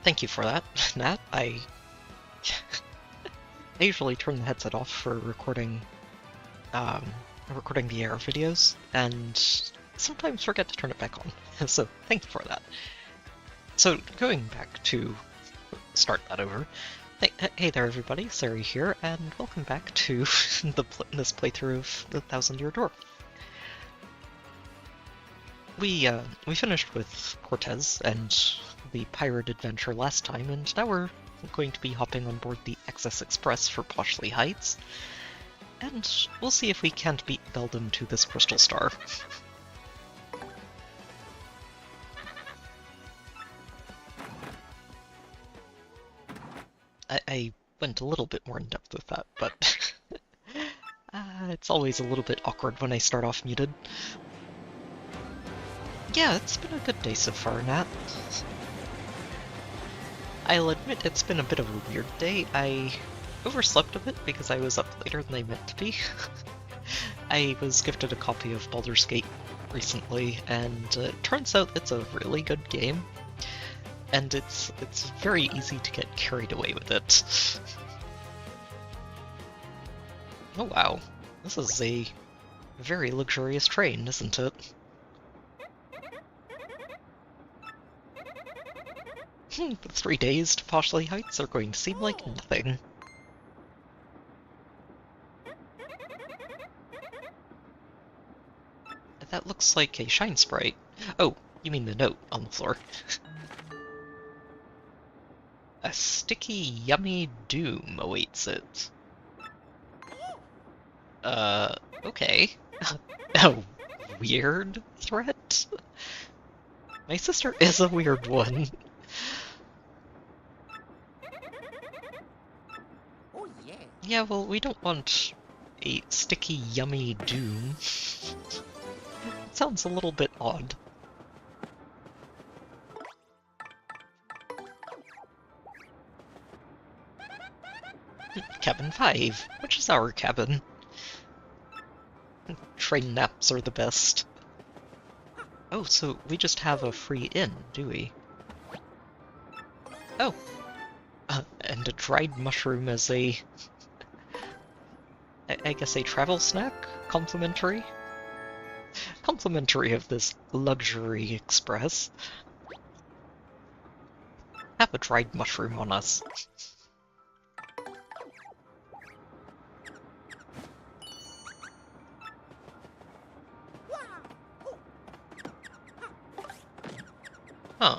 Thank you for that, Nat. I usually turn the headset off for um, recording the AR videos, and sometimes forget to turn it back on. So thank you for that. So going back to start that over. Hey there, everybody. Sari here, and welcome back to this playthrough of the Thousand Year Door. We finished with Cortez and the pirate adventure last time, and now we're going to be hopping on board the XS Express for Poshley Heights, and we'll see if we can't beat Beldam to this crystal star. I went a little bit more in depth with that, but it's always a little bit awkward when I start off muted. Yeah, it's been a good day so far, Nat. I'll admit it's been a bit of a weird day. I overslept a bit because I was up later than I meant to be. I was gifted a copy of Baldur's Gate recently, and it turns out it's a really good game. And it's very easy to get carried away with it. Oh wow, this is a very luxurious train, isn't it? The 3 days to Poshley Heights are going to seem like nothing. That looks like a shine sprite. Oh, you mean the note on the floor. A sticky, yummy doom awaits it. Okay. A weird threat? My sister is a weird one. Oh yeah. Yeah, well, we don't want a sticky, yummy doom. It sounds a little bit odd. Cabin 5, which is our cabin. Train naps are the best. Oh, so we just have a free inn, do we? Oh. And a dried mushroom as a... I guess a travel snack? Complimentary? Complimentary of this luxury express. Have a dried mushroom on us. Huh.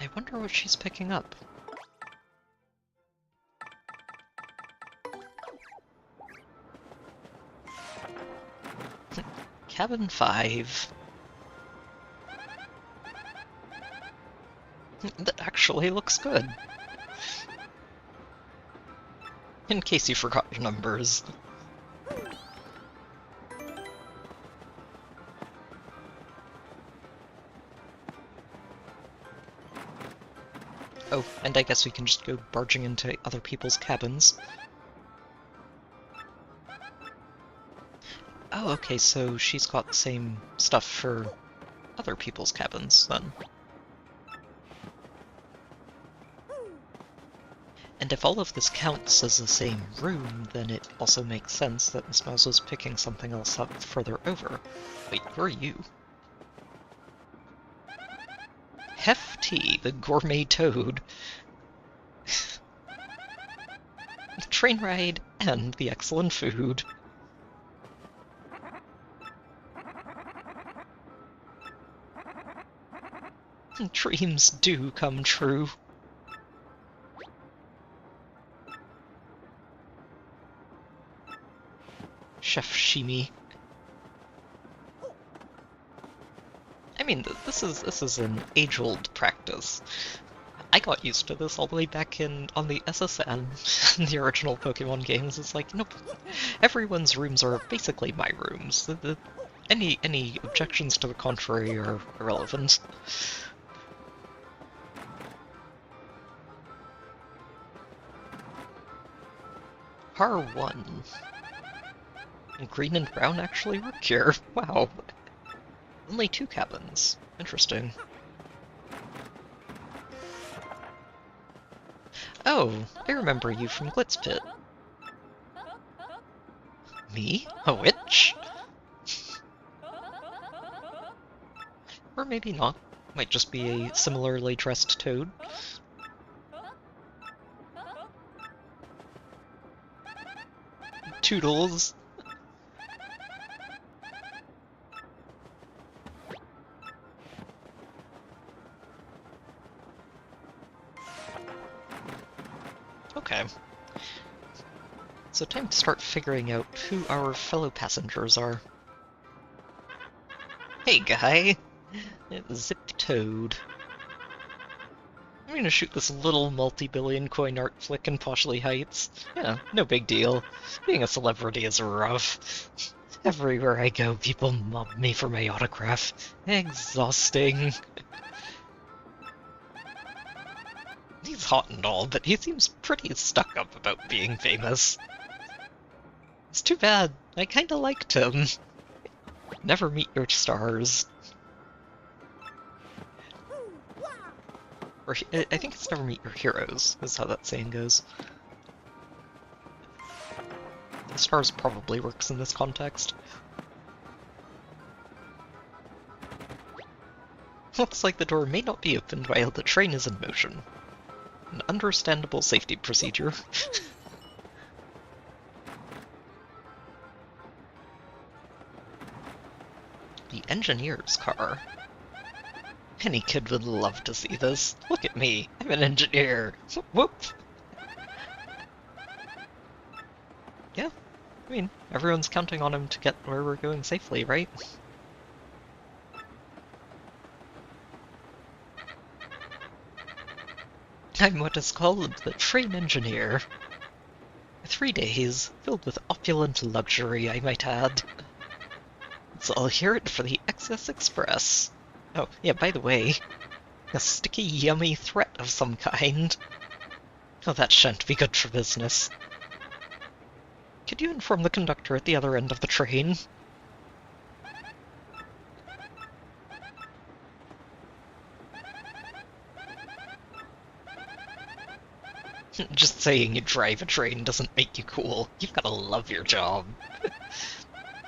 I wonder what she's picking up. Cabin 5. That actually looks good. In case you forgot your numbers. Oh, and I guess we can just go barging into other people's cabins. Oh, okay, so she's got the same stuff for other people's cabins, then. And if all of this counts as the same room, then it also makes sense that Miss Mouse was picking something else up further over. Wait, who are you? Hefty, the gourmet toad. The train ride and the excellent food. Dreams do come true. Chef Shimi. I mean, this is an age-old practice. I got used to this all the way back on the SSN, the original Pokemon games. It's like, nope, everyone's rooms are basically my rooms. Any objections to the contrary are irrelevant. Par 1. Green and brown actually work here. Wow. Only 2 cabins. Interesting. Oh, I remember you from Glitz Pit. Me? A witch? Or maybe not. Might just be a similarly dressed toad. Toodles. Okay. So time to start figuring out who our fellow passengers are. Hey guy! Zip Toad. I'm gonna shoot this little multi-billion coin art flick in Poshley Heights. Yeah, no big deal. Being a celebrity is rough. Everywhere I go, people mob me for my autograph. Exhausting. He's hot and all, but he seems pretty stuck up about being famous. It's too bad. I kinda liked him. Never meet your stars. Or, I think it's never meet your heroes, is how that saying goes. Stars probably works in this context. Looks like the door may not be opened while the train is in motion. An understandable safety procedure. The engineer's car. Any kid would love to see this. Look at me, I'm an engineer. Whoop! Yeah, I mean, everyone's counting on him to get where we're going safely, right? I'm what is called the train engineer. 3 days, filled with opulent luxury, I might add. So I'll hear it for the XS Express. Oh, yeah, by the way, a sticky, yummy threat of some kind. Oh, that shan't be good for business. Could you inform the conductor at the other end of the train? Just saying you drive a train doesn't make you cool. You've gotta love your job.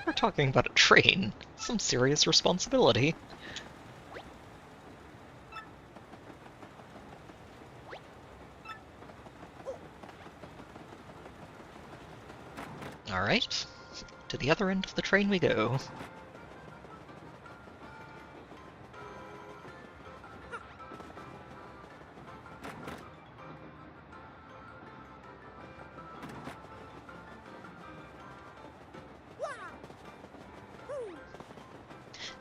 We're talking about a train. Some serious responsibility. Alright, to the other end of the train we go.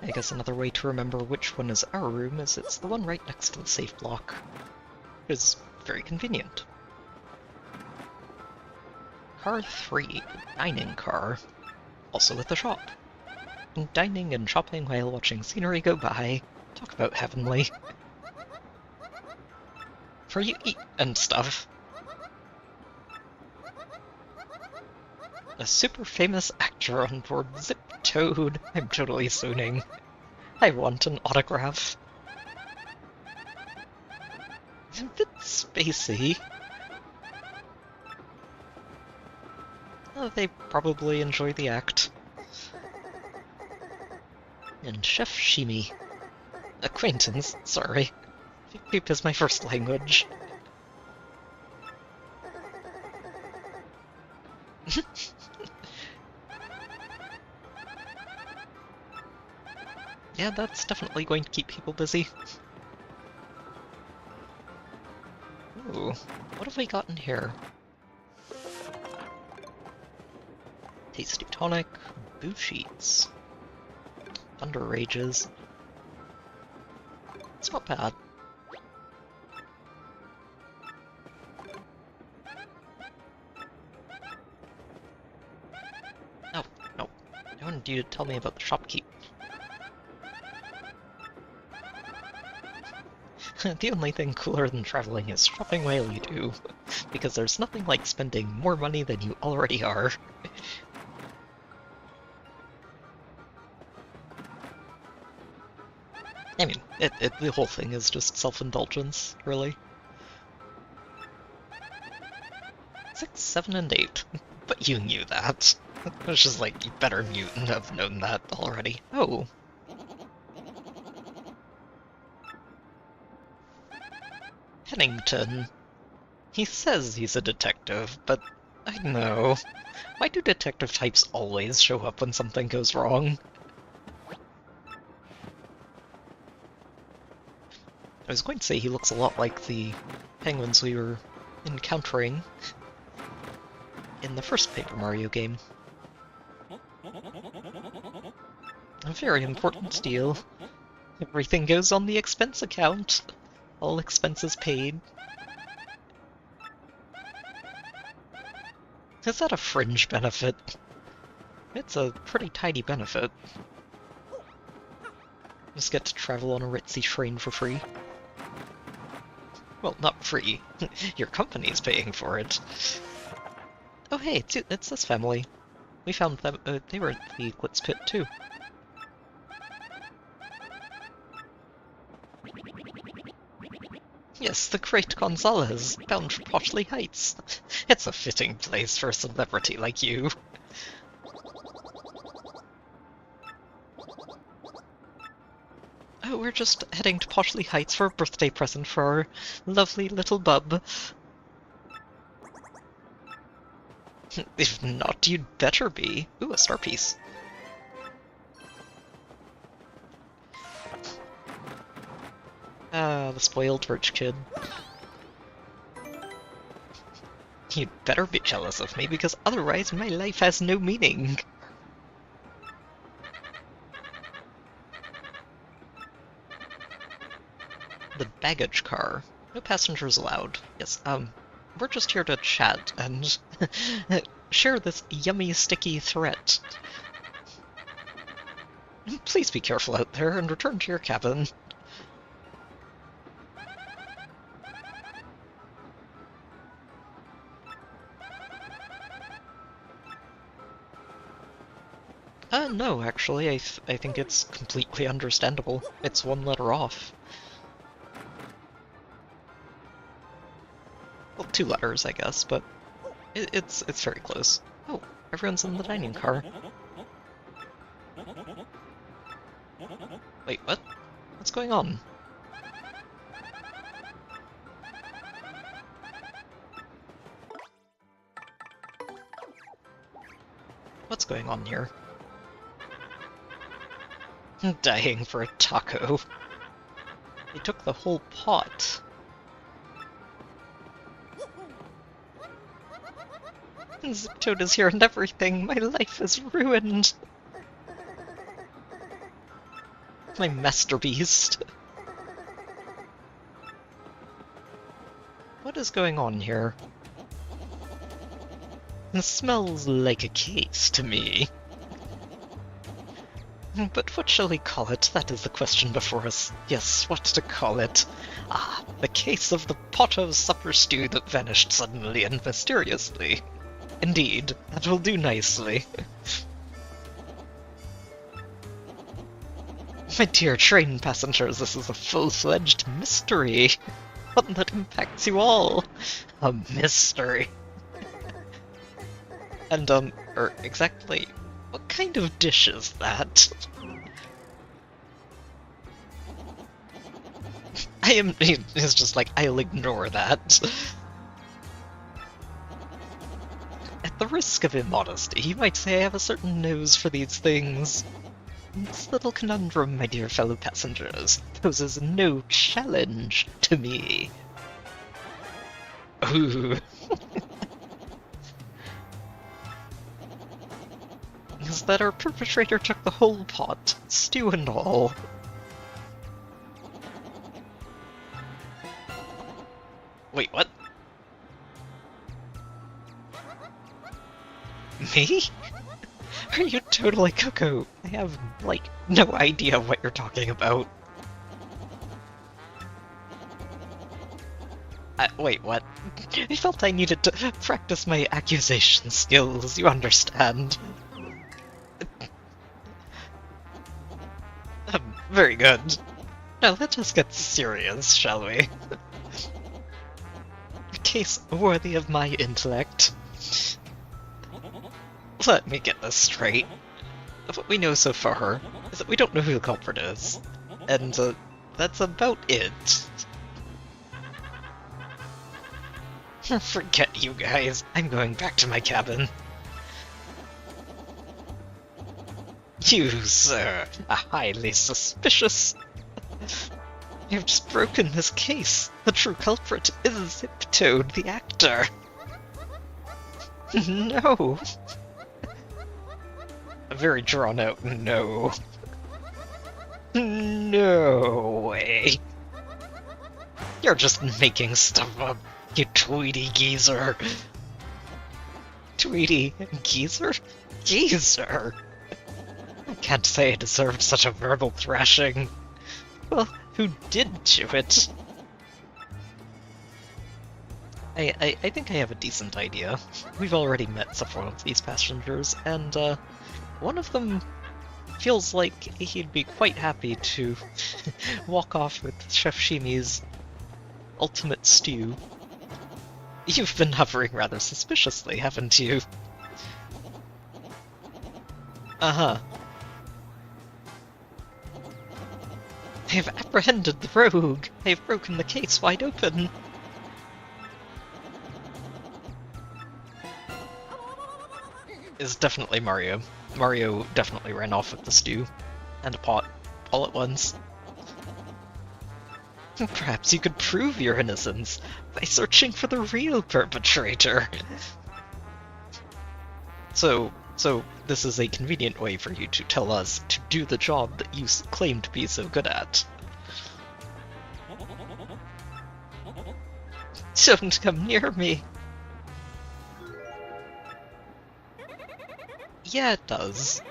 I guess another way to remember which one is our room is it's the one right next to the safe block. It is very convenient. Car 3, dining car. Also with the shop. And dining and shopping while watching scenery go by. Talk about heavenly. For you eat and stuff. A super famous actor on board Zip Toad. I'm totally swooning. I want an autograph. A bit spacey. Oh, they probably enjoy the act. And Chef Shimi. Acquaintance, sorry. Peep is my first language. Yeah, that's definitely going to keep people busy. Ooh, what have we got in here? Tasty tonic, boo sheets. Thunder rages. It's not bad. No, no. I wanted you to tell me about the shopkeep. The only thing cooler than traveling is shopping while you do, because there's nothing like spending more money than you already are. I mean, the whole thing is just self-indulgence, really. 6, 7, and 8. But you knew that. It's just like, you better have known that already. Oh. Pennington. He says he's a detective, but I know. Why do detective types always show up when something goes wrong? I was going to say he looks a lot like the penguins we were encountering in the first Paper Mario game. A very important deal. Everything goes on the expense account. All expenses paid. Is that a fringe benefit? It's a pretty tidy benefit. Just get to travel on a ritzy train for free. Well, not free. Your company's paying for it. Oh hey, it's this family. We found them. They were at the Glitz Pit too. Yes, the great Gonzalez, bound for Poshley Heights. It's a fitting place for a celebrity like you. Oh, we're just heading to Poshley Heights for a birthday present for our lovely little bub. If not, you'd better be. Ooh, a star piece. Ah, the spoiled rich kid. You'd better be jealous of me, because otherwise my life has no meaning. The baggage car. No passengers allowed. Yes, we're just here to chat and share this yummy, sticky threat. Please be careful out there and return to your cabin. No, actually, I think it's completely understandable. It's one letter off. Well, 2 letters, I guess, but it's very close. Oh, everyone's in the dining car. Wait, what? What's going on? What's going on here? Dying for a taco. They took the whole pot. Ziptoad is here and everything. My life is ruined. My master beast. What is going on here? It smells like a case to me. But what shall we call it? That is the question before us. Yes, what to call it? Ah, the case of the pot of supper stew that vanished suddenly and mysteriously. Indeed, that will do nicely. My dear train passengers, this is a full-fledged mystery. One that impacts you all. A mystery. And, exactly, what kind of dish is that? It's just like, I'll ignore that. At the risk of immodesty, you might say I have a certain nose for these things. This little conundrum, my dear fellow passengers, poses no challenge to me. Ooh. Is that our perpetrator took the whole pot, stew and all. Wait, what? Me? Are you totally cuckoo? I have, like, no idea what you're talking about. Wait, what? I felt I needed to practice my accusation skills, you understand. Very good. Now let us get serious, shall we? A case worthy of my intellect. Let me get this straight. What we know so far is that we don't know who the culprit is. And, that's about it. Forget you guys. I'm going back to my cabin. You, sir, are highly suspicious. You've just broken this case. The true culprit is Zip-Toad, the actor. No. A very drawn-out no. No way. You're just making stuff up, you Tweety geezer. Tweety geezer? Geezer? I can't say I deserved such a verbal thrashing. Well, who did do it? I think I have a decent idea. We've already met several of these passengers, and one of them feels like he'd be quite happy to walk off with Chef Shimi's ultimate stew. You've been hovering rather suspiciously, haven't you? Uh-huh. I have apprehended the rogue. I have broken the case wide open. It's definitely Mario. Mario definitely ran off with the stew and a pot all at once. Perhaps you could prove your innocence by searching for the real perpetrator. So this is a convenient way for you to tell us to do the job that you claim to be so good at. Don't come near me. Yeah, it does.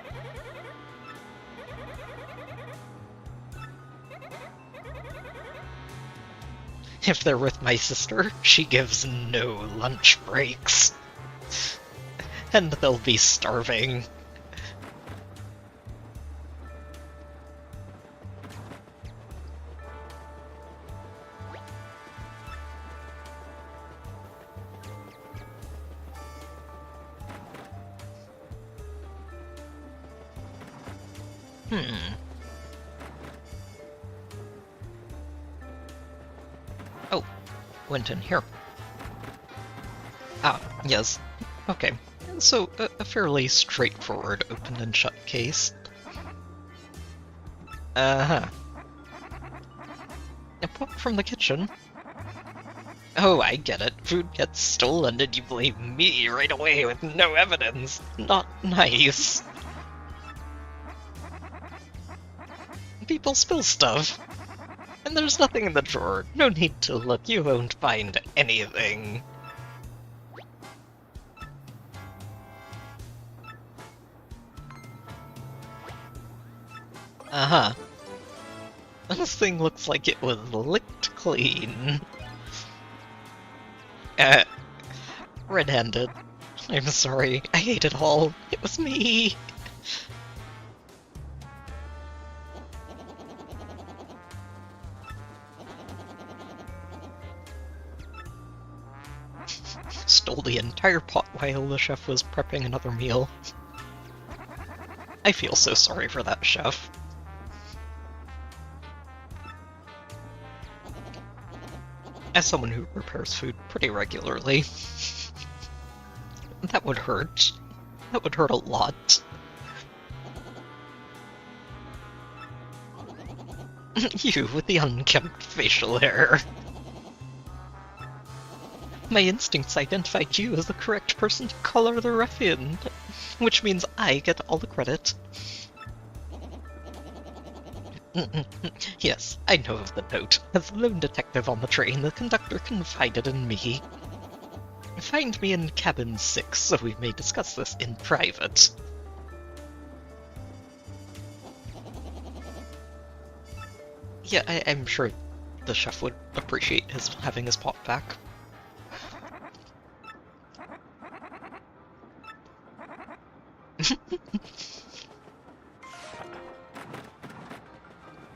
If they're with my sister, she gives no lunch breaks. And they'll be starving. Oh, went in here. Ah, yes. Okay. So, a fairly straightforward open and shut case. Uh-huh. A pop from the kitchen? Oh, I get it. Food gets stolen and you blame me right away with no evidence. Not nice. People spill stuff. And there's nothing in the drawer. No need to look. You won't find anything. Uh-huh. This thing looks like it was licked clean. Red-handed. I'm sorry. I ate it all. It was me. Stole the entire pot while the chef was prepping another meal. I feel so sorry for that chef. As someone who prepares food pretty regularly, that would hurt. That would hurt a lot. You with the unkempt facial hair. My instincts identified you as the correct person to color the ruffian, which means I get all the credit. Yes, I know of the note. As the lone detective on the train, the conductor confided in me. Find me in cabin 6 so we may discuss this in private. Yeah, I'm sure the chef would appreciate having his pot back.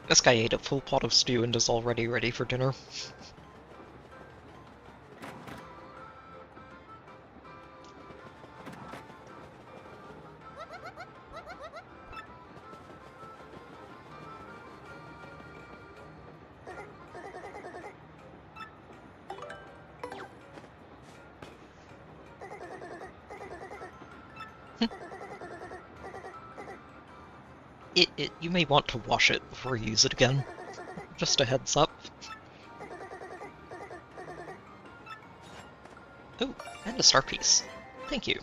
This guy ate a full pot of stew and is already ready for dinner. You may want to wash it before you use it again. Just a heads up. Oh, and a star piece. Thank you.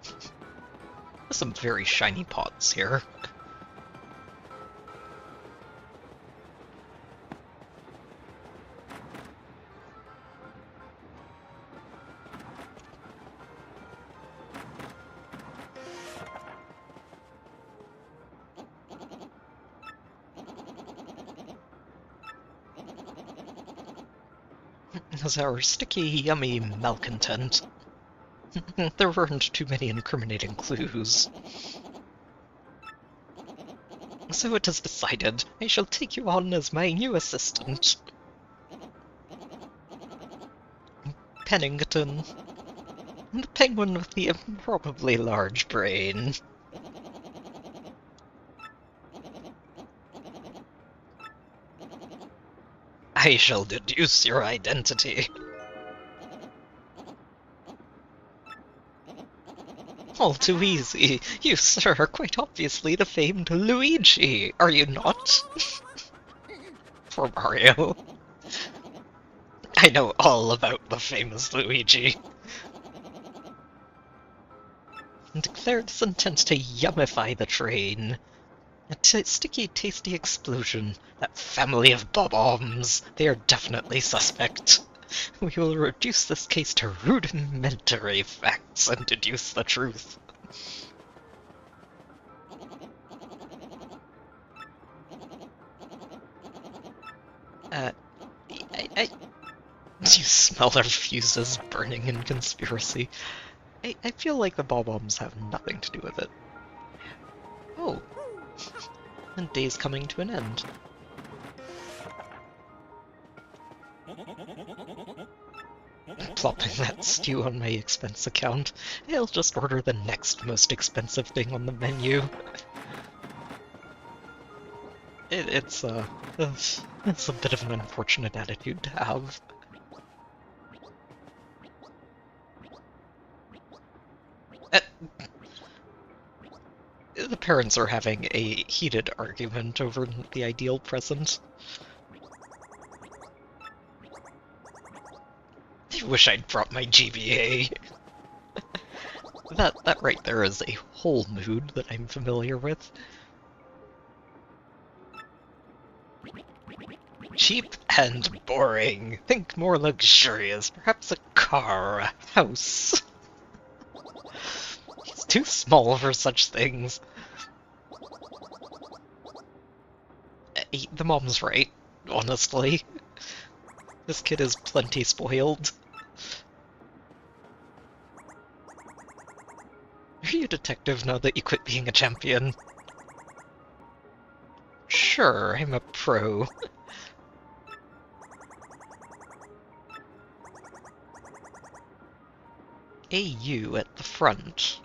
There's some very shiny pots here. As our sticky, yummy malcontent. There weren't too many incriminating clues. So it is decided. I shall take you on as my new assistant. Pennington. The penguin with the improbably large brain. I shall deduce your identity. All too easy. You, sir, are quite obviously the famed Luigi, are you not? For Mario. I know all about the famous Luigi. And declared his intent to yummify the train. A sticky, tasty explosion. That family of bob-ombs. They are definitely suspect. We will reduce this case to rudimentary facts and deduce the truth. You smell our fuses burning in conspiracy. I feel like the bob-ombs have nothing to do with it. Oh. And day's coming to an end. Plopping that stew on my expense account. I'll just order the next most expensive thing on the menu. It's a bit of an unfortunate attitude to have. The parents are having a heated argument over the ideal present. I wish I'd brought my GBA. That right there is a whole mood that I'm familiar with. Cheap and boring. Think more luxurious. Perhaps a car, a house. He's too small for such things. The mom's right, honestly. This kid is plenty spoiled. Are you a detective now that you quit being a champion? Sure, I'm a pro. AU at the front.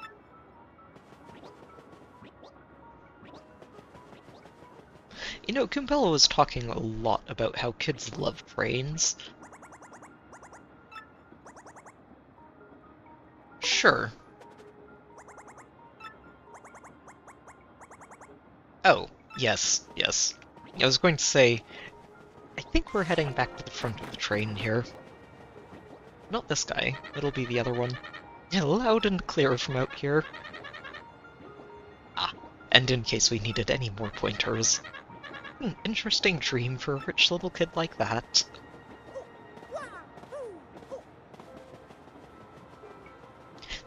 You know, Goombella was talking a lot about how kids love brains. Sure. Oh, yes, yes. I was going to say, I think we're heading back to the front of the train here. Not this guy, it'll be the other one. Yeah, loud and clear from out here. Ah, and in case we needed any more pointers. Interesting dream for a rich little kid like that.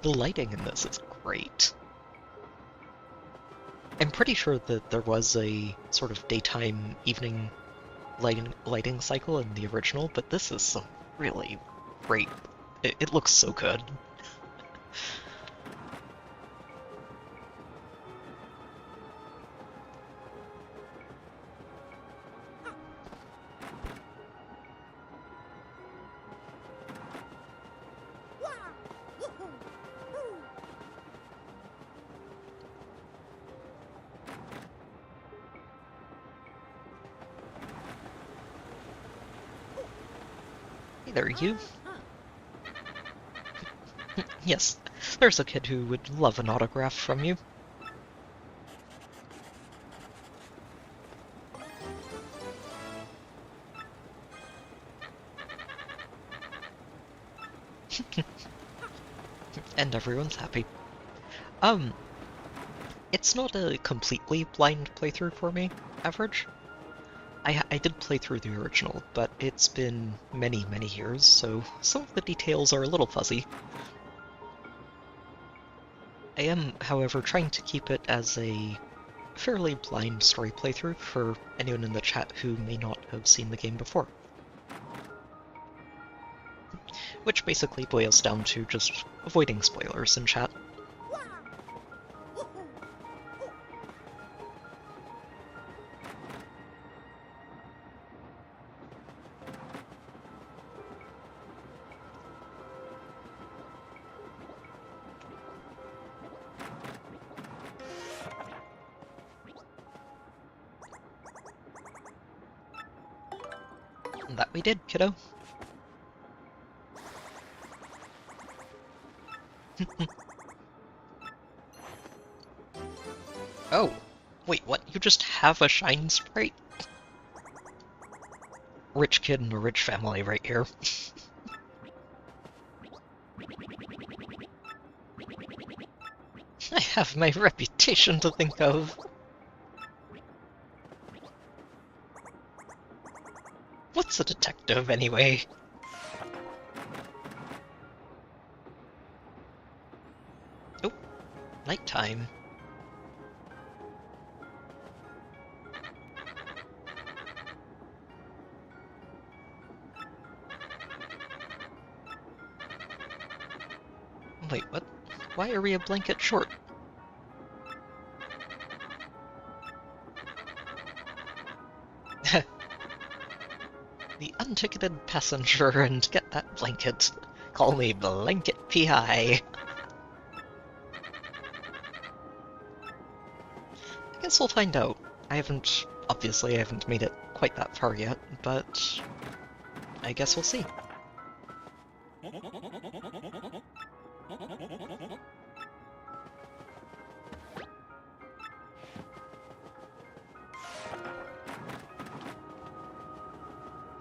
The lighting in this is great. I'm pretty sure that there was a sort of daytime, evening lighting cycle in the original, but this is some really great. It looks so good. there, you. Yes, there's a kid who would love an autograph from you. And everyone's happy. It's not a completely blind playthrough for me, average. I did play through the original, but it's been many, many years, so some of the details are a little fuzzy. I am, however, trying to keep it as a fairly blind story playthrough for anyone in the chat who may not have seen the game before. Which basically boils down to just avoiding spoilers in chat. And that we did, kiddo. Oh, wait, what? You just have a shine sprite? Rich kid in a rich family right here. I have my reputation to think of. What's a detective, anyway? Oh, nighttime. Wait, what? Why are we a blanket short? The unticketed passenger and get that blanket. Call me Blanket PI. I guess we'll find out. Obviously I haven't made it quite that far yet, but I guess we'll see.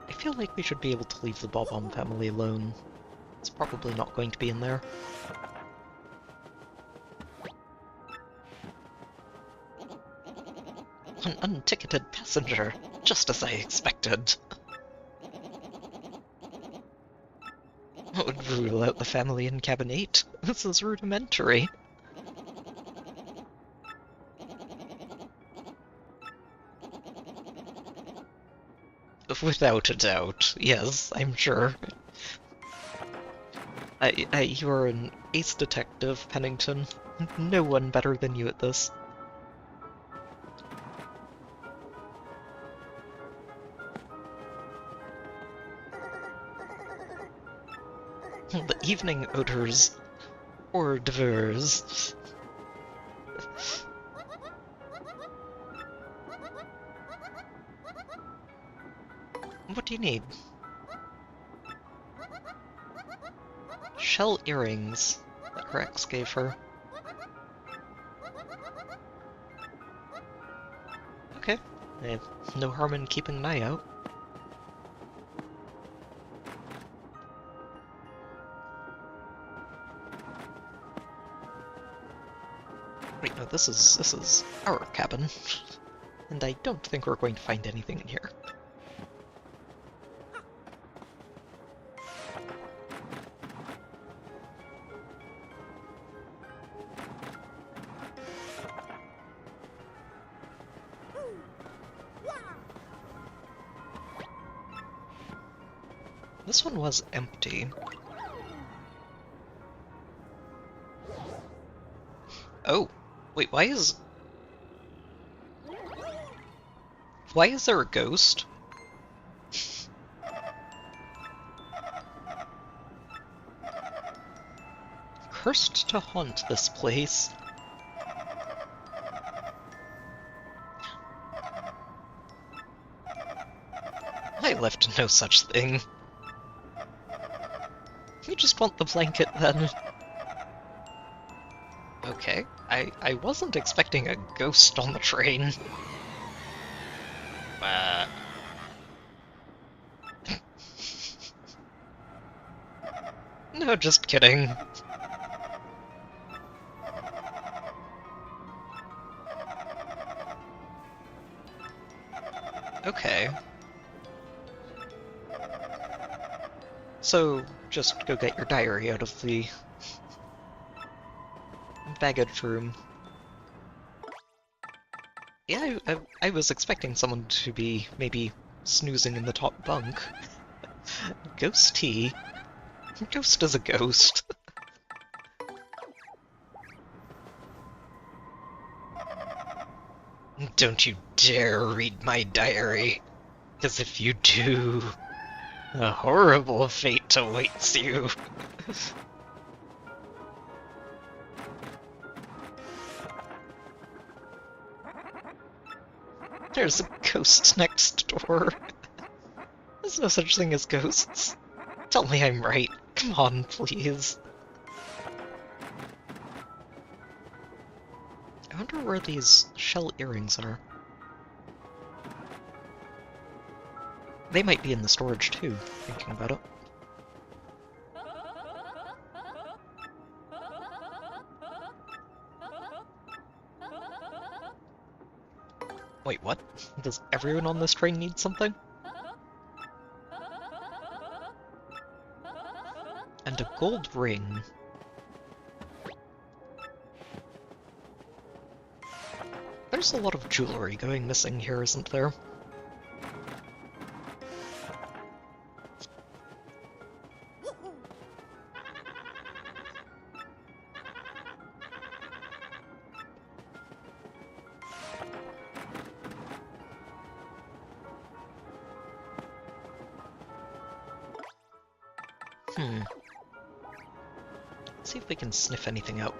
I feel like we should be able to leave the Beldam family alone. It's probably not going to be in there. An unticketed passenger, just as I expected. That would rule out the family in cabin 8. This is rudimentary. Without a doubt, yes, I'm sure. You're an ace detective, Pennington. No one better than you at this. The evening odors. Hors d'oeuvres. What do you need? Shell earrings that Rex gave her. Okay, no harm in keeping an eye out. Wait, no, this is our cabin, and I don't think we're going to find anything in here. This one was empty. Oh, wait, why is there a ghost? Cursed to haunt this place. I left no such thing. You just want the blanket, then. Okay, I wasn't expecting a ghost on the train. No, just kidding. Okay. So, just go get your diary out of the baggage room. Yeah, I was expecting someone to be maybe snoozing in the top bunk. Ghost tea? Ghost is a ghost. Don't you dare read my diary, because if you do, a horrible fate awaits you. There's a ghost next door. There's no such thing as ghosts. Tell me I'm right. Come on, please. I wonder where these shell earrings are. They might be in the storage too, thinking about it. Wait, what? Does everyone on this train need something? And a gold ring. There's a lot of jewelry going missing here, isn't there? Let's see if we can sniff anything out.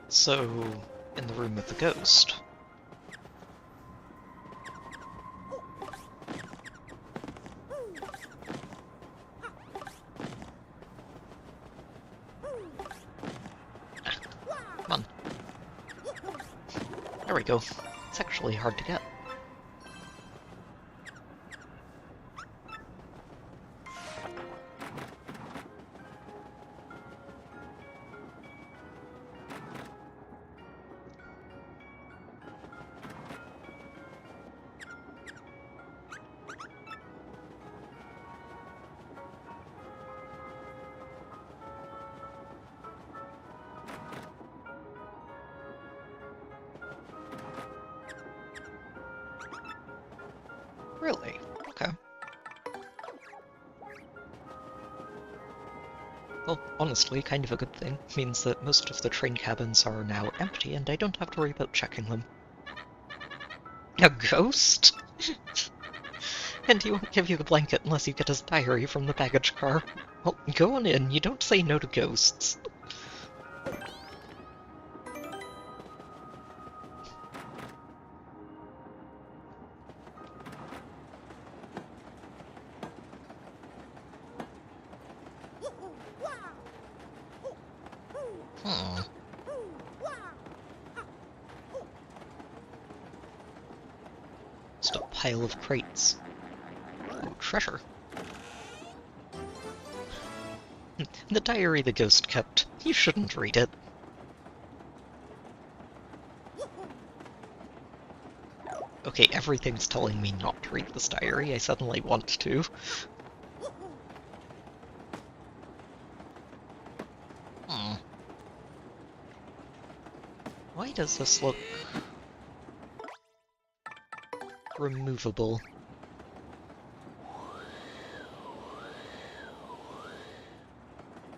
So, in the room with the ghost. Come on. There we go. It's actually hard to get. Really? Okay. Well, honestly, kind of a good thing. Means that most of the train cabins are now empty, and I don't have to worry about checking them. A ghost? And he won't give you the blanket unless you get his diary from the baggage car. Well, go on in, you don't say no to ghosts. Just a pile of crates. Ooh, treasure. The diary the ghost kept. You shouldn't read it. Okay, everything's telling me not to read this diary. I suddenly want to. Hmm. Why does this look removable?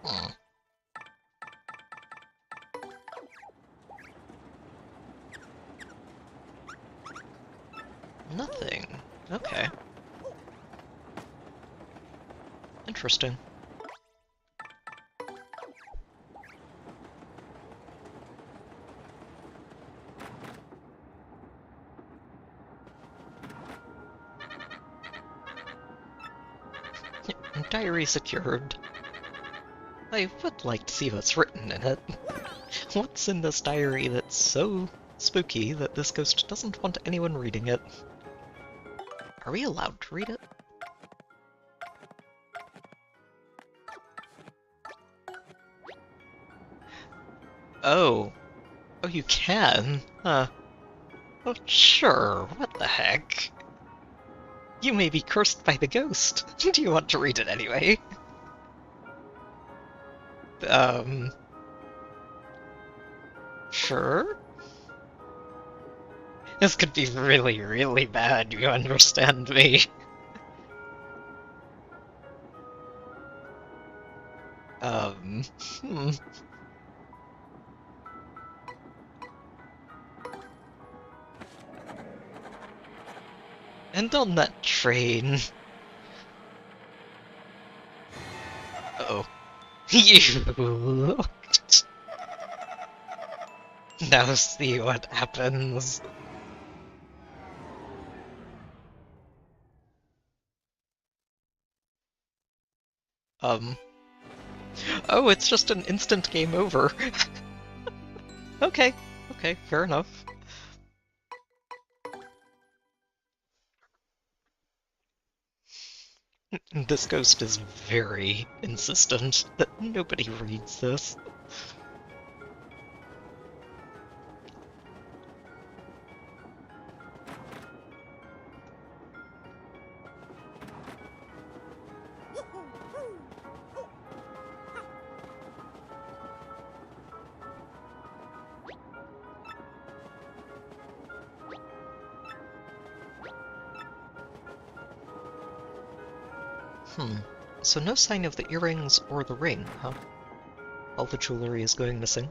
Hmm. Nothing. Okay. Interesting. Diary secured. I would like to see what's written in it. What's in this diary that's so spooky that this ghost doesn't want anyone reading it? Are we allowed to read it? Oh. Oh, you can? Huh. Oh, sure. What the heck? You may be cursed by the ghost. Do you want to read it anyway? Sure? This could be really, really bad, you understand me? Hmm. And on that train... Oh. You looked. Now see what happens. Oh, it's just an instant game over. Okay, okay, fair enough. This ghost is very insistent that nobody reads this. So no sign of the earrings or the ring, huh? All the jewelry is going missing.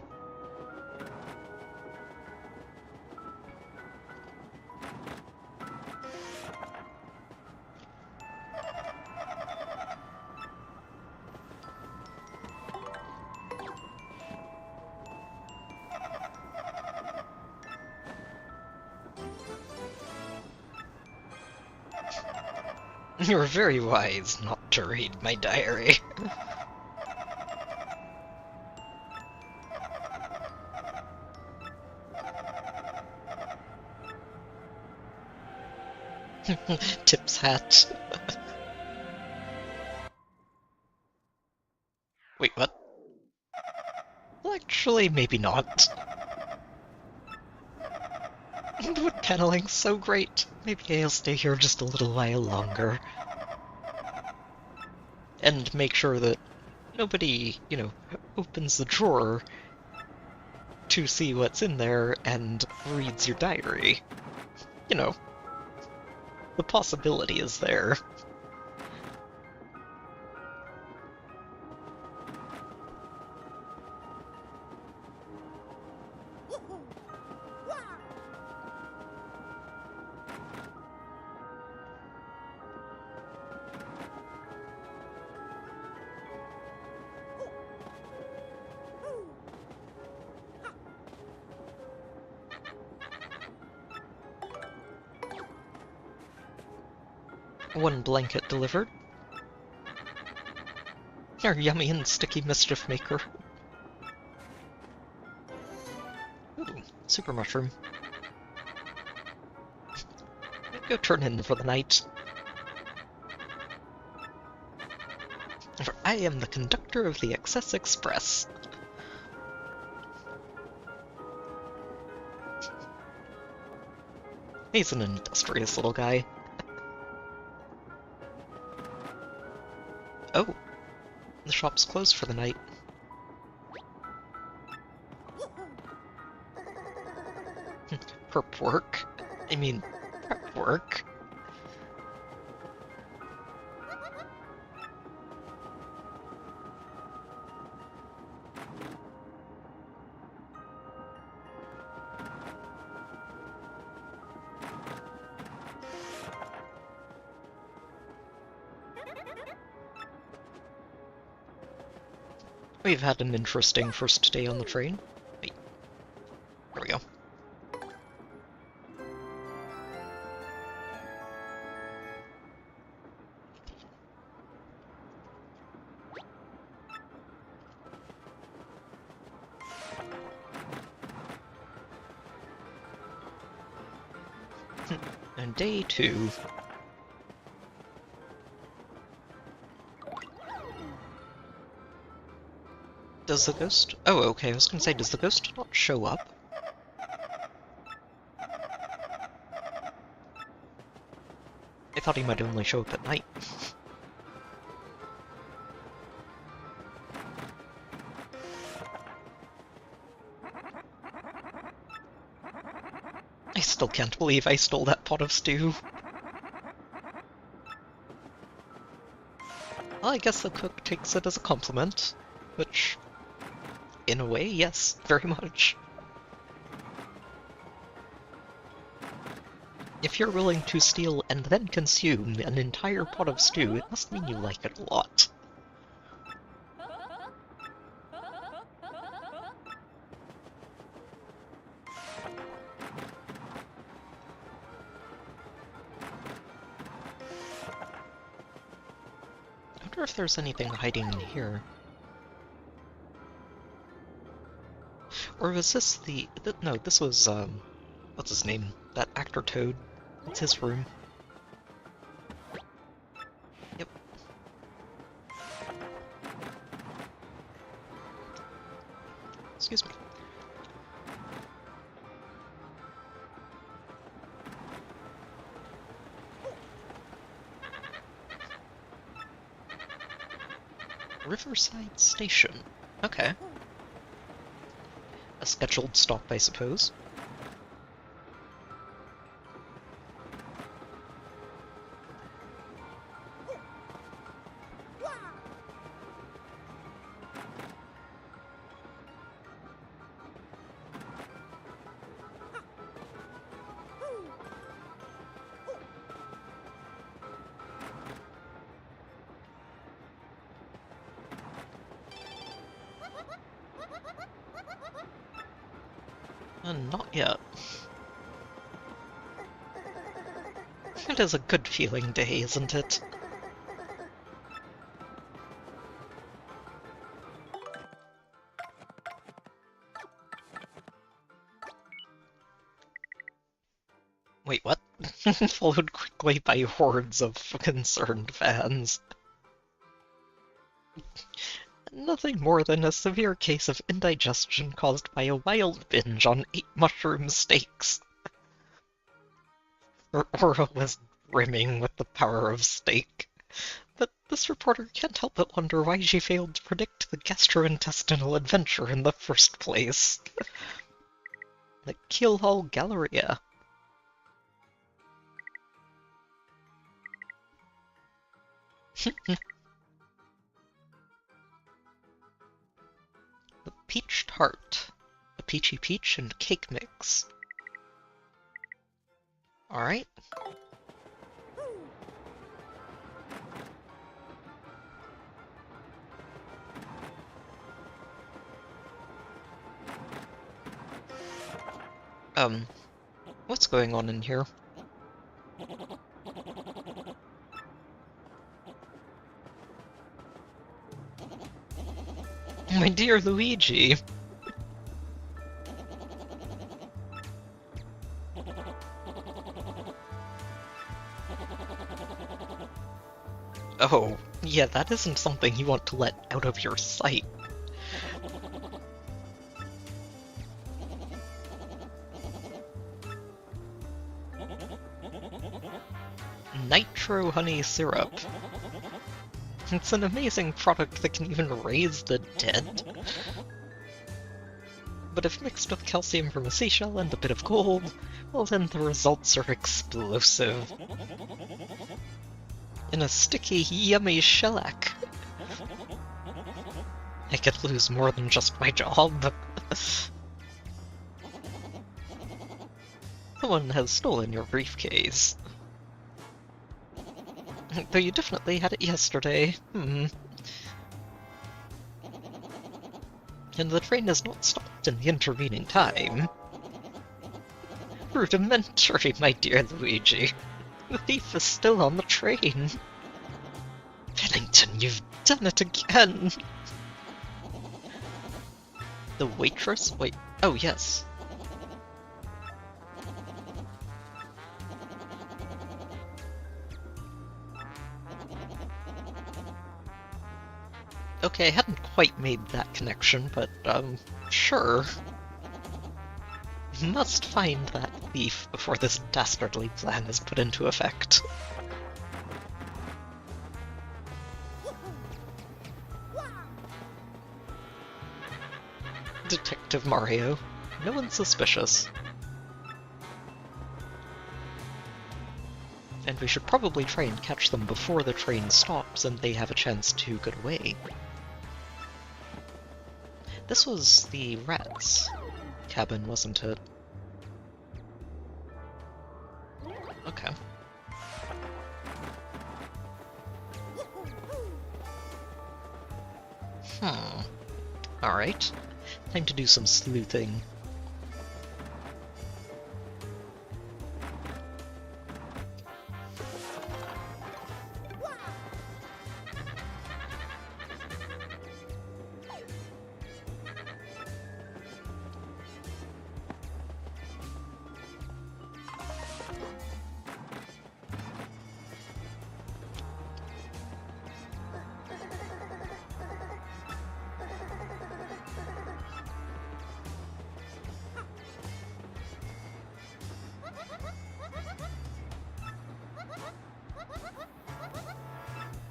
You're very wise not to read my diary. Tip's hat. Wait, what? Well, actually, maybe not. Wood paneling's so great. Maybe I'll stay here just a little while longer. And make sure that nobody, opens the drawer to see what's in there and reads your diary. The possibility is there. One blanket delivered. Our yummy and sticky mischief maker. Ooh, super mushroom. Go turn in for the night. For I am the conductor of the Excess Express. He's an industrious little guy. Oh, the shop's closed for the night. Perp work. I mean, prep work. We've had an interesting first day on the train. Wait, there we go. And day 2. Does the ghost... Oh, okay, I was gonna say, does the ghost not show up? I thought he might only show up at night. I still can't believe I stole that pot of stew. Well, I guess the cook takes it as a compliment, which, in a way, yes, very much. If you're willing to steal and then consume an entire pot of stew, it must mean you like it a lot. I wonder if there's anything hiding in here. Or was this the... No, this was, what's his name? That actor Toad. It's his room. Yep. Excuse me. Riverside Station. Okay. A scheduled stop, I suppose. Not yet. It is a good feeling day, isn't it? Wait, what? Followed quickly by hordes of concerned fans. Nothing more than a severe case of indigestion caused by a wild binge on 8 mushroom steaks. Her aura was brimming with the power of steak. But this reporter can't help but wonder why she failed to predict the gastrointestinal adventure in the first place. The Keelhaul Galleria. The Peach Tart. A peachy peach and cake mix. Alright. What's going on in here? My dear Luigi! Oh, yeah, that isn't something you want to let out of your sight. Nitro honey syrup. It's an amazing product that can even raise the dead. but if mixed with calcium from a seashell and a bit of gold, well then the results are explosive. In a sticky, yummy shellac. I could lose more than just my job. Someone has stolen your briefcase. Though you definitely had it yesterday. And the train has not stopped in the intervening time. Rudimentary, my dear Luigi. The thief is still on the train. Pennington, you've done it again! The waitress? Wait, oh yes. Okay, I hadn't quite made that connection, but, sure. Must find that thief before this dastardly plan is put into effect. Detective Mario. No one's suspicious. And we should probably try and catch them before the train stops and they have a chance to get away. This was the rats' cabin, wasn't it? Okay. Alright. Time to do some sleuthing.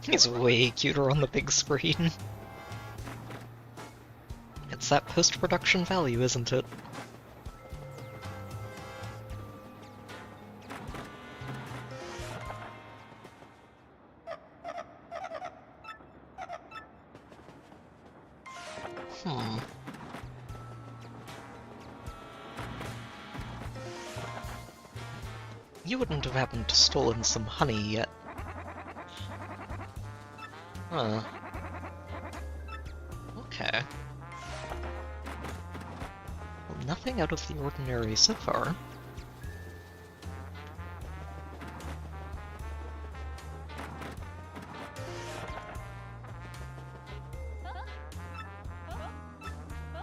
He's way cuter on the big screen. It's that post-production value, isn't it? You wouldn't have happened to stolen some honey yet. Huh. Okay. Well, nothing out of the ordinary so far.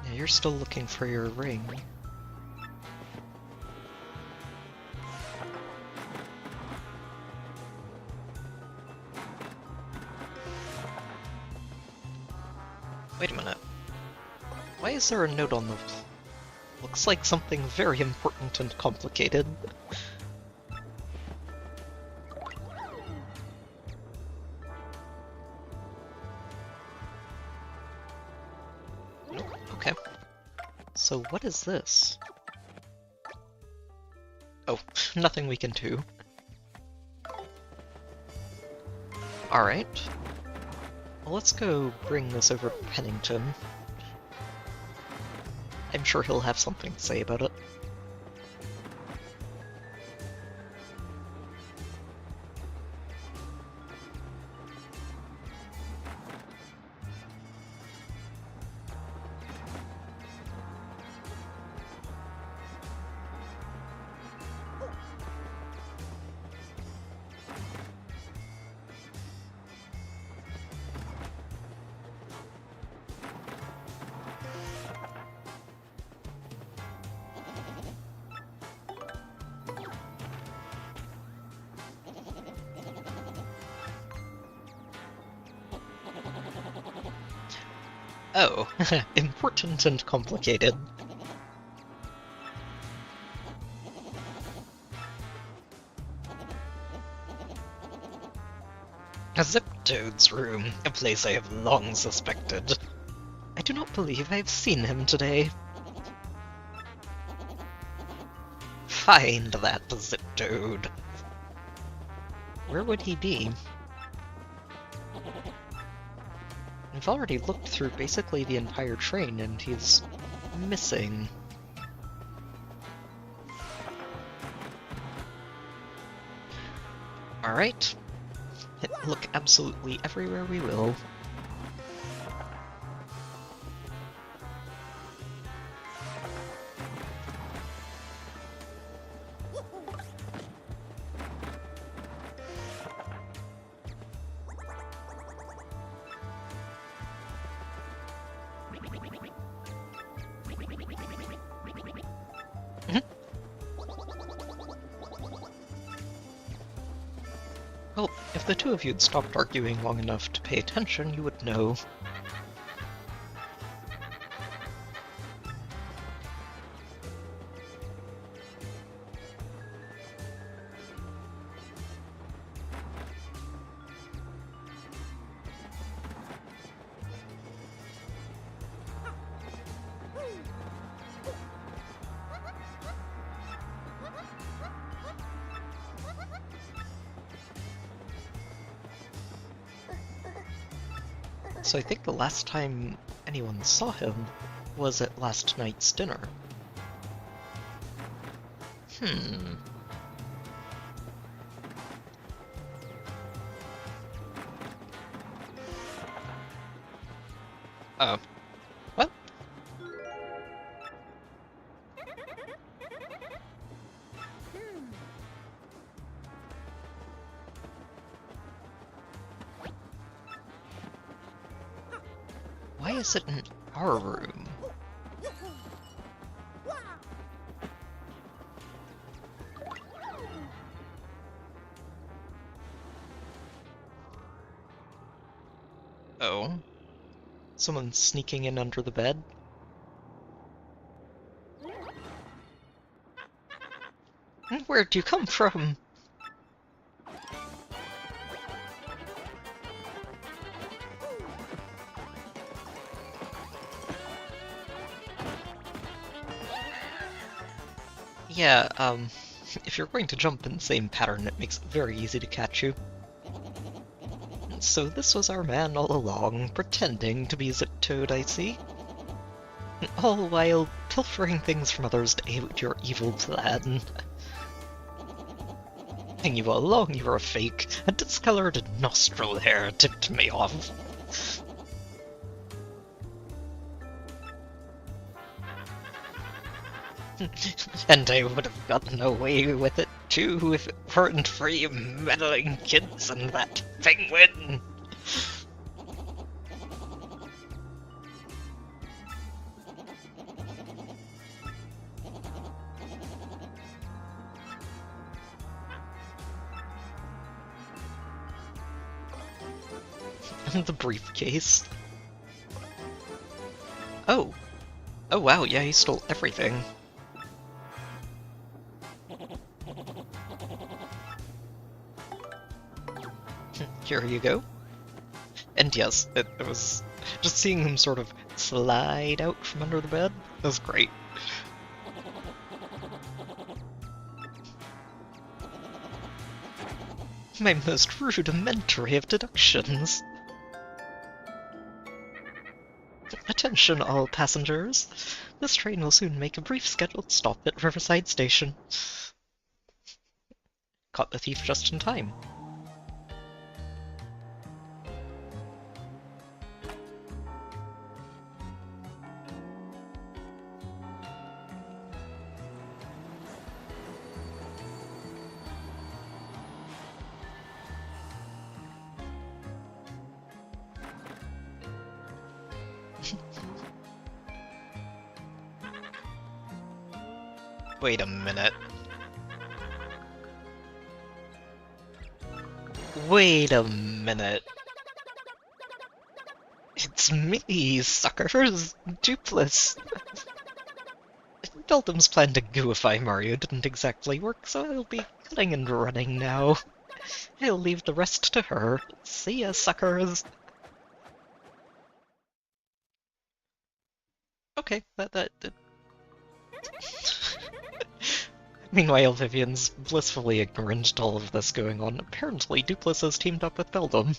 Yeah, you're still looking for your ring. Wait a minute. Why is there a note on the... Looks like something very important and complicated. Nope, okay. So what is this? Oh, nothing we can do. Alright. Well, let's go bring this over to Pennington. I'm sure he'll have something to say about it. Oh, important and complicated. A Ziptoad's room, a place I have long suspected. I do not believe I have seen him today. find that zip toad. Where would he be? I've already looked through basically the entire train, and he's missing. Alright. Look absolutely everywhere we will. Well, if the two of you had stopped arguing long enough to pay attention, you would know. So I think the last time anyone saw him was at last night's dinner. What? Why is it in our room? Oh. Someone's sneaking in under the bed? Where'd you come from? Yeah, if you're going to jump in the same pattern, it makes it very easy to catch you. So this was our man all along, pretending to be Zip Toad, I see. All while pilfering things from others to aid your evil plan. Telling you all along you were a fake, a discolored nostril hair tipped me off. And I would have gotten away with it too if it weren't for you meddling kids and that penguin. And the briefcase. Oh. Oh wow, yeah, he stole everything. Here you go. And yes, it was just seeing him sort of slide out from under the bed. That was great. My most rudimentary of deductions. Attention all passengers. This train will soon make a brief scheduled stop at Riverside Station. Caught the thief just in time. Wait a minute. Wait a minute. It's me, suckers! Dupless! Beldam's plan to gooify Mario didn't exactly work, so I'll be cutting and running now. I'll leave the rest to her. See ya, suckers! Okay, that Meanwhile, Vivian's blissfully ignorant to all of this going on. Apparently, Dupless has teamed up with Beldam.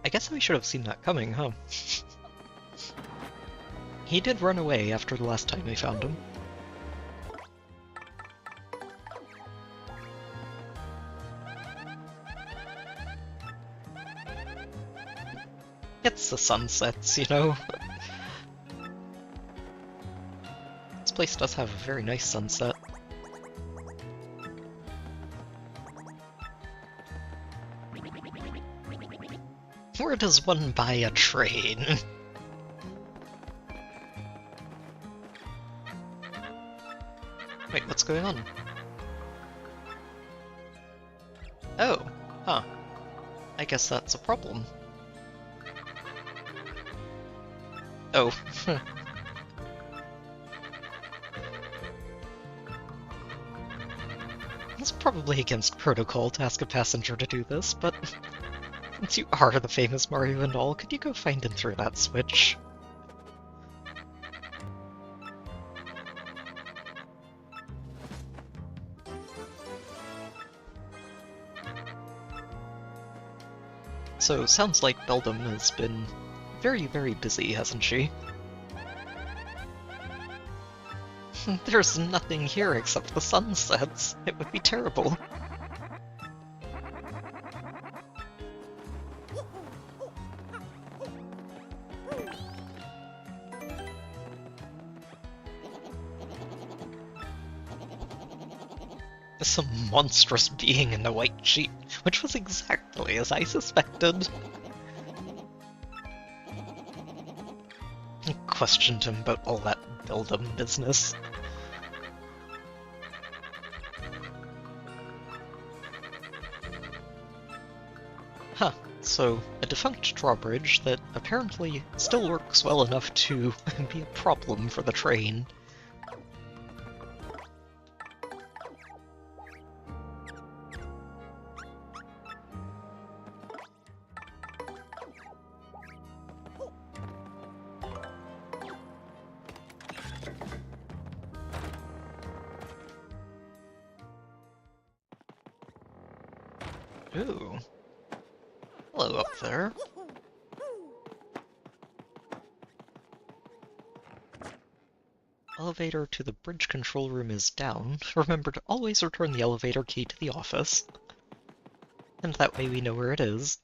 I guess we should have seen that coming, huh? He did run away after the last time we found him. It's the sunsets, you know? This place does have a very nice sunset. Where does one buy a train? Wait, what's going on? Oh, huh. I guess that's a problem. Oh. It's probably against protocol to ask a passenger to do this, but since you are the famous Mario and all, could you go find and throw that switch? So, sounds like Beldam has been very, very busy, hasn't she? There's nothing here except the sunsets. It would be terrible. Some monstrous being in the white sheet, which was exactly as I suspected. I questioned him about all that Beldam business. Huh, so a defunct drawbridge that apparently still works well enough to be a problem for the train. Ooh. Hello up there. Elevator to the bridge control room is down. Remember to always return the elevator key to the office. And that way we know where it is.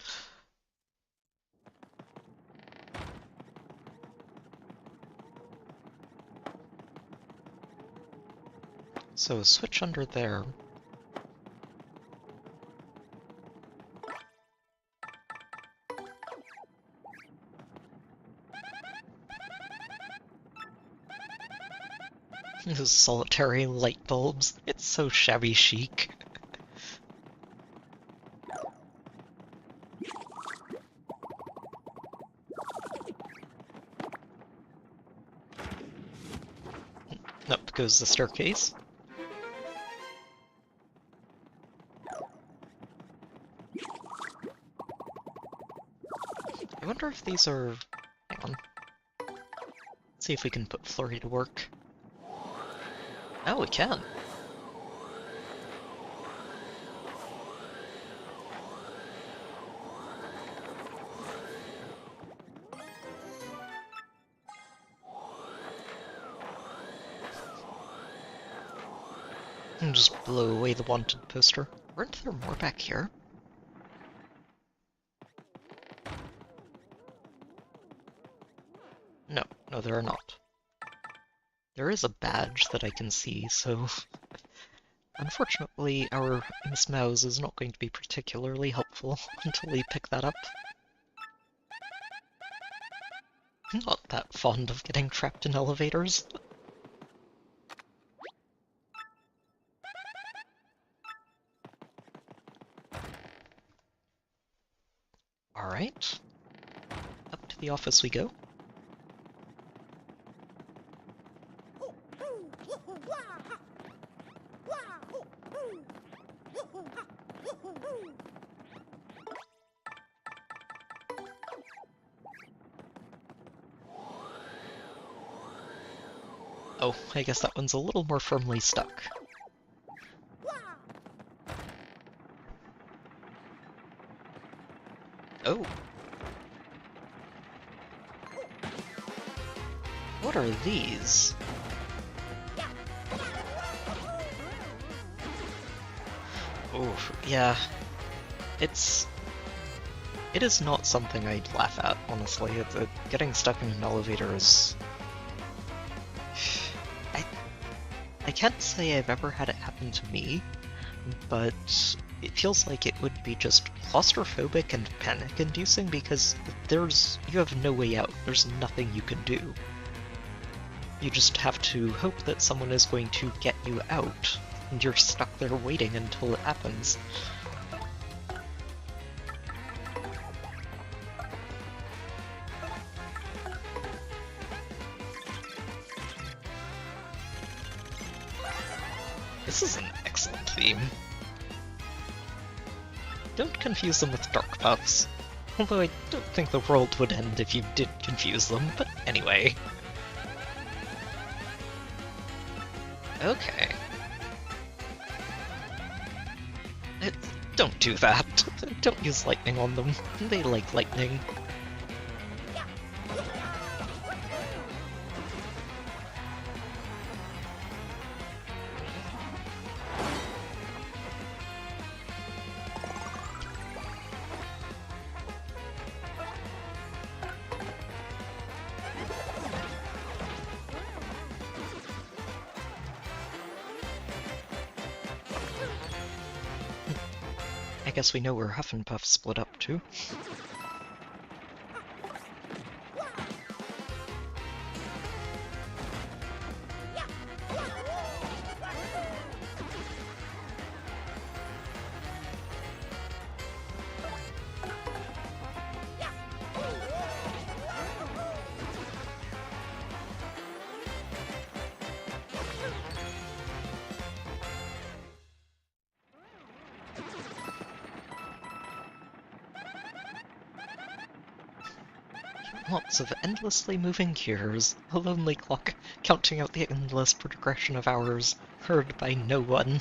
So switch under there. Those solitary light bulbs. It's so shabby chic. Up goes the staircase. I wonder if these are... Hang on. See if we can put Flurry to work. Oh, we can. And just blow away the wanted poster. Weren't there more back here? No, no there are not. There is a badge that I can see, so... Unfortunately, our Miss Mouse is not going to be particularly helpful until we pick that up. I'm not that fond of getting trapped in elevators. Alright. Up to the office we go. Oh, I guess that one's a little more firmly stuck. Oh. What are these? Oh, yeah. It is not something I'd laugh at, honestly. Getting stuck in an elevator is... I can't say I've ever had it happen to me, but it feels like it would be just claustrophobic and panic-inducing because you have no way out. There's nothing you can do. You just have to hope that someone is going to get you out, and you're stuck there waiting until it happens. This is an excellent theme. Don't confuse them with dark puffs. Although I don't think the world would end if you did confuse them, but anyway. Okay. Don't do that. Don't use lightning on them. They like lightning. I guess we know where Huff and Puff split up to. Lots of endlessly moving gears, a lonely clock counting out the endless progression of hours, heard by no one.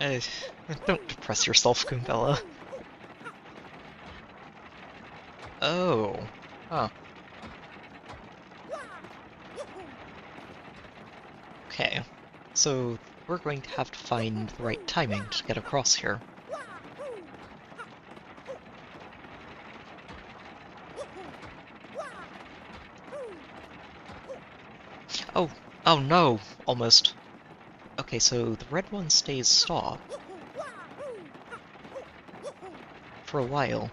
Don't depress yourself, Goombella. Oh. Huh. Okay. So, we're going to have to find the right timing to get across here. Oh no! Almost. Okay, so the red one stays stop for a while.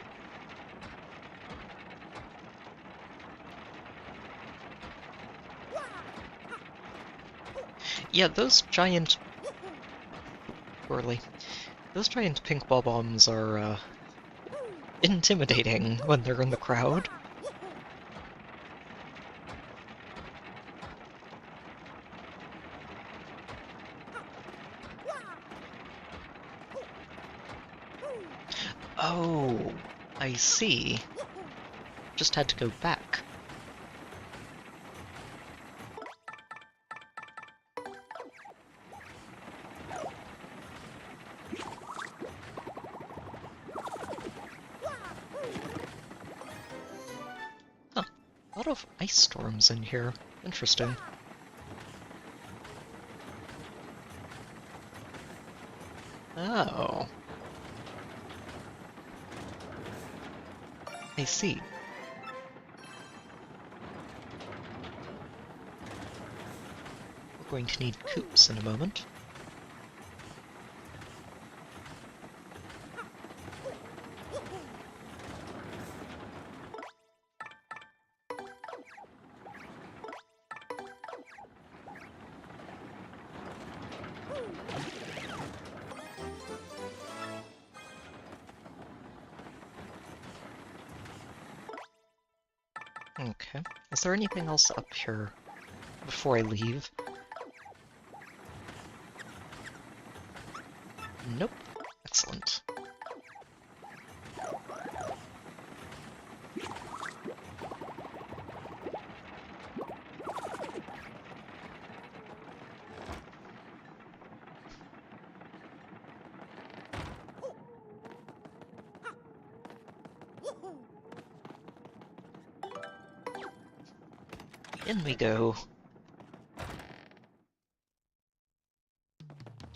Yeah, those giant... Poorly. Those giant pink ball bombs are, intimidating when they're in the crowd. Oh, I see. Just had to go back. Huh. A lot of ice storms in here. Interesting. Oh. I see. We're going to need coops in a moment. Okay. Is there anything else up here before I leave? Nope. Excellent. In we go.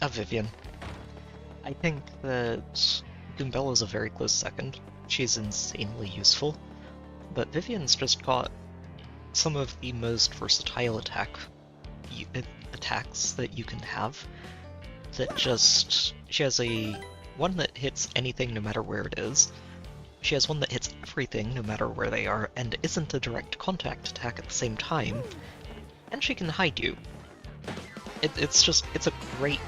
Vivian. I think that Goombella is a very close second. She's insanely useful, but Vivian's just got some of the most versatile attacks that you can have. That just... She has one that hits anything no matter where it is. She has one that hits everything no matter where they are, and isn't a direct contact attack at the same time. And she can hide you. It's a great,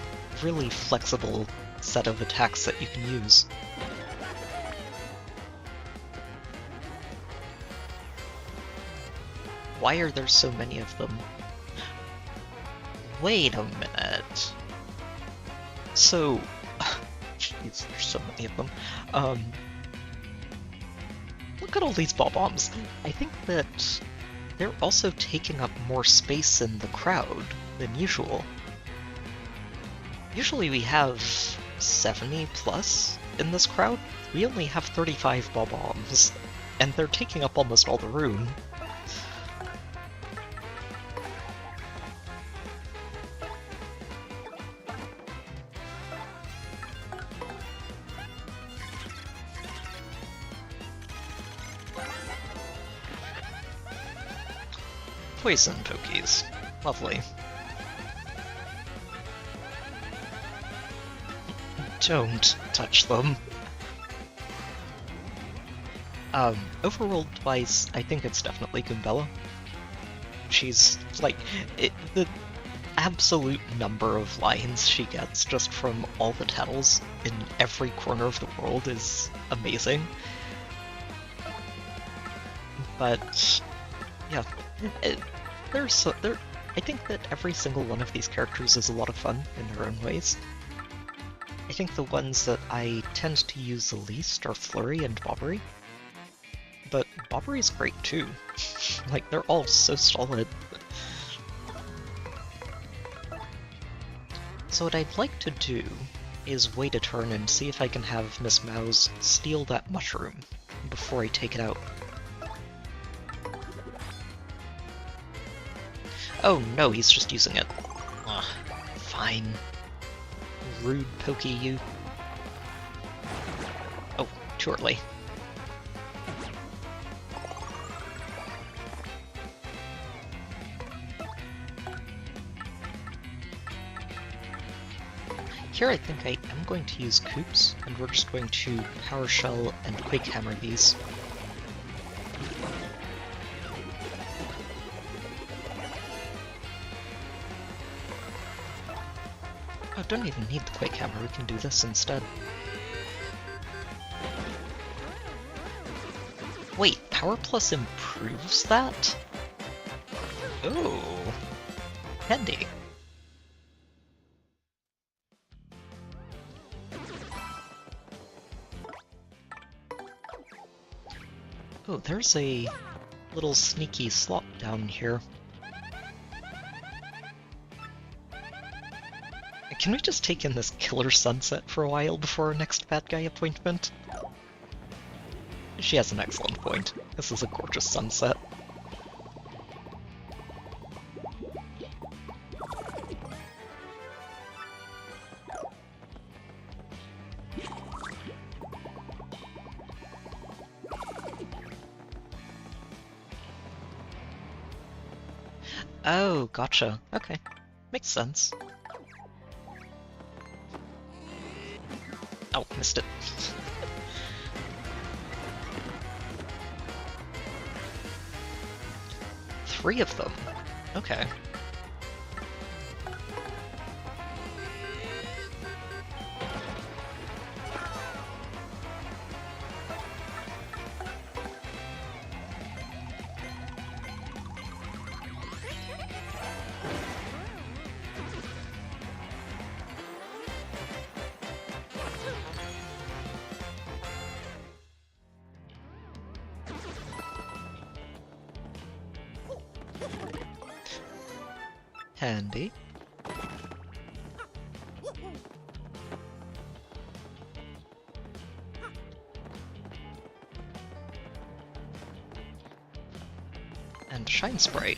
really flexible set of attacks that you can use. Why are there so many of them? Wait a minute. So... Jeez, there's so many of them. Look at all these bob-ombs. I think that they're also taking up more space in the crowd than usual. Usually we have 70 plus in this crowd. We only have 35 bob-ombs, and they're taking up almost all the room. Poison Pokies. Lovely. Don't touch them. Overruled twice, I think it's definitely Goombella. She's, like, the absolute number of lines she gets just from all the titles in every corner of the world is amazing. But, yeah. I think that every single one of these characters is a lot of fun in their own ways. I think the ones that I tend to use the least are Flurry and Bobbery. But Bobbery's great too. Like, they're all so solid. So what I'd like to do is wait a turn and see if I can have Miss Mouse steal that mushroom before I take it out. Oh no, he's just using it. Ugh, fine. Rude pokey, you. Oh, too early. Here I think I am going to use Coops, and we're just going to Power Shell and Quake Hammer these. Oh, don't even need the Quake Hammer, we can do this instead. Wait, Power Plus improves that? Oh, handy. Oh, there's a little sneaky slot down here. Can we just take in this killer sunset for a while before our next bad guy appointment? She has an excellent point. This is a gorgeous sunset. Oh, gotcha. Okay. Makes sense. Oh, missed it. Three of them. Okay. Handy. And Shine Spray.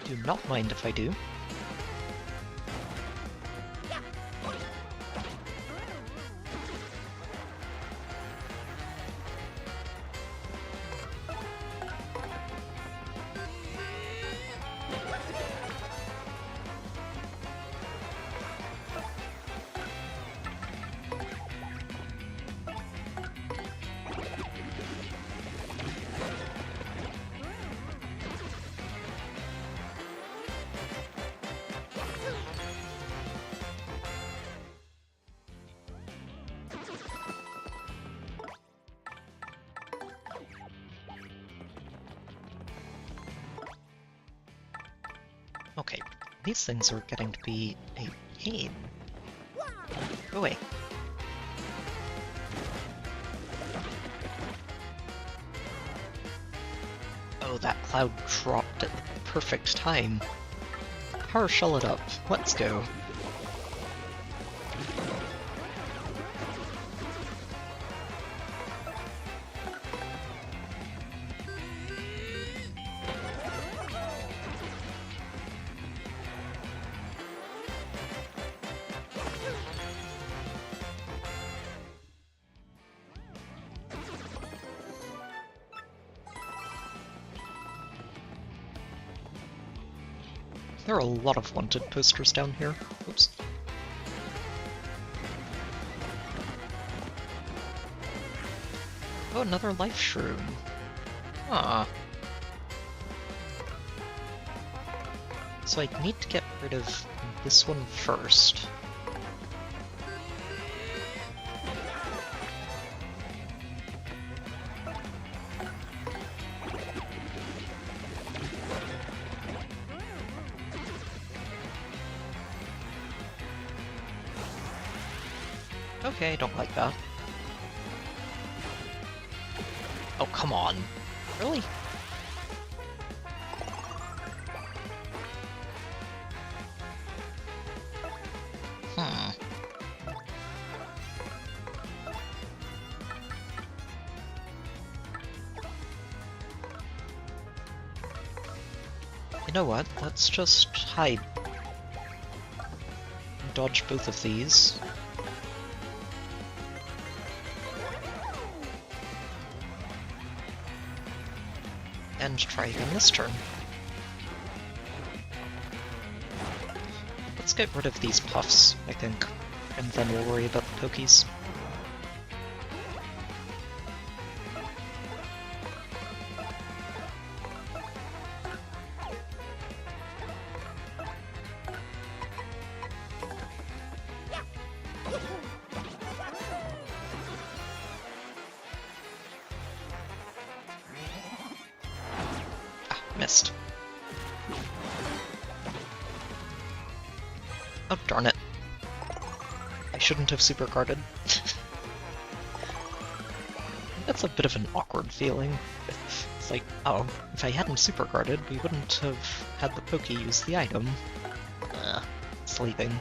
Do not mind if I do. Okay, these things are getting to be a pain. Go away. Oh, that cloud dropped at the perfect time. Power shell it up. Let's go. There are a lot of wanted posters down here. Oops. Oh, another life shroom. Ah. So I need to get rid of this one first. Okay, I don't like that. Oh, come on. Really? Hmm. You know what? Let's just hide. Dodge both of these. And try again this turn. Let's get rid of these puffs, I think, and then we'll worry about the pokies. Missed. Oh, darn it. I shouldn't have super guarded. That's a bit of an awkward feeling. It's like, oh, if I hadn't super guarded, we wouldn't have had the Poke use the item. Sleeping.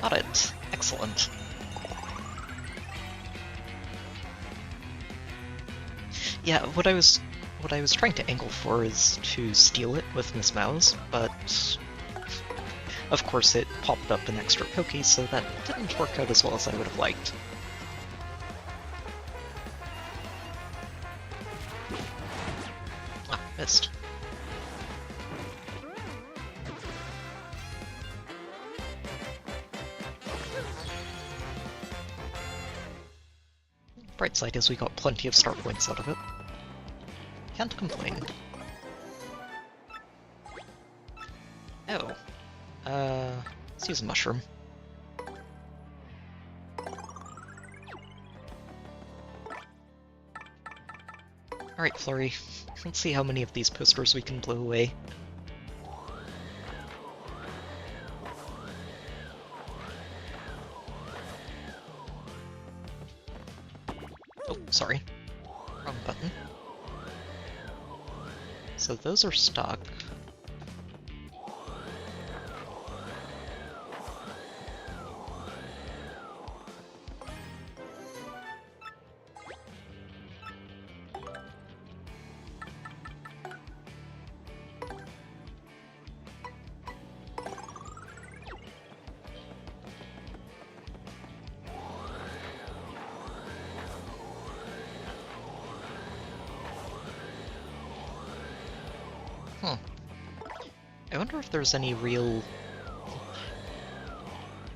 Got it. Excellent. Yeah, what I was trying to angle for is to steal it with Miss Mouse, but of course it popped up an extra Poke, so that didn't work out as well as I would have liked. Ah, missed. Bright side is we got plenty of star points out of it. Can't complain. Oh. Let's use a mushroom. Alright, Flurry. Let's see how many of these posters we can blow away. Oh, sorry. Wrong button. So those are stuck. Huh. I wonder if there's any real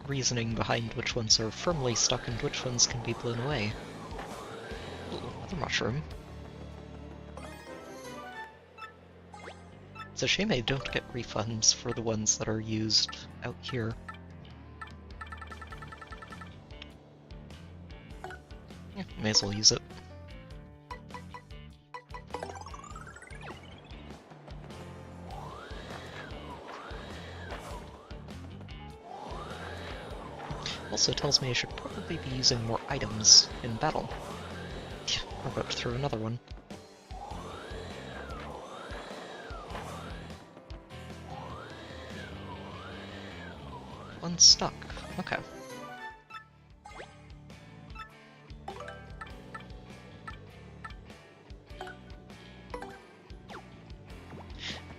reasoning behind which ones are firmly stuck and which ones can be blown away. Ooh, another mushroom. It's a shame I don't get refunds for the ones that are used out here. Yeah, may as well use it. Also tells me I should probably be using more items in battle. Yeah, we're about to throw another one. One stuck. Okay.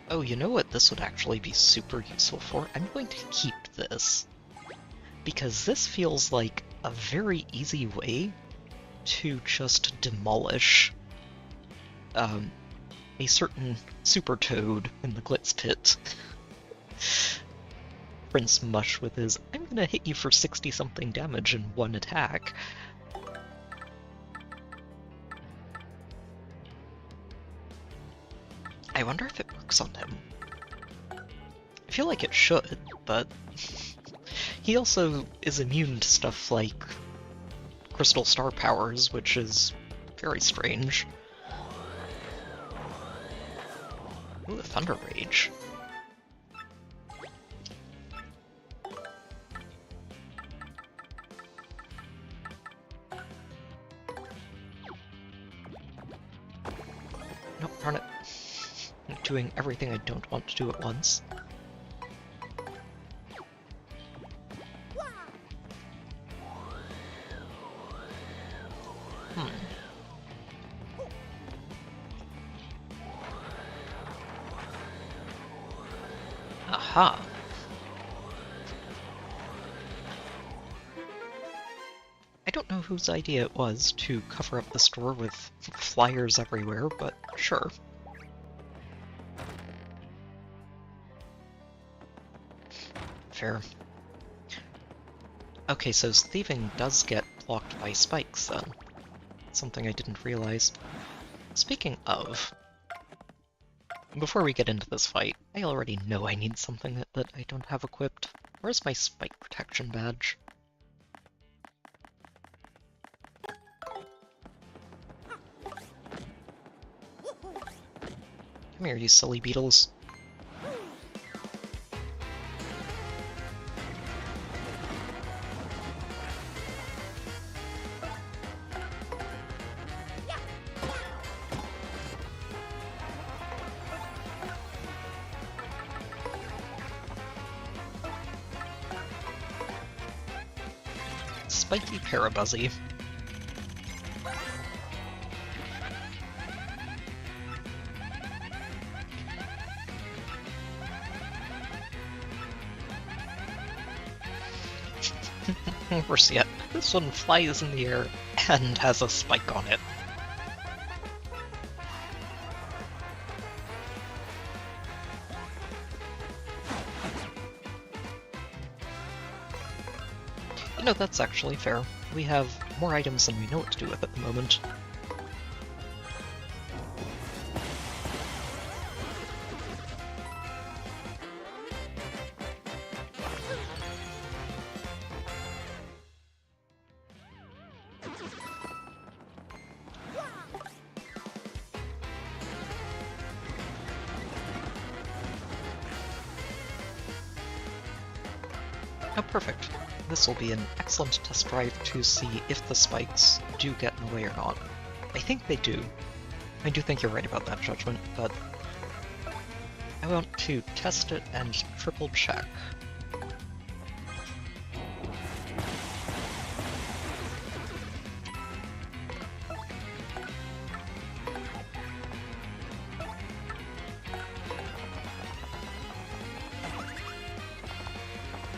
Oh, you know what this would actually be super useful for? I'm going to keep this. Because this feels like a very easy way to just demolish a certain super toad in the Glitz Pit. Prince Mush with his, I'm gonna hit you for 60-something damage in one attack. I wonder if it works on him. I feel like it should, but he also is immune to stuff like crystal star powers, which is very strange. Ooh, the Thunder Rage. Nope, darn it. I'm doing everything I don't want to do at once. Aha! I don't know whose idea it was to cover up the store with flyers everywhere, but sure. Fair. Okay, so thieving does get blocked by spikes, then. Something I didn't realize. Speaking of, before we get into this fight, I already know I need something that I don't have equipped. Where's my spike protection badge? Come here, you silly beetles. Spiky Parabuzzy. Worse yet, this one flies in the air and has a spike on it. You know, that's actually fair. We have more items than we know what to do with at the moment. Oh, perfect. This will be an excellent test drive to see if the spikes do get in the way or not. I think they do. I do think you're right about that judgment, but I want to test it and triple check.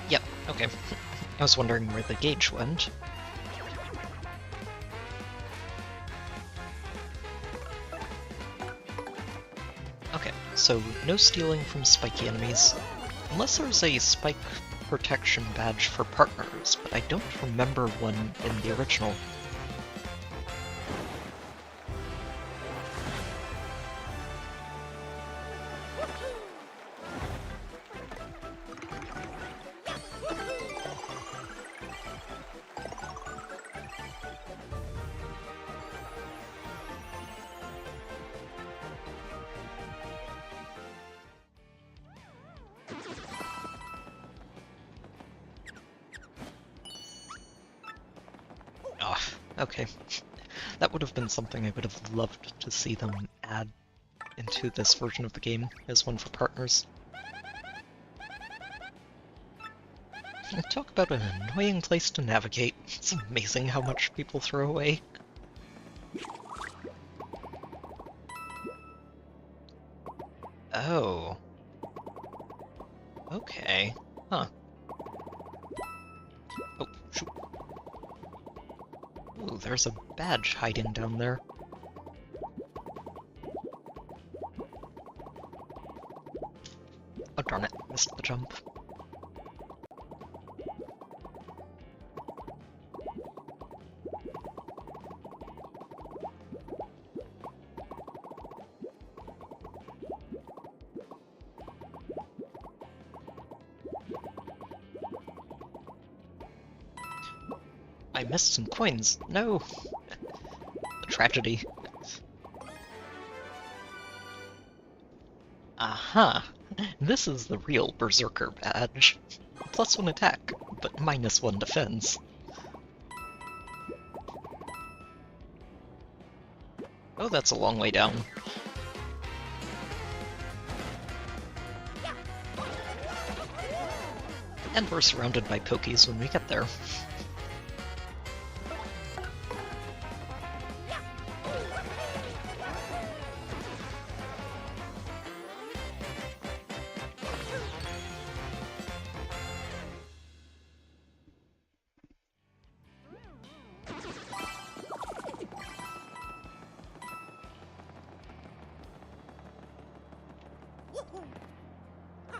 Yep, okay. I was wondering where the gauge went. Okay, so no stealing from spiky enemies. Unless there's a spike protection badge for partners, but I don't remember one in the original. Ah, okay. That would have been something I would have loved to see them add into this version of the game as one for partners. Talk about an annoying place to navigate. It's amazing how much people throw away. Oh. Okay. Huh. Oh, shoot. Ooh, there's a badge hiding down there. Oh darn it, missed the jump. I missed some coins. No! The tragedy. Aha! This is the real Berserker badge. +1 attack, but -1 defense. Oh, that's a long way down. And we're surrounded by Pokies when we get there.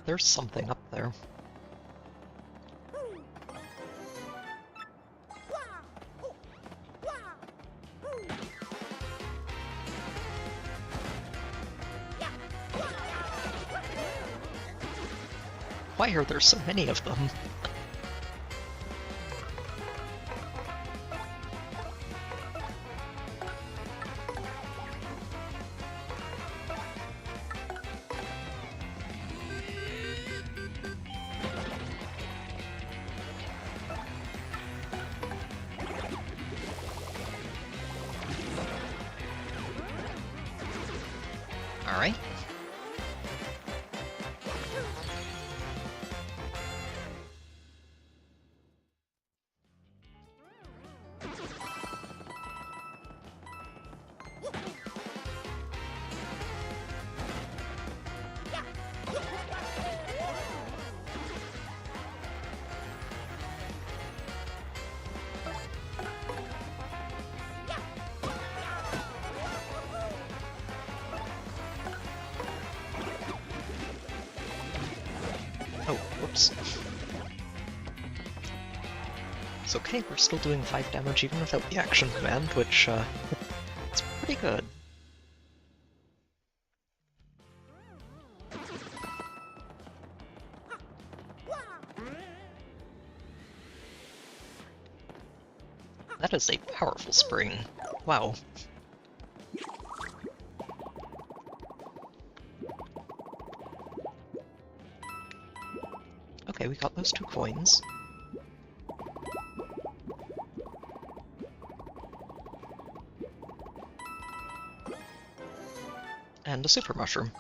There's something up there. Why are there so many of them? Alright. Oh, whoops. It's okay, we're still doing 5 damage even without the action command, which, it's pretty good. That is a powerful spring. Wow. Okay, we got those 2 coins. And a super mushroom.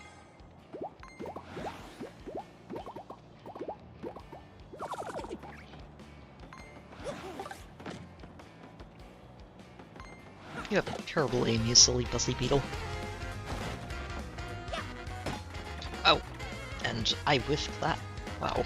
You have a terrible aim, you silly bussy beetle. Oh, and I whiffed that. Wow.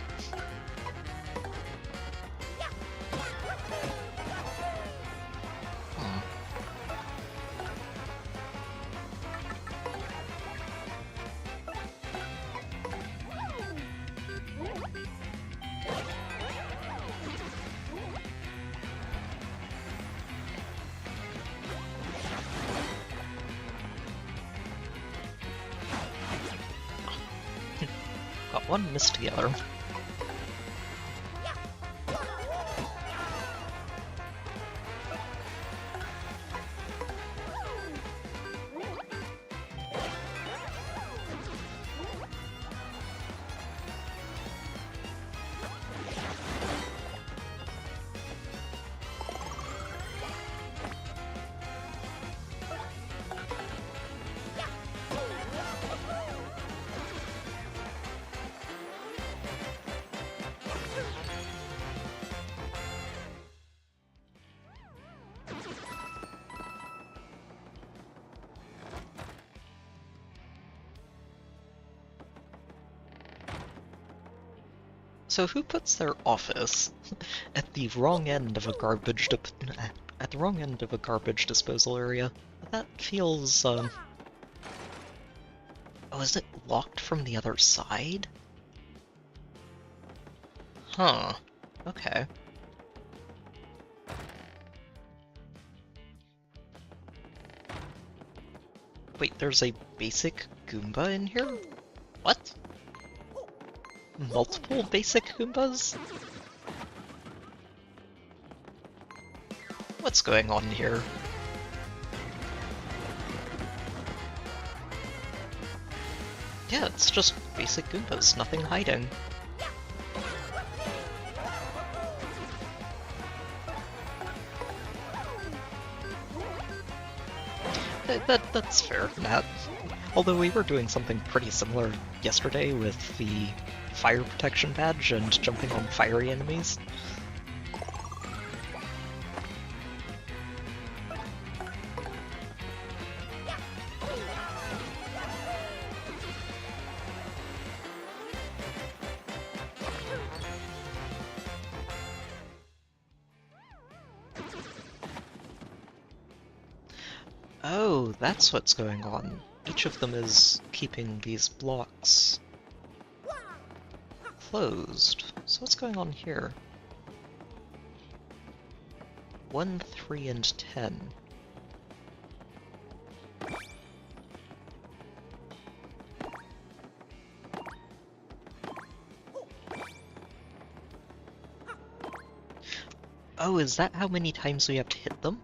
One missed together. So who puts their office at the wrong end of a at the wrong end of a garbage disposal area? That feels oh, is it locked from the other side? Huh. Okay. Wait, there's a basic Goomba in here? What? Multiple basic Goombas? What's going on here? Yeah, it's just basic Goombas, nothing hiding. That's fair, Matt. Although we were doing something pretty similar yesterday with the fire protection badge and jumping on fiery enemies. Oh, that's what's going on. Each of them is keeping these blocks closed. So what's going on here? 1, 3, and 10. Oh, is that how many times we have to hit them?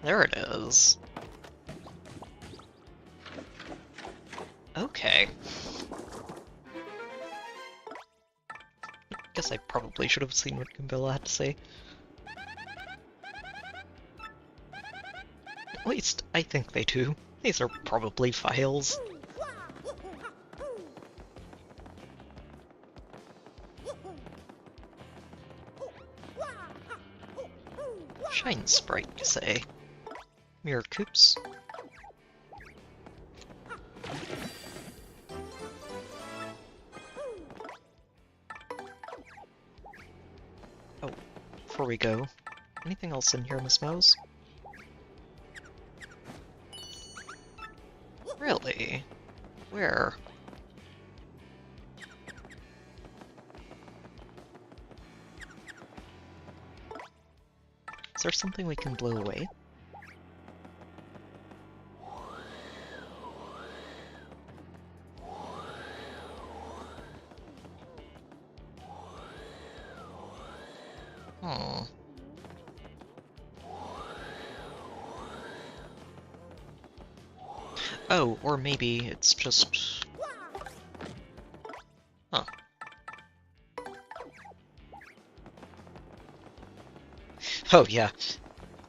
There it is. Okay. Guess I probably should have seen what Goombilla had to say. At least, I think they do. These are probably files. Shine Sprite, you say? Mirror Coops. Oh, before we go, anything else in here, Miss Mouse? Really? Where? Is there something we can blow away? Oh. Oh, or maybe it's just... Huh. Oh yeah,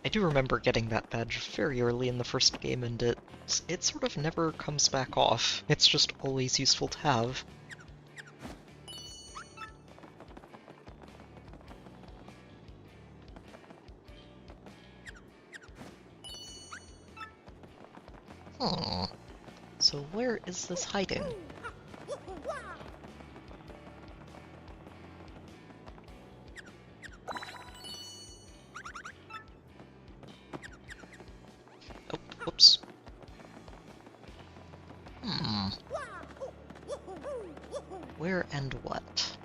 I do remember getting that badge very early in the first game, and it sort of never comes back off. It's just always useful to have. Hmm. So where is this hiding? Oh, whoops. Hmm. Where and what?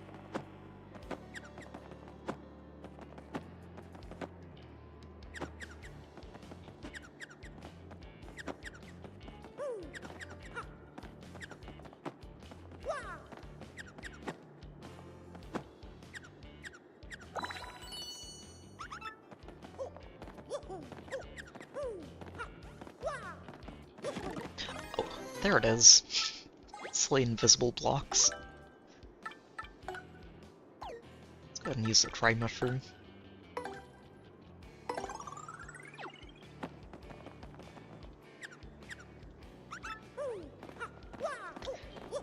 There it is. Silly invisible blocks. Let's go ahead and use the dry mushroom.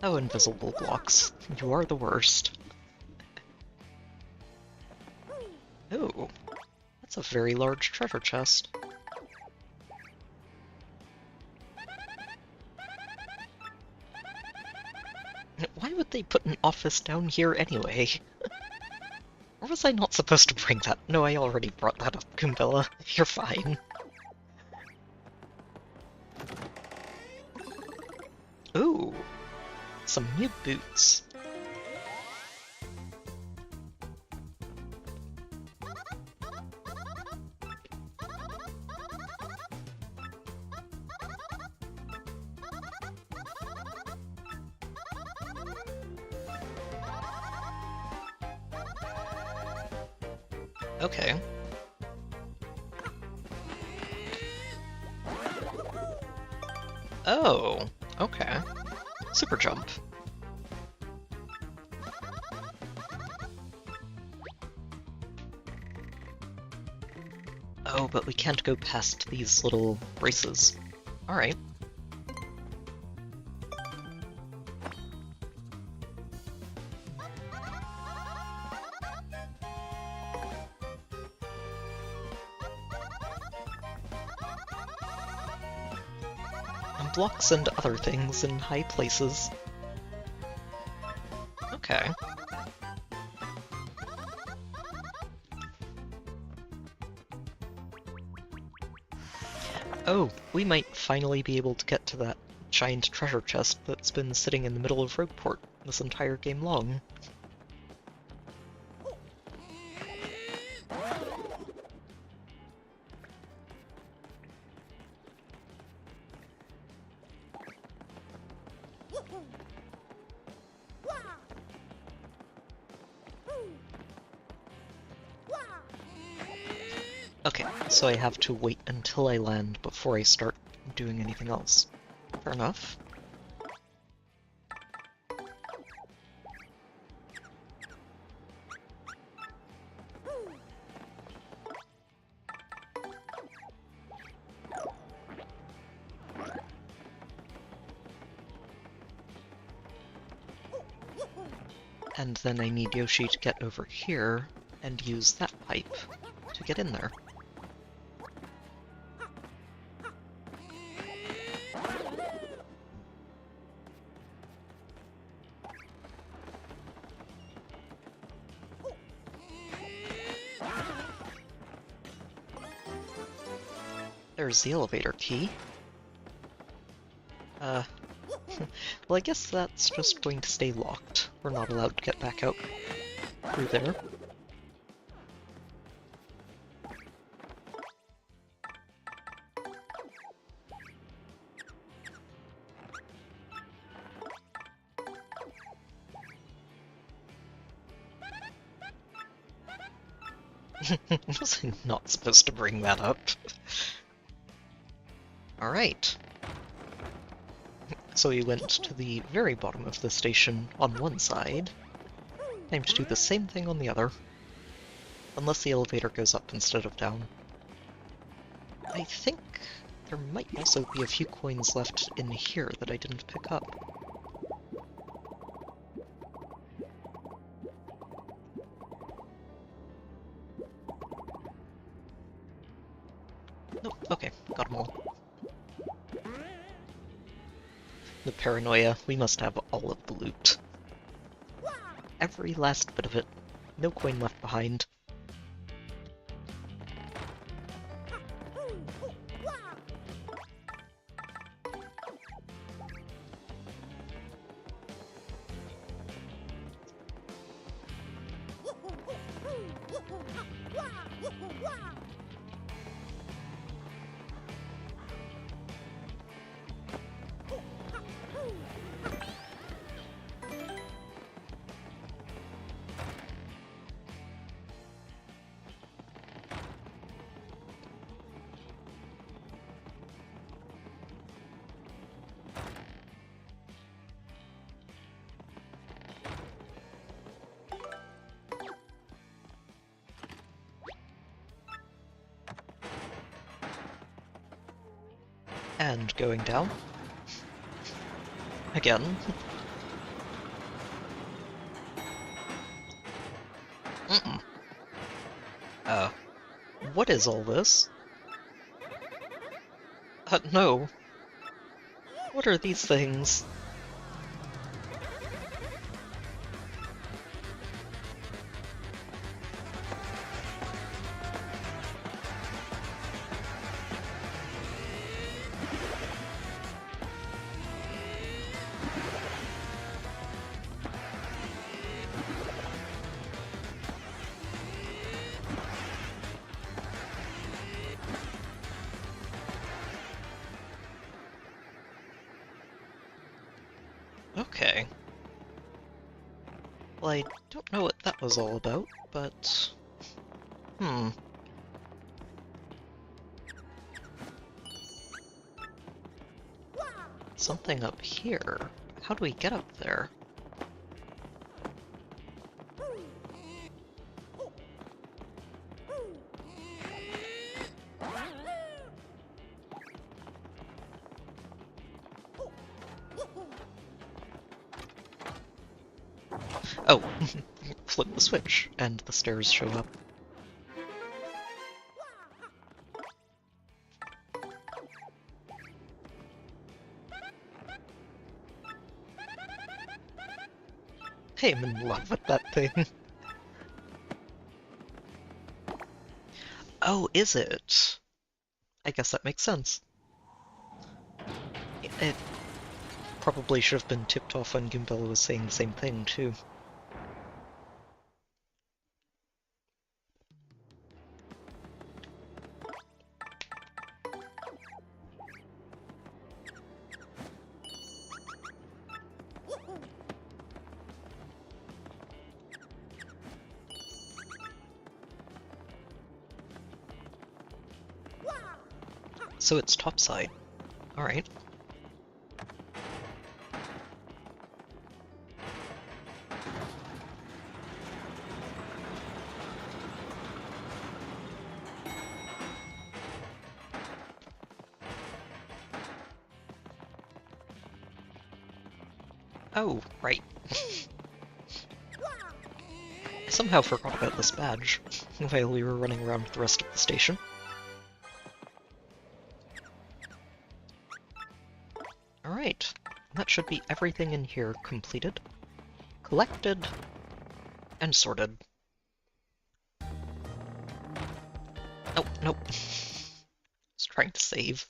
Oh, invisible blocks. You are the worst. Oh, that's a very large treasure chest. Why would they put an office down here anyway? Or was I not supposed to bring that? No, I already brought that up, Goombella. You're fine. Ooh, some new boots. Okay. Oh, okay. Super jump. Oh, but we can't go past these little braces. Alright. And blocks and other things in high places. Okay. Oh, we might finally be able to get to that giant treasure chest that's been sitting in the middle of Rogueport this entire game long. Okay, so I have to wait until I land before I start doing anything else. Fair enough. And then I need Yoshi to get over here and use that pipe to get in there. There's the elevator key. Well, I guess that's just going to stay locked. We're not allowed to get back out through there. Was I not supposed to bring that up? Alright. So we went to the very bottom of the station on one side. Time to do the same thing on the other. Unless the elevator goes up instead of down. I think there might also be a few coins left in here that I didn't pick up. Nope, okay, got them all. The paranoia, we must have all of the loot. Every last bit of it. No coin left behind. And going down. Again. Mm-mm. What is all this? No. What are these things? Okay. Well, I don't know what that was all about, but... Something up here. How do we get up there? Oh, flip the switch, and the stairs show up. Hey, I'm in love with that thing. Oh, is it? I guess that makes sense. It probably should have been tipped off when Gimbella was saying the same thing, too. So it's topside. Alright. Oh, right. I somehow forgot about this badge while we were running around the rest of the station. Alright, that should be everything in here completed, collected, and sorted. Oh, nope. Just trying to save.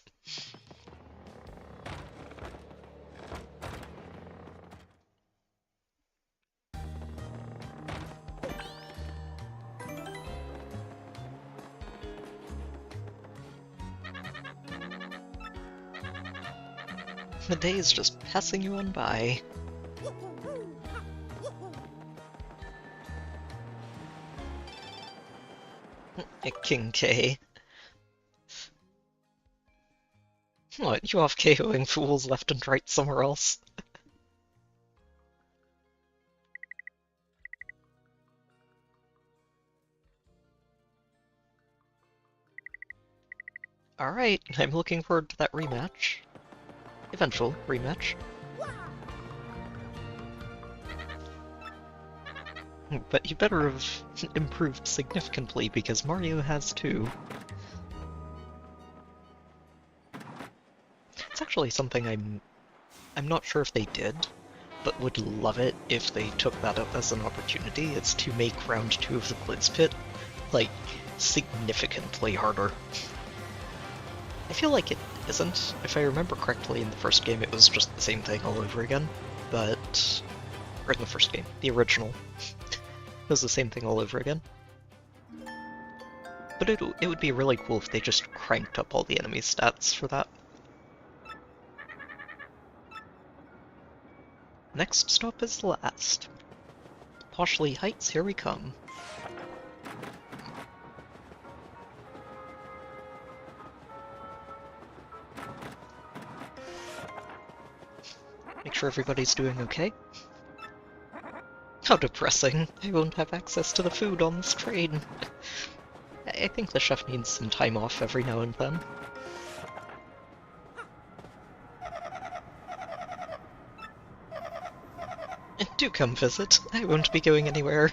The day is just passing you on by. King K. What, you off KOing fools left and right somewhere else? Alright, I'm looking forward to that rematch. Eventual rematch. But you better have improved significantly, because Mario has too. It's actually something I'm not sure if they did, but would love it if they took that up as an opportunity. It's to make round 2 of the Blitz Pit, like, significantly harder. I feel like it isn't. If I remember correctly, in the first game it was just the same thing all over again, but... or in the first game, the original. It was the same thing all over again. But it would be really cool if they just cranked up all the enemy stats for that. Next stop is last. Poshley Heights, here we come. Make sure everybody's doing okay. How depressing. I won't have access to the food on this train. I think the chef needs some time off every now and then. Do come visit. I won't be going anywhere.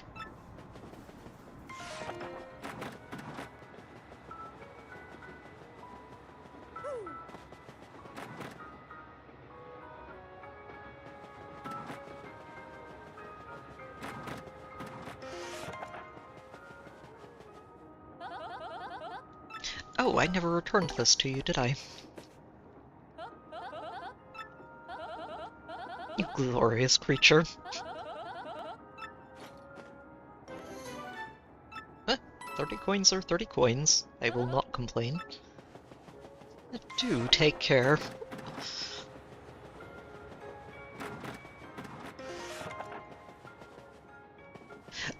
Oh, I never returned this to you, did I? You glorious creature. Eh, 30 coins are 30 coins. I will not complain. Do take care.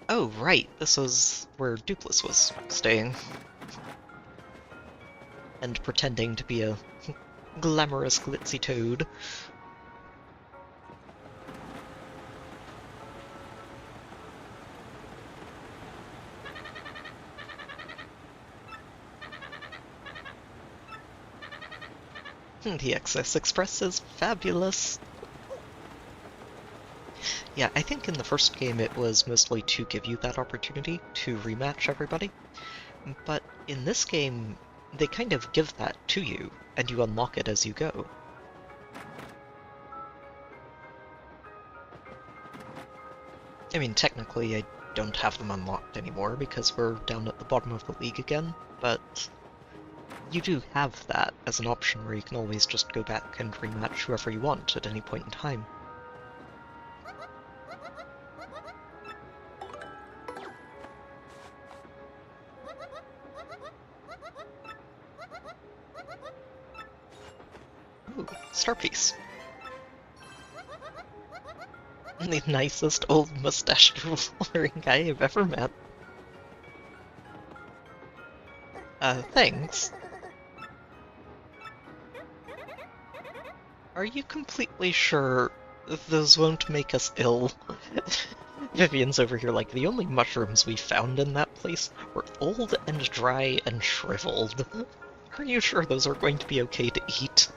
Oh, right, this was where Dukeless was staying. And pretending to be a glamorous glitzy toad. The XS Express is fabulous. Yeah, I think in the first game it was mostly to give you that opportunity to rematch everybody. But in this game, they kind of give that to you, and you unlock it as you go. I mean, technically I don't have them unlocked anymore because we're down at the bottom of the league again, but you do have that as an option where you can always just go back and rematch whoever you want at any point in time. Ooh, star piece. The nicest old mustached-wearing guy I've ever met. Thanks. Are you completely sure those won't make us ill? Vivian's over here like, the only mushrooms we found in that place were old and dry and shriveled. Are you sure those are going to be okay to eat?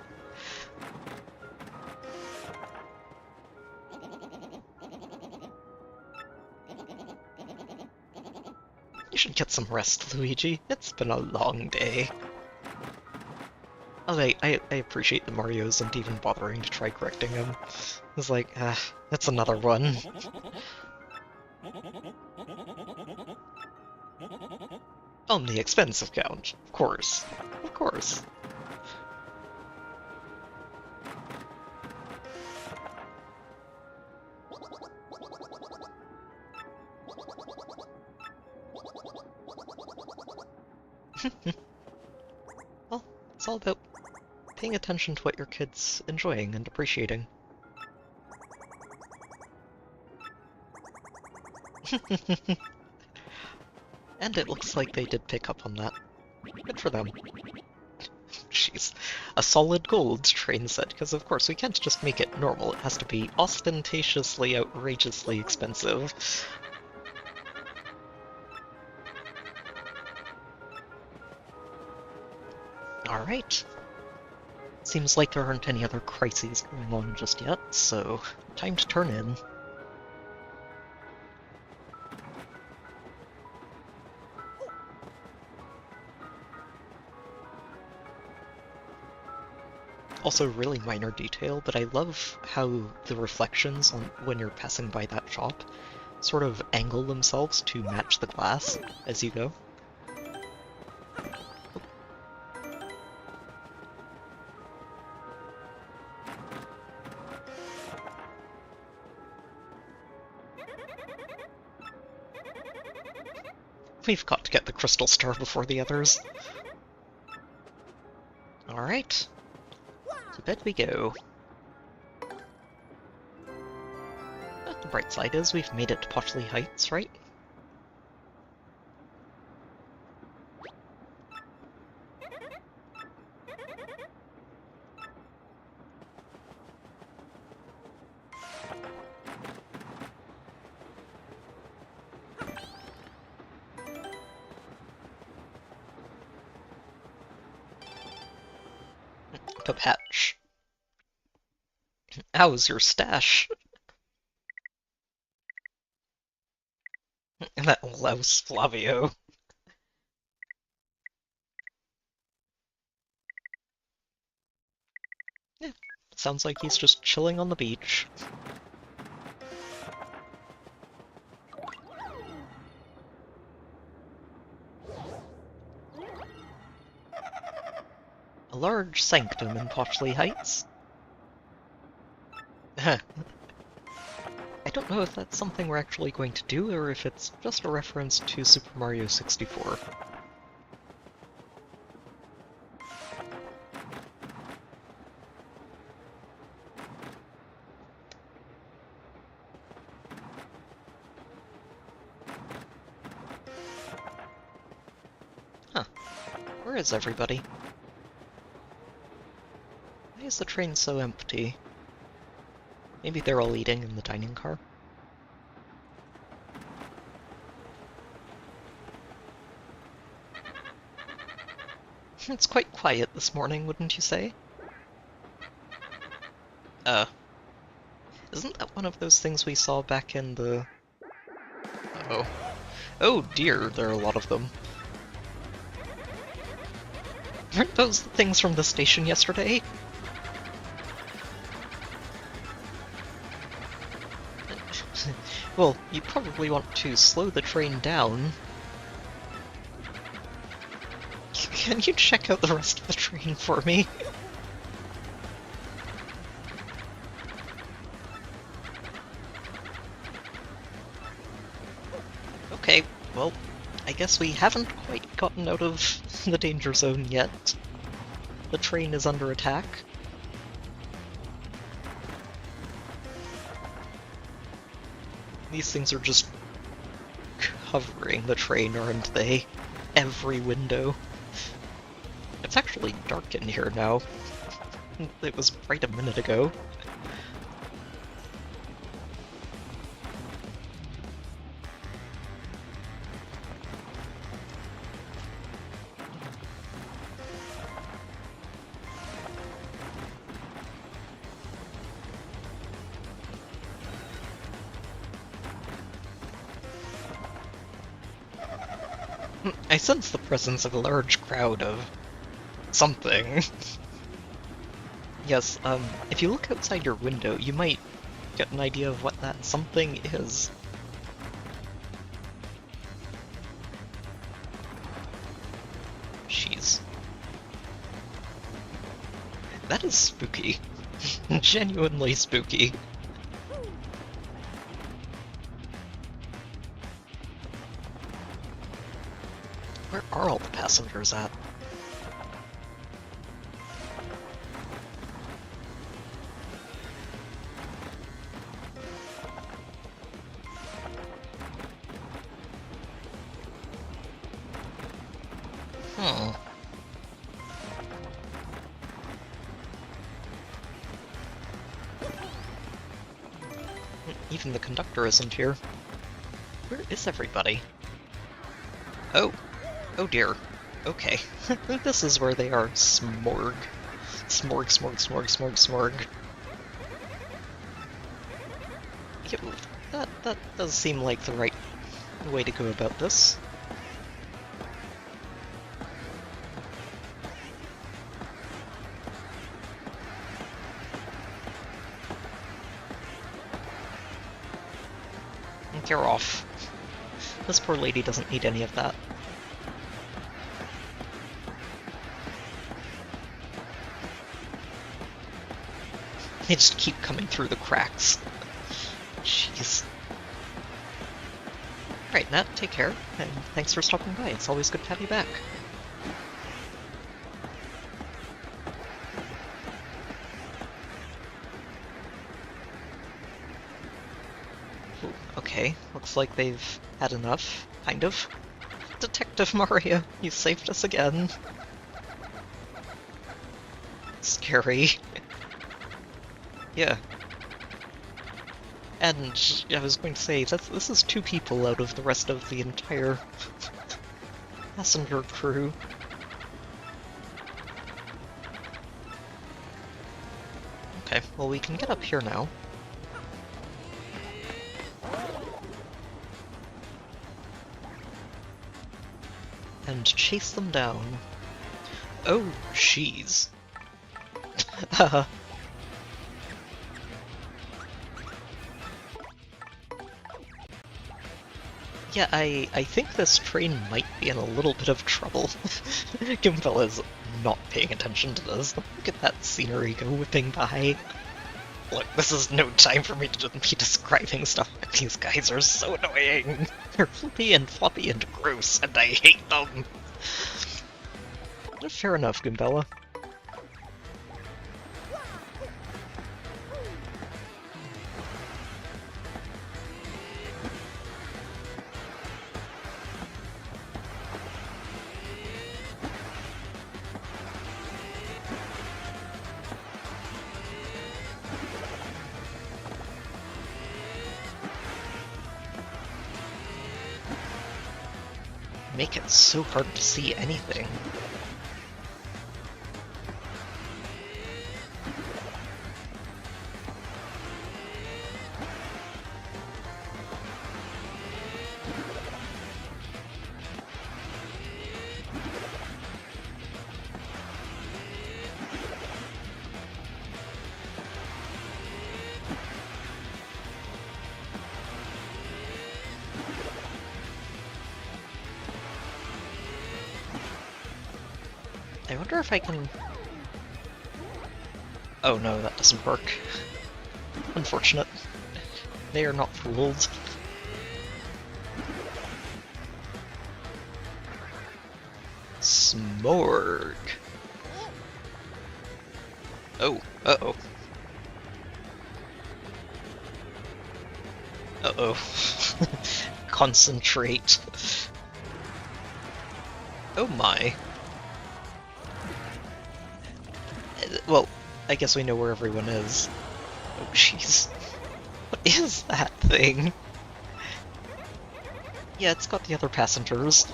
You should get some rest, Luigi. It's been a long day. Oh, I appreciate the Mario isn't even bothering to try correcting him. It's like, that's another one. On the expense account, of course. Of course. Well, it's all about paying attention to what your kid's enjoying and appreciating. And it looks like they did pick up on that. Good for them. Jeez. A solid gold, Train said, because of course we can't just make it normal, it has to be ostentatiously, outrageously expensive. Alright. Seems like there aren't any other crises going on just yet, so time to turn in. Also, really minor detail, but I love how the reflections on when you're passing by that shop sort of angle themselves to match the glass as you go. We've got to get the crystal star before the others. Alright. To bed we go. The bright side is we've made it to Potterley Heights, right? Papatch. How's your stash? That louse Flavio. Yeah, sounds like he's just chilling on the beach. A large sanctum in Potchley Heights? I don't know if that's something we're actually going to do, or if it's just a reference to Super Mario 64. Huh. Where is everybody? Why is the train so empty? Maybe they're all eating in the dining car? It's quite quiet this morning, wouldn't you say? Isn't that one of those things we saw back in the... Oh. Oh dear, there are a lot of them. Aren't those the things from the station yesterday? Well, you probably want to slow the train down. Can you check out the rest of the train for me? Okay, well, I guess we haven't quite gotten out of the danger zone yet. The train is under attack. These things are just covering the train, aren't they? Every window. It's actually dark in here now. It was bright a minute ago. I sense the presence of a large crowd of something. Yes, if you look outside your window, you might get an idea of what that something is. Jeez. That is spooky. Genuinely spooky. Where are all the passengers at? Even the conductor isn't here. Where is everybody? Oh. Oh dear. Okay. I think this is where they are. Smorg. Smorg, smorg, smorg, smorg, smorg. Yeah, that does seem like the right way to go about this. You're off. This poor lady doesn't need any of that. They just keep coming through the cracks. Jeez. Alright, Nat, take care, and thanks for stopping by. It's always good to have you back. Ooh, okay, looks like they've had enough, kind of. Detective Mario, you saved us again. Scary. Yeah. And I was going to say, this is 2 people out of the rest of the entire passenger crew. Okay, well we can get up here now. and chase them down. Oh, jeez. Yeah, I think this train might be in a little bit of trouble. Gimbella's not paying attention to this. Look at that scenery go whipping by. Look, this is no time for me to be describing stuff. These guys are so annoying. They're flippy and floppy and gross, and I hate them. Fair enough, Gimbella. Make it so hard to see anything. I wonder if I can... Oh no, that doesn't work. Unfortunate. They are not fooled. Smorg. Oh, uh-oh. Uh-oh. Concentrate. Oh my. Well, I guess we know where everyone is. Oh jeez. What is that thing? Yeah, it's got the other passengers.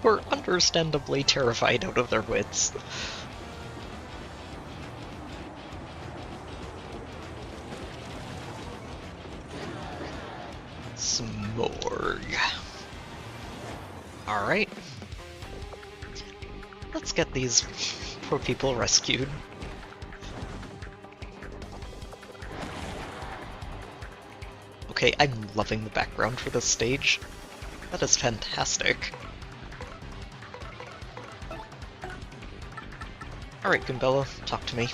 We're understandably terrified out of their wits. Smorg. Alright. Let's get these poor people rescued. Okay, I'm loving the background for this stage. That is fantastic. Alright, Gimbella, talk to me.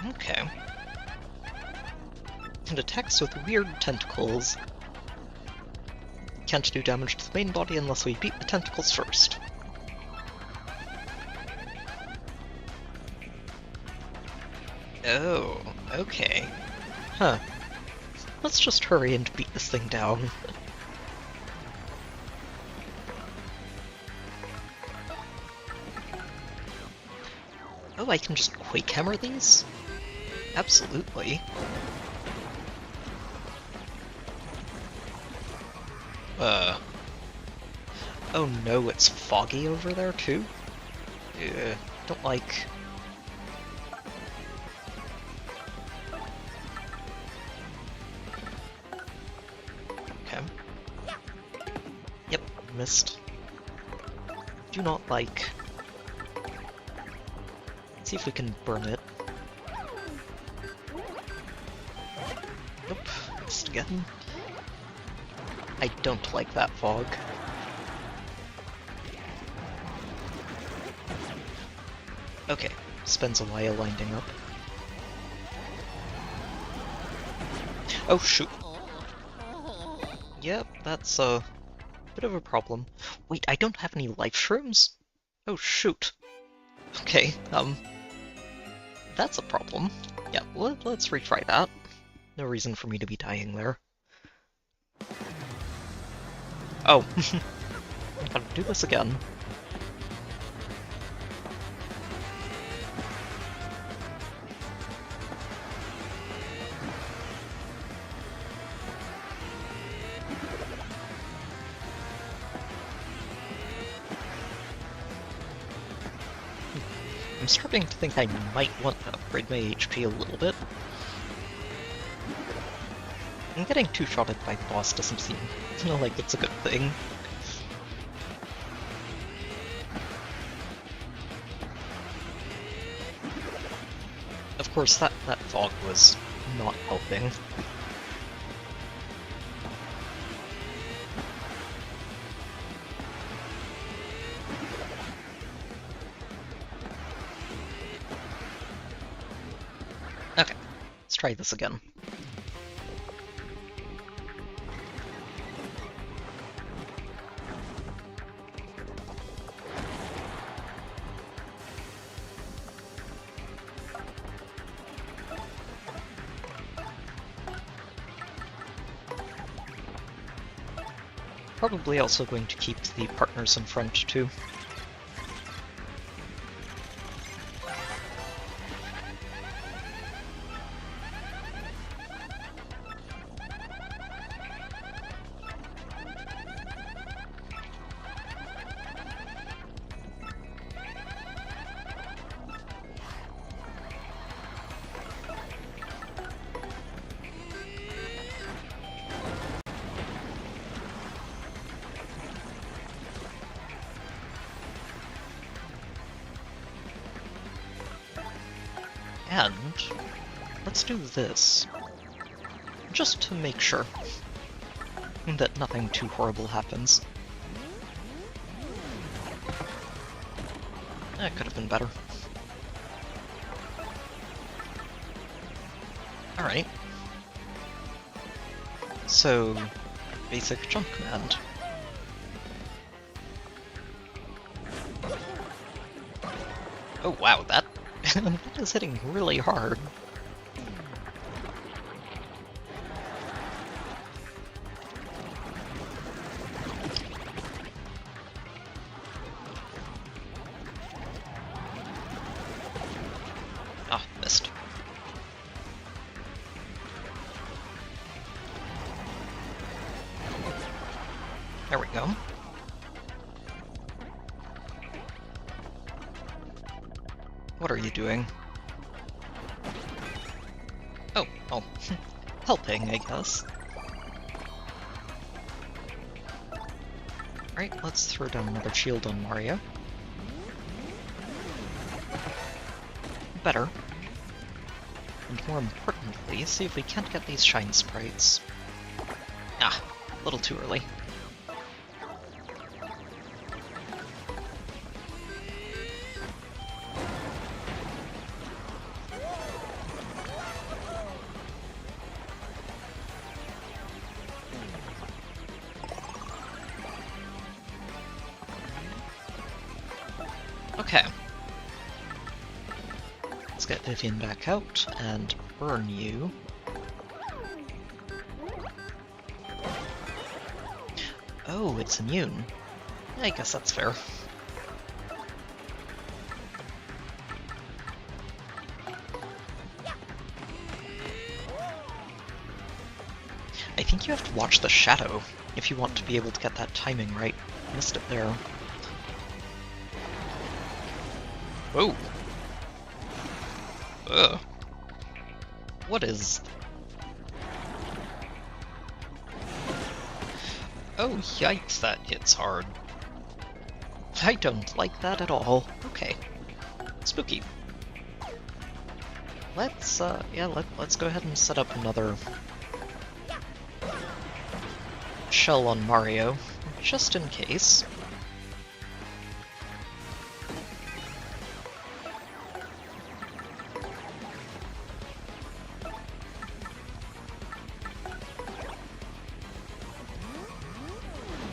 Okay. It attacks with weird tentacles. Can't do damage to the main body unless we beat the tentacles first. Oh, okay. Huh. Let's just hurry and beat this thing down. Oh, I can just Quake Hammer these? Absolutely. Oh no, it's foggy over there too? Don't like... Okay. Yep, missed. Do not like... Let's see if we can burn it. Nope, missed again. I don't like that fog. Okay, spends a while lining up. Oh shoot! Yep, that's a bit of a problem. Wait, I don't have any life shrooms? Oh shoot. Okay, that's a problem. Yeah, let's retry that. No reason for me to be dying there. Oh, gotta do this again. I'm starting to think I might want to upgrade my HP a little bit. And getting two-shotted by the boss doesn't seem like it's a good thing. Of course, that fog was not helping. Okay, let's try this again. Probably also going to keep the partners in front too. And let's do this, just to make sure that nothing too horrible happens. That could have been better. Alright. So, basic jump command. Oh wow, that is hitting really hard. Ah, missed. There we go. What are you doing? Oh, well, helping, I guess. Alright, let's throw down another shield on Mario. Better. And more importantly, see if we can't get these shine sprites. Ah, a little too early. Okay. Let's get Vivian back out and burn you. Oh, it's immune. I guess that's fair. I think you have to watch the shadow if you want to be able to get that timing right. Missed it there. Whoa! Ugh. What is... Oh, yikes, that hits hard. I don't like that at all. Okay. Spooky. Let's, let's go ahead and set up another shell on Mario, just in case.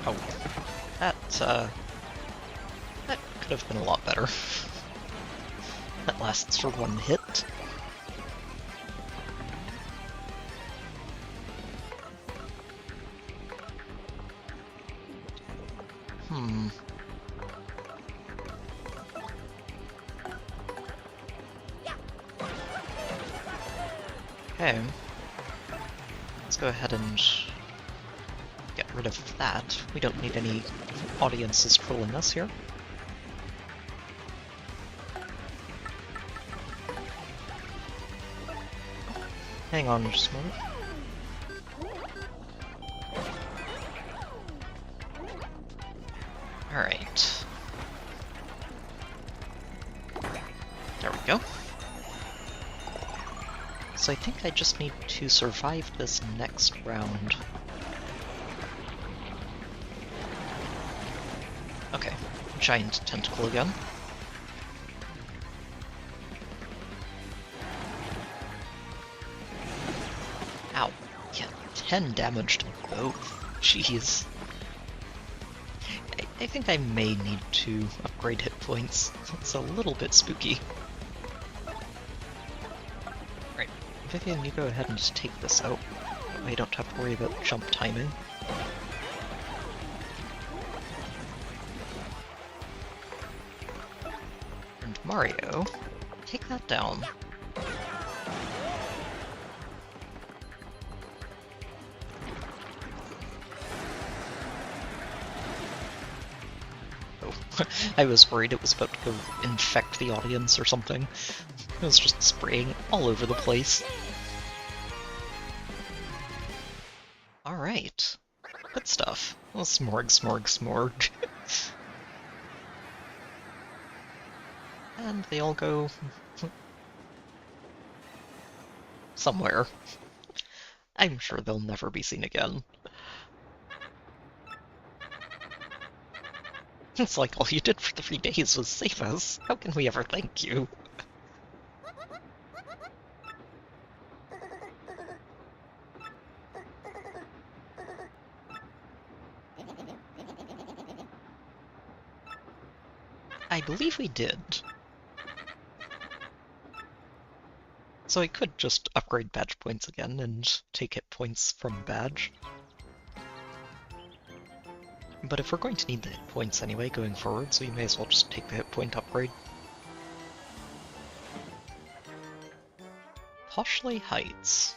Oh, that could have been a lot better. That lasts for one hit. Okay. Let's go ahead and get rid of that. We don't need any audiences trolling us here. Hang on just a moment. Alright. There we go. So I think I just need to survive this next round. Okay, giant tentacle again. Ow. Yeah, 10 damage to both. Jeez. I think I may need to upgrade hit points. It's a little bit spooky. Right, Vivian, you go ahead and just take this out. That way I don't have to worry about jump timing. And Mario, take that down. I was worried it was about to go infect the audience or something. It was just spraying all over the place. Alright. Good stuff. Well, smorg, smorg, smorg. And they all go... somewhere. I'm sure they'll never be seen again. It's like all you did for 3 days was save us. How can we ever thank you? I believe we did. So I could just upgrade badge points again and take hit points from badge. But if we're going to need the hit points anyway going forward, so you may as well just take the hit point upgrade. Poshley Heights.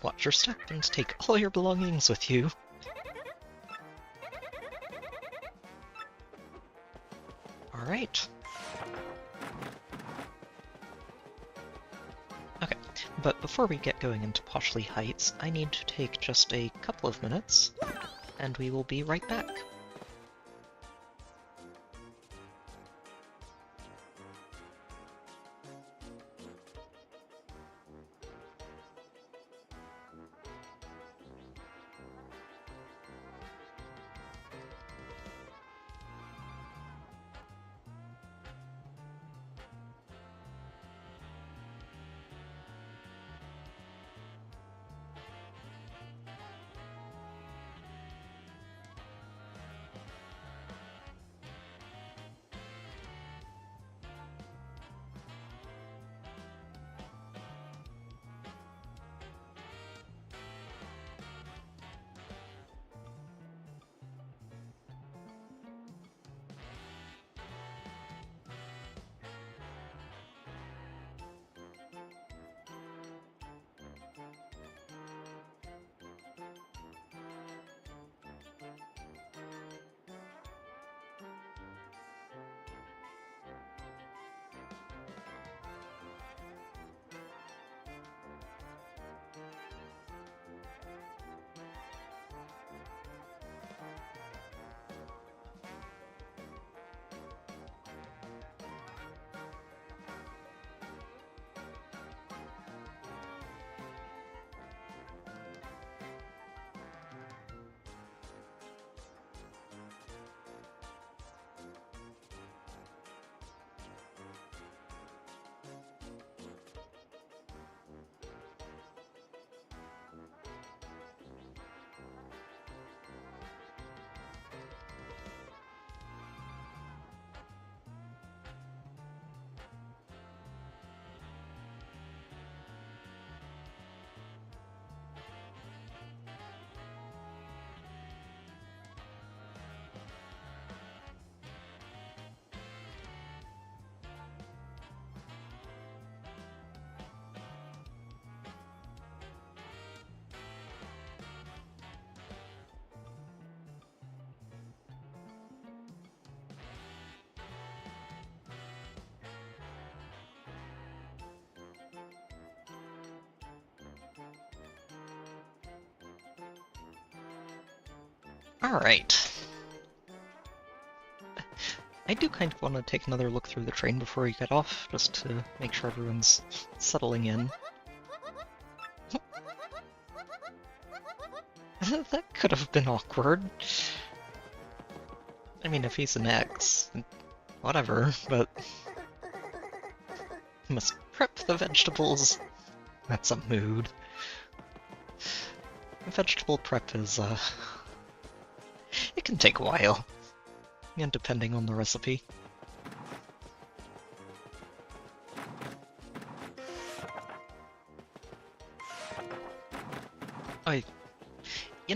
Watch your step and take all your belongings with you. Alright. Okay, but before we get going into Poshley Heights, I need to take just a couple of minutes, and we will be right back. Alright. I do kind of want to take another look through the train before we get off, just to make sure everyone's settling in. That could have been awkward. I mean, if he's an ex, whatever, but... Must prep the vegetables. That's a mood. Vegetable prep is, it can take a while. And depending on the recipe.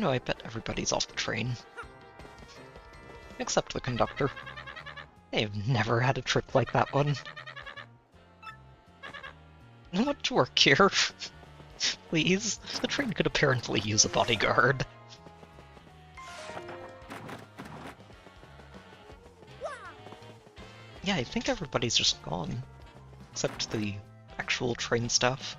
I bet everybody's off the train. Except the conductor. They've never had a trip like that one. I want to work here. Please. The train could apparently use a bodyguard. Yeah, I think everybody's just gone. Except the actual train staff.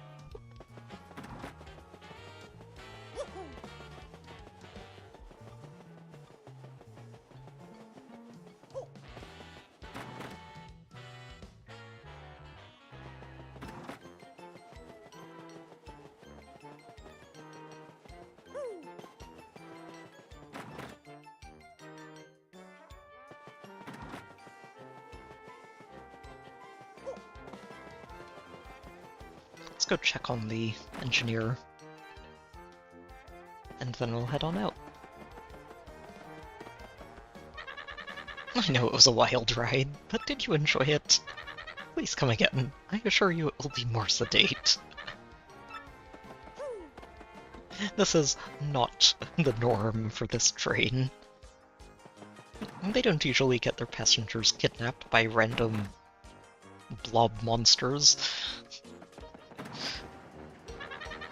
Let's go check on the engineer. And then we'll head on out. I know it was a wild ride, but did you enjoy it? Please come again. I assure you it will be more sedate. This is not the norm for this train. They don't usually get their passengers kidnapped by random blob monsters.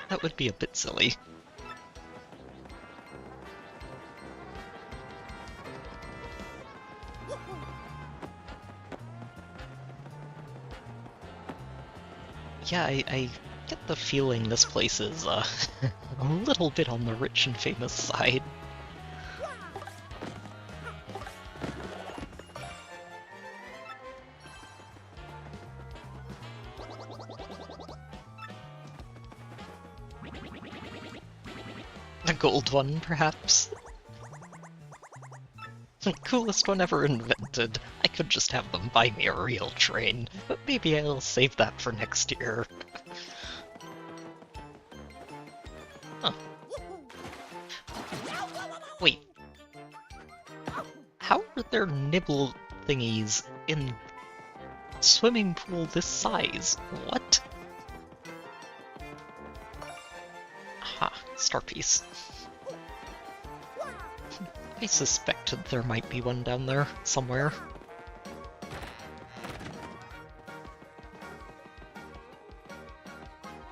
That would be a bit silly. Yeah, I get the feeling this place is a little bit on the rich and famous side. The gold one, perhaps? The coolest one ever invented. I could just have them buy me a real train, but maybe I'll save that for next year. Huh. Wait. How are there nibble thingies in a swimming pool this size? What? Aha, star piece. I suspected there might be one down there, somewhere.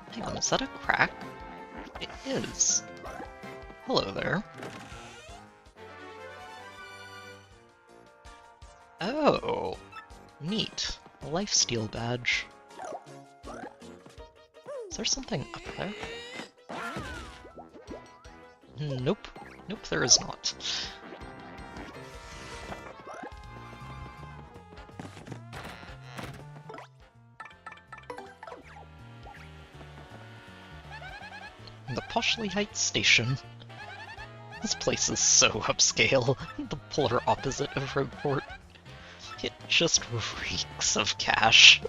Hang on, is that a crack? It is. Hello there. Oh, neat. A lifesteal badge. Is there something up there? Nope. Nope, there is not. The Poshley Heights Station. This place is so upscale. The polar opposite of Rogueport. It just reeks of cash.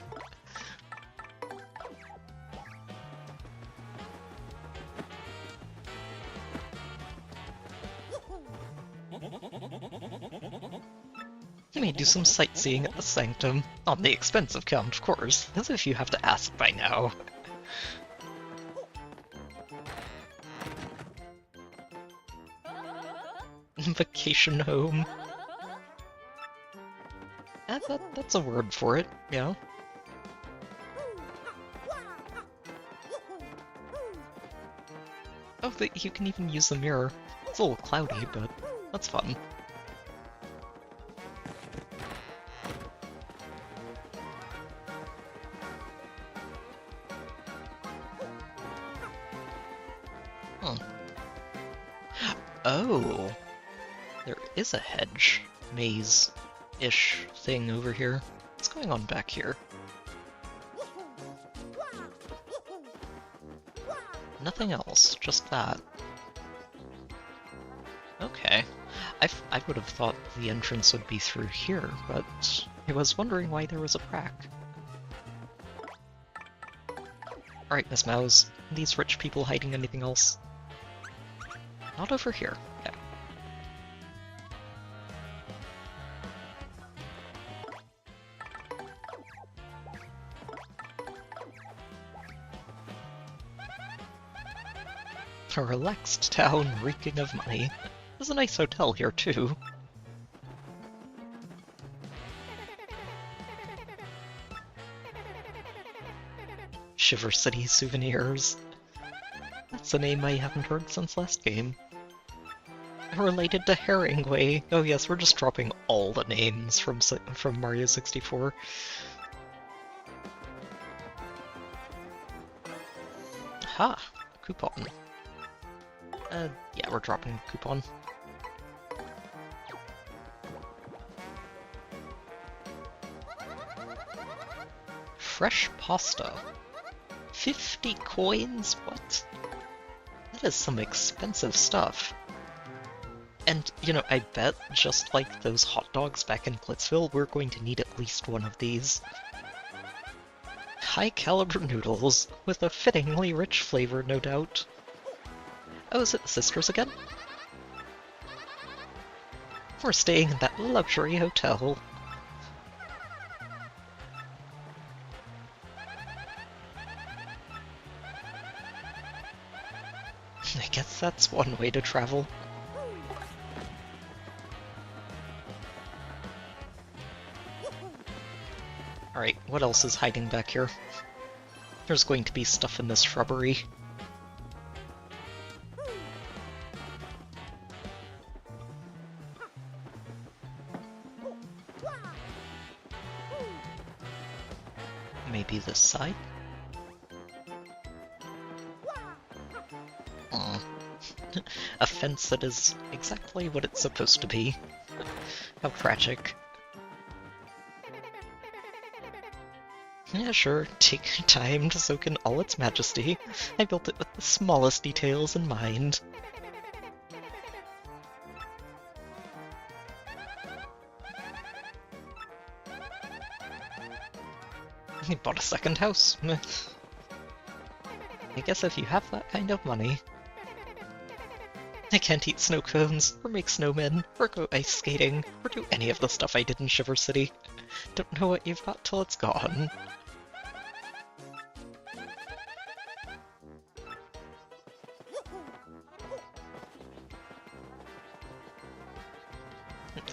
You may do some sightseeing at the Sanctum, on the expense of count, of course, as if you have to ask by now. Vacation home. That's a word for it, yeah. Oh, you can even use the mirror. It's a little cloudy, but that's fun. Huh. Oh. is a hedge maze-ish thing over here. What's going on back here? Nothing else, just that. Okay. I would have thought the entrance would be through here, but I was wondering why there was a crack. Alright, Miss Mouse. Are these rich people hiding anything else? Not over here. Okay. A relaxed town reeking of money. There's a nice hotel here, too. Shiver City Souvenirs. That's a name I haven't heard since last game. Related to Herringway. Oh yes, we're just dropping all the names from Mario 64. Ha! Coupon. Yeah, we're dropping a coupon. Fresh pasta. 50 coins? What? That is some expensive stuff. And, you know, I bet, just like those hot dogs back in Glitzville, we're going to need at least one of these. High-caliber noodles, with a fittingly rich flavor, no doubt. Oh, is it the sisters again? We're staying in that luxury hotel. I guess that's one way to travel. Alright, what else is hiding back here? There's going to be stuff in this shrubbery. Maybe this side? A fence that is exactly what it's supposed to be. How tragic. Yeah, sure, take your time to soak in all its majesty. I built it with the smallest details in mind. He bought a second house. I guess if you have that kind of money. I can't eat snow cones, or make snowmen, or go ice skating, or do any of the stuff I did in Shiver City. Don't know what you've got till it's gone.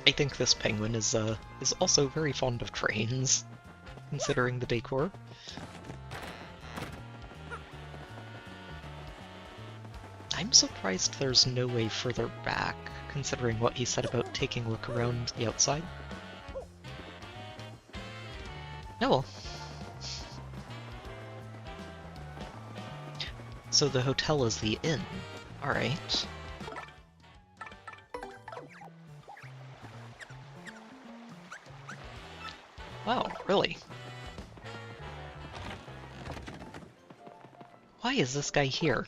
I think this penguin is also very fond of trains, considering the decor. I'm surprised there's no way further back, considering what he said about taking a look around the outside. Oh well. So the hotel is the inn. Alright. Wow, really? Why is this guy here?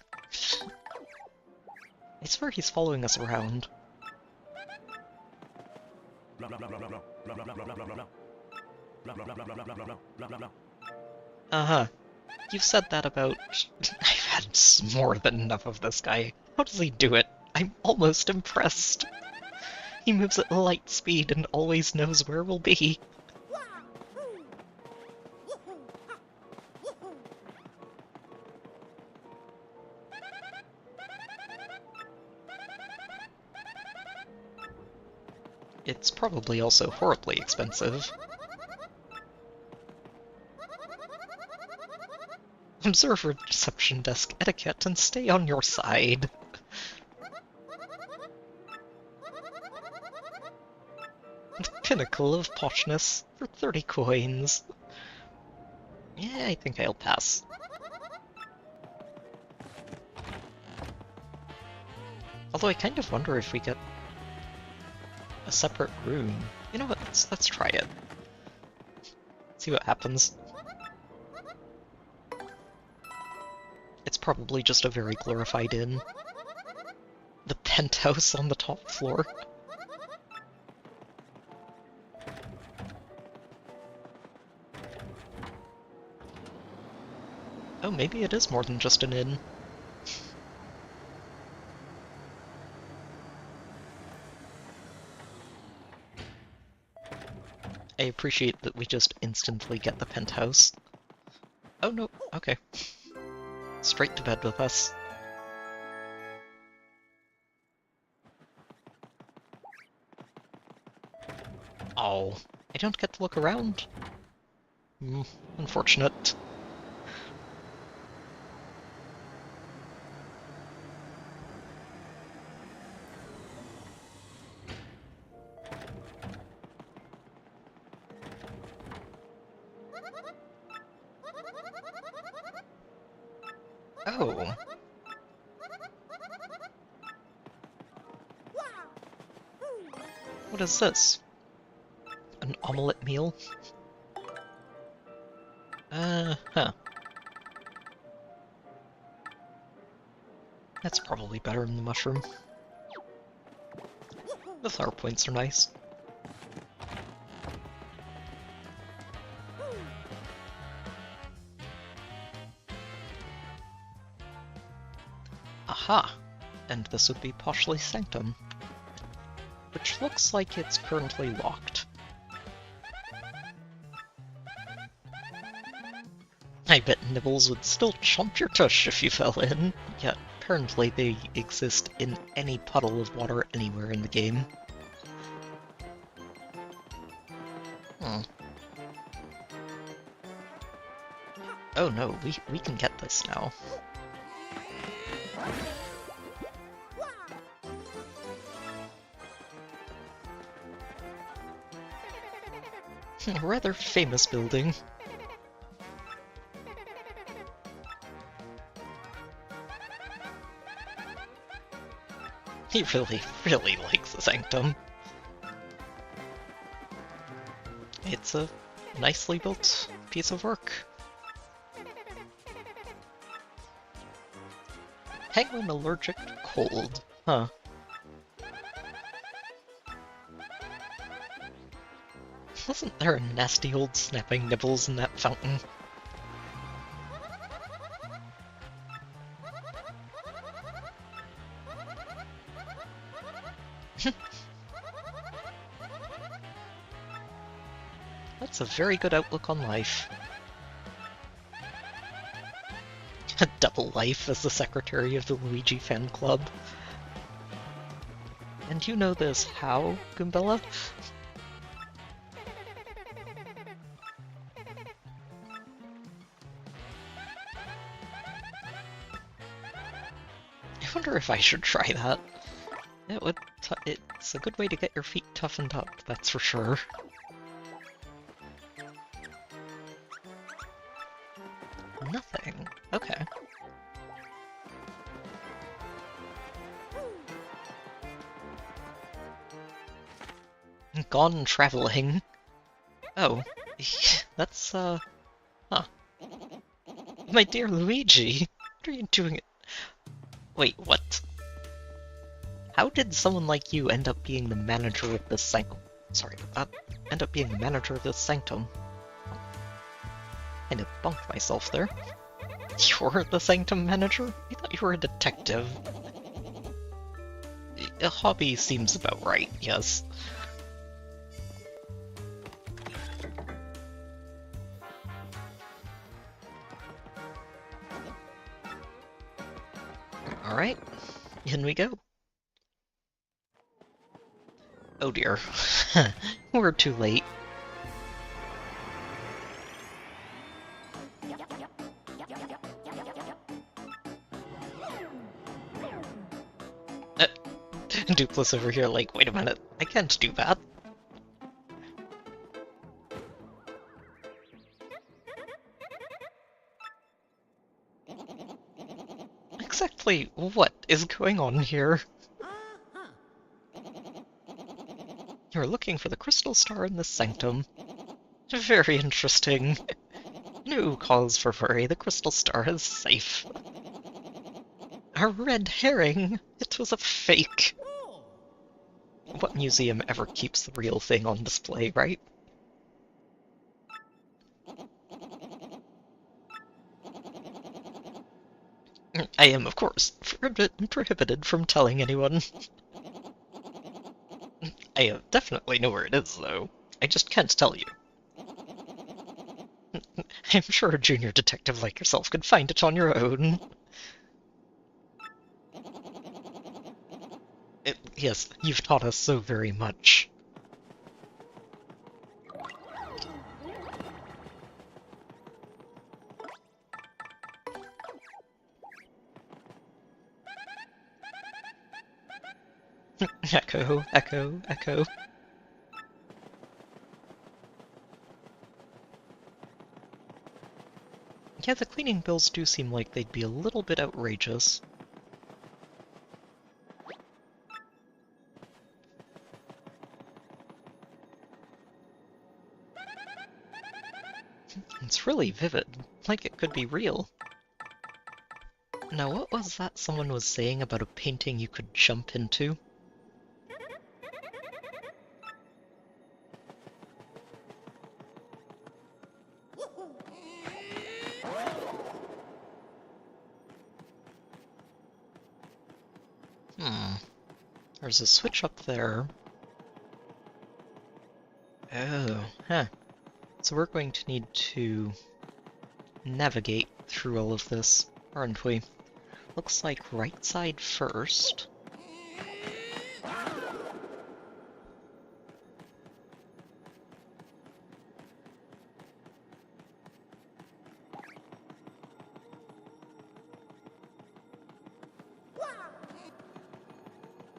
I swear he's following us around. Uh-huh. You've said that about... I've had more than enough of this guy. How does he do it? I'm almost impressed. He moves at light speed and always knows where we'll be. It's probably also horribly expensive. Observe reception desk etiquette and stay on your side. The pinnacle of poshness for 30 coins. Yeah, I think I'll pass. Although I kind of wonder if we get... A separate room. You know what? Let's try it. See what happens. It's probably just a very glorified inn. The penthouse on the top floor. Oh, maybe it is more than just an inn. I appreciate that we just instantly get the penthouse. Oh no, okay. Straight to bed with us. Oh, I don't get to look around. Unfortunate. Oh. What is this? An omelette meal? Huh. That's probably better than the mushroom. The flower points are nice. Aha! And this would be Poshly Sanctum, which looks like it's currently locked. I bet Nibbles would still chomp your tush if you fell in, yet apparently they exist in any puddle of water anywhere in the game. Oh no, we can get this now. A rather famous building. He really likes the Sanctum. It's a nicely built piece of work. Penguin allergic to cold. Huh. Wasn't there a nasty old snapping Nibbles in that fountain? That's a very good outlook on life. A double life as the secretary of the Luigi fan club. And you know this how, Goombella? I wonder if I should try that. It's a good way to get your feet toughened up, that's for sure. Nothing. Okay. Gone traveling. Oh, that's, huh. My dear Luigi, what are you doing? Wait, what? How did someone like you end up being the manager of the sanctum? Sorry, end up being the manager of the sanctum? Kinda bumped myself there. You're the sanctum manager? I thought you were a detective. A hobby seems about right, yes. Alright, in we go. Oh dear. We're too late. Dupless over here like, wait a minute, I can't do that. Exactly what is going on here? You're looking for the crystal star in the sanctum. Very interesting. No cause for worry, the crystal star is safe. A red herring! It was a fake! What museum ever keeps the real thing on display, right? I am, of course, prohibited from telling anyone. I definitely know where it is, though. I just can't tell you. I'm sure a junior detective like yourself could find it on your own. Yes, you've taught us so very much. Echo, echo, echo. Yeah, the cleaning bills do seem like they'd be a little bit outrageous. It's really vivid, like it could be real. Now, what was that someone was saying about a painting you could jump into? There's a switch up there. Oh, huh. So we're going to need to navigate through all of this, aren't we? Looks like right side first.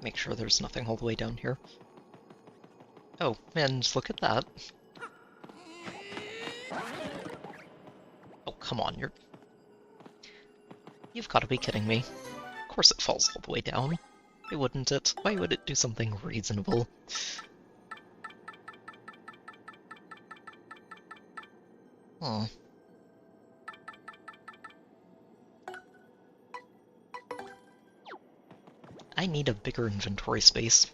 Make sure there's nothing all the way down here. Oh, and look at that. Oh, come on, You've got to be kidding me. Of course it falls all the way down. Why wouldn't it? Why would it do something reasonable? Oh. I need a bigger inventory space.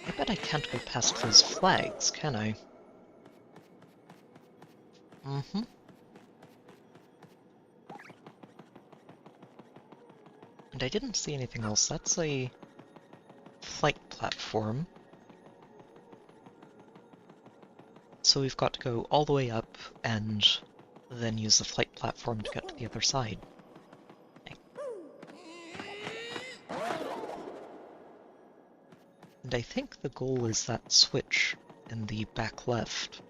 I bet I can't go past those flags, can I? Mm-hmm. And I didn't see anything else. That's a flight platform. So we've got to go all the way up and then use the flight platform to get to the other side. And I think the goal is that switch in the back left.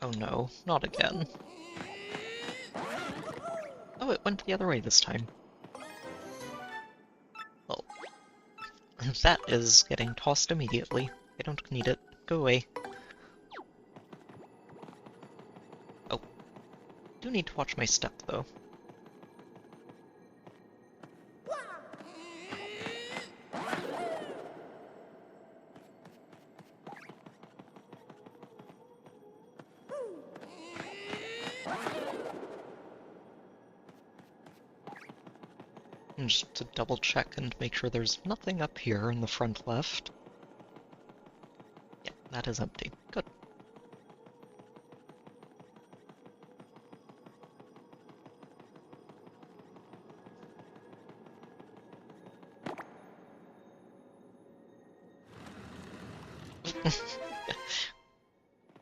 Oh no, not again. Oh, it went the other way this time. Well, that is getting tossed immediately. I don't need it. Go away. Oh. Do need to watch my step, though. And just to double check and make sure there's nothing up here in the front left. Yeah, that is empty. Good.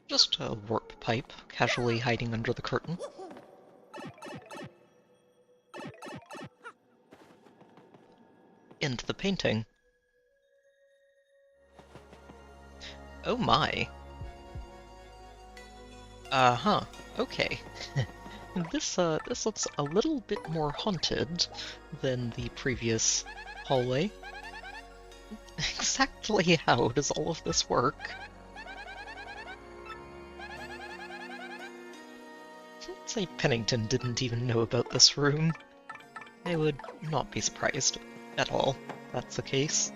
Just a warp pipe, casually hiding under the curtain. Into the painting. Oh my. Uh-huh. Okay. This looks a little bit more haunted than the previous hallway. Exactly how does all of this work? I'd say Pennington didn't even know about this room. I would not be surprised at all if that's the case.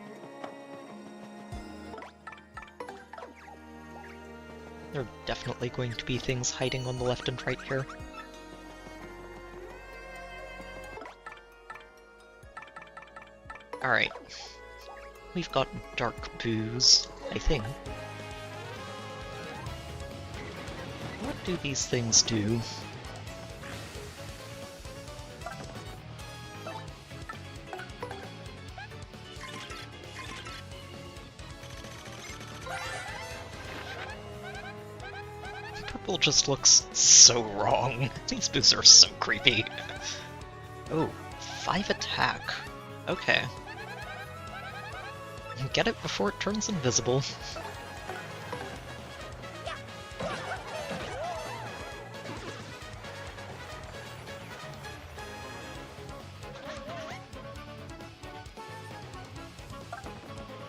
There are definitely going to be things hiding on the left and right here. Alright. We've got dark booze, I think. What do these things do? Purple just looks so wrong. These boos are so creepy. Oh, 5 attack. Okay. Get it before it turns invisible.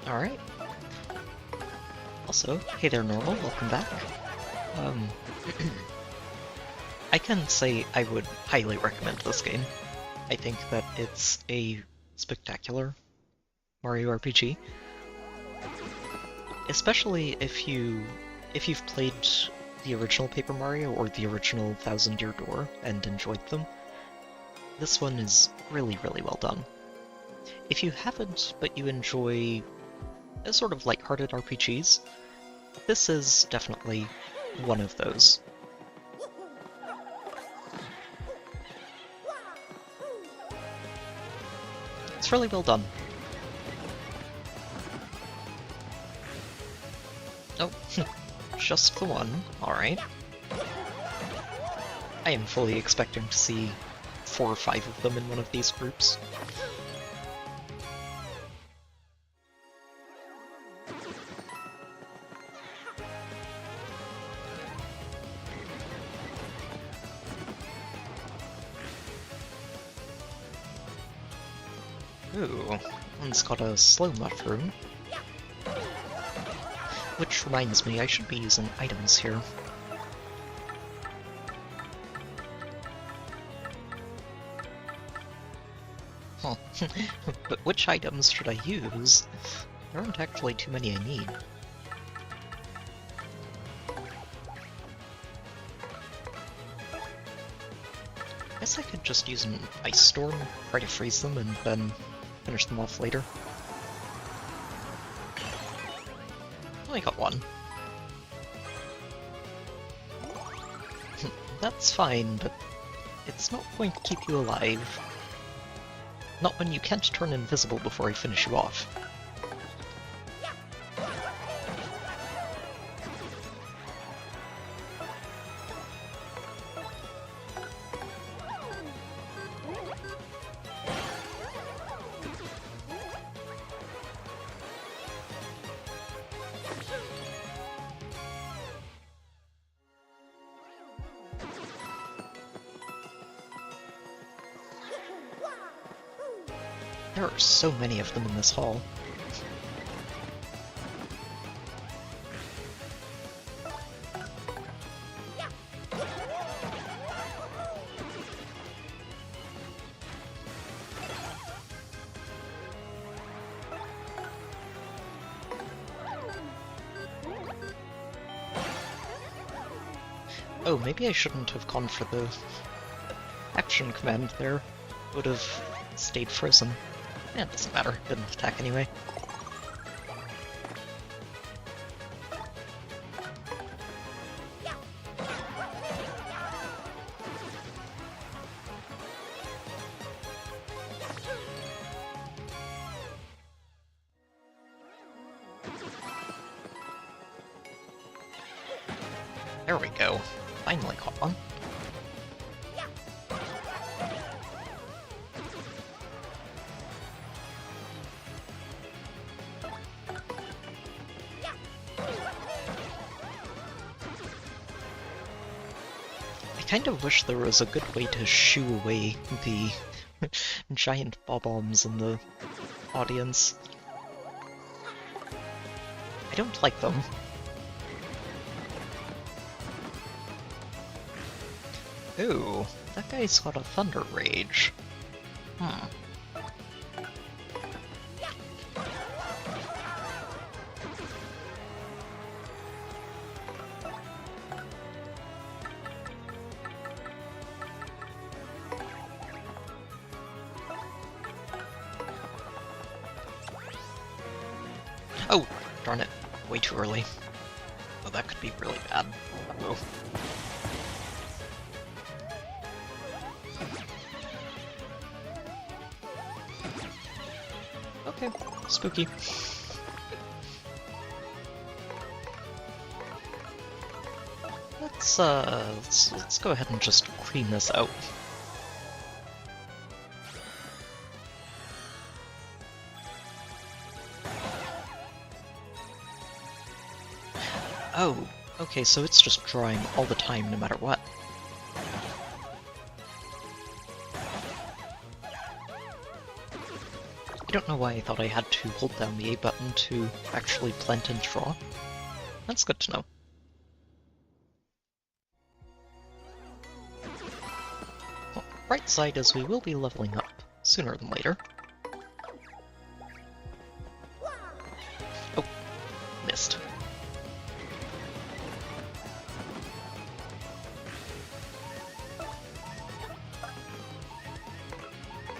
Alright. Also, hey there Normal, welcome back. I can say I would highly recommend this game. I think that it's a spectacular Mario RPG. Especially if you've played the original Paper Mario or the original Thousand Year Door and enjoyed them. This one is really, really well done. If you haven't, but you enjoy a sort of lighthearted RPGs, this is definitely one of those. It's really well done. Oh, just the one. Alright. I am fully expecting to see 4 or 5 of them in one of these groups. Ooh, one's got a slow mushroom. Which reminds me, I should be using items here. Huh. But which items should I use? There aren't actually too many I need. Guess I could just use an ice storm, try to freeze them, and then finish them off later. Only got one. That's fine, but it's not going to keep you alive. Not when you can't turn invisible before I finish you off. There are so many of them in this hall. Oh, maybe I shouldn't have gone for the action command there. Would have stayed frozen. Yeah, it doesn't matter. Didn't attack anyway. There we go. Finally caught one. I kind of wish there was a good way to shoo away the giant bob-ombs in the audience. I don't like them. Ooh, that guy's got a Thunder Rage. Hmm. Oh, darn it. Way too early. Oh, that could be really bad. Uh-oh. Okay, spooky. Let's go ahead and just clean this out. Oh, okay, so it's just drawing all the time, no matter what. I don't know why I thought I had to hold down the A button to actually plant and draw. That's good to know. Well, bright side is we will be leveling up sooner than later. Oh, missed.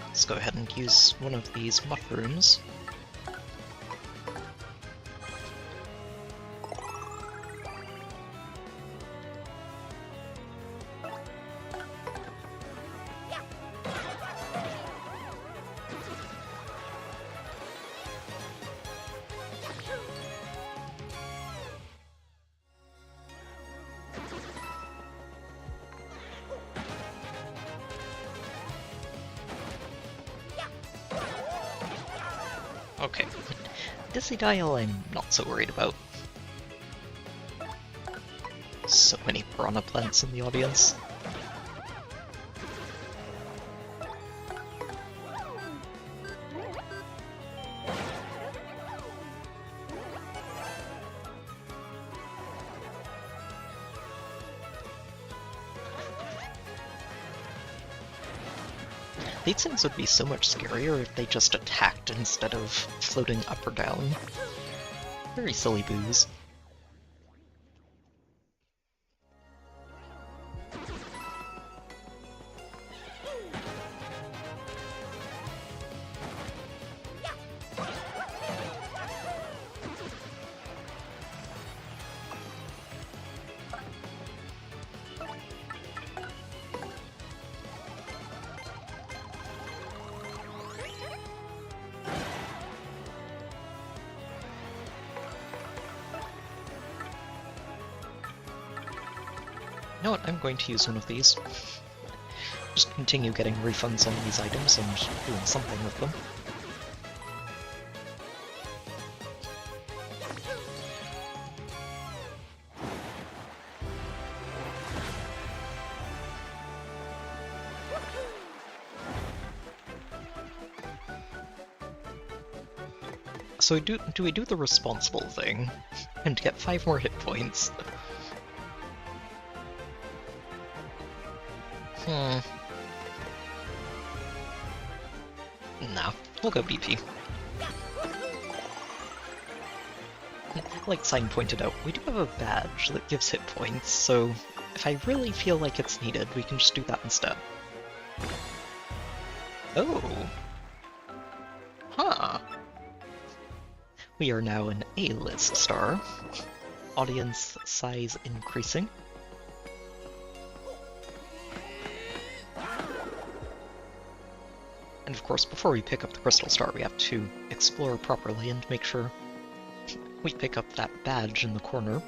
Let's go ahead and use one of these mushrooms. Okay. Dizzy Dial I'm not so worried about. So many piranha plants in the audience. These things would be so much scarier if they just attacked instead of floating up or down. Very silly boos. You know what, I'm going to use one of these. Just continue getting refunds on these items and doing something with them. So do we do the responsible thing and get 5 more hit points? Nah, we'll go BP. Like Sign pointed out, we do have a badge that gives hit points, so if I really feel like it's needed, we can just do that instead. Oh! Huh! We are now an A-list star. Audience size increasing. And of course, before we pick up the Crystal Star, we have to explore properly and make sure we pick up that badge in the corner.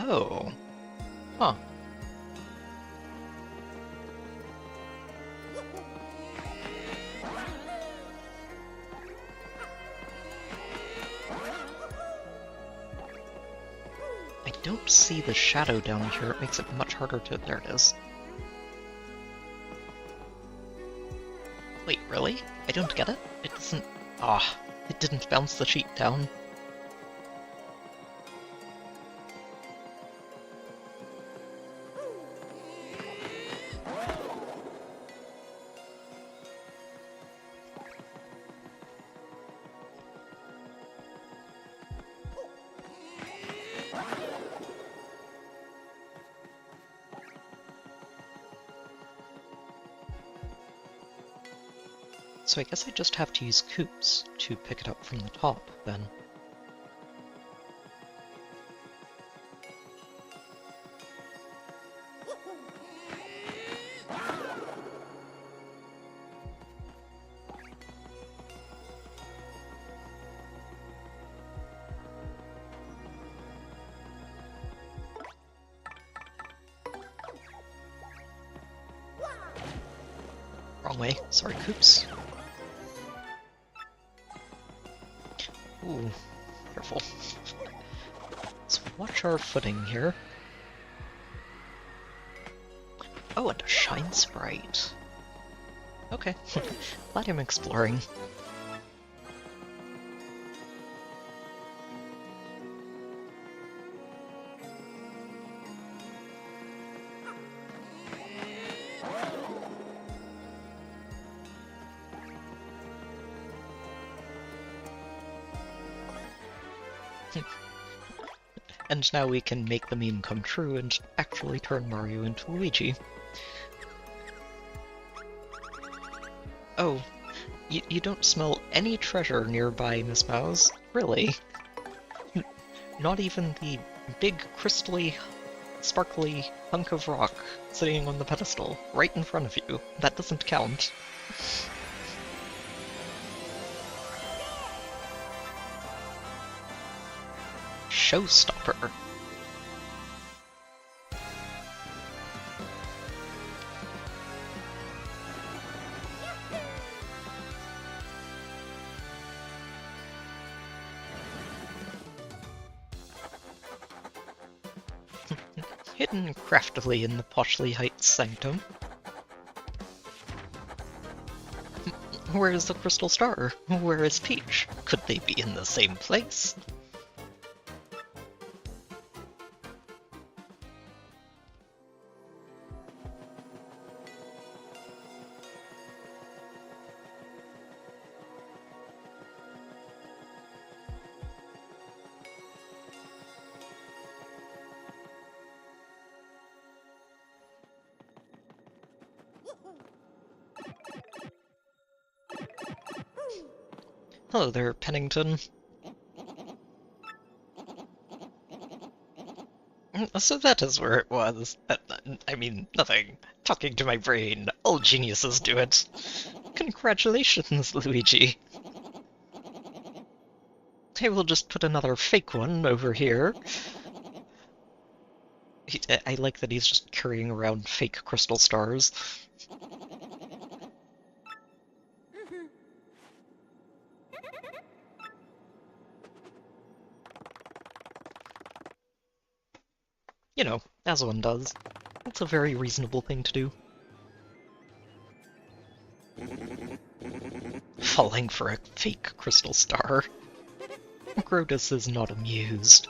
Oh. Huh. I don't see the shadow down here. It makes it much harder to... There it is. Wait, really? I don't get it? It doesn't... Ah, it didn't bounce the sheet down. So I guess I just have to use coops to pick it up from the top, then. Wrong way. Sorry, coops. Ooh, careful. Let's watch our footing here. Oh, and a shine sprite. Okay, glad I'm exploring. And now we can make the meme come true and actually turn Mario into Luigi. Oh, you don't smell any treasure nearby, Miss Mouse? Really? Not even the big, crystally, sparkly hunk of rock sitting on the pedestal right in front of you. That doesn't count. Showstopper. Hidden craftily in the Poshly Heights sanctum. Where is the crystal star? Where is Peach? Could they be in the same place? Hello there, Pennington. So that is where it was. I mean, nothing. Talking to my brain. All geniuses do it. Congratulations, Luigi. I will just put another fake one over here. I like that he's just carrying around fake crystal stars. You know, as one does. It's a very reasonable thing to do. Falling for a fake crystal star. Grodus is not amused.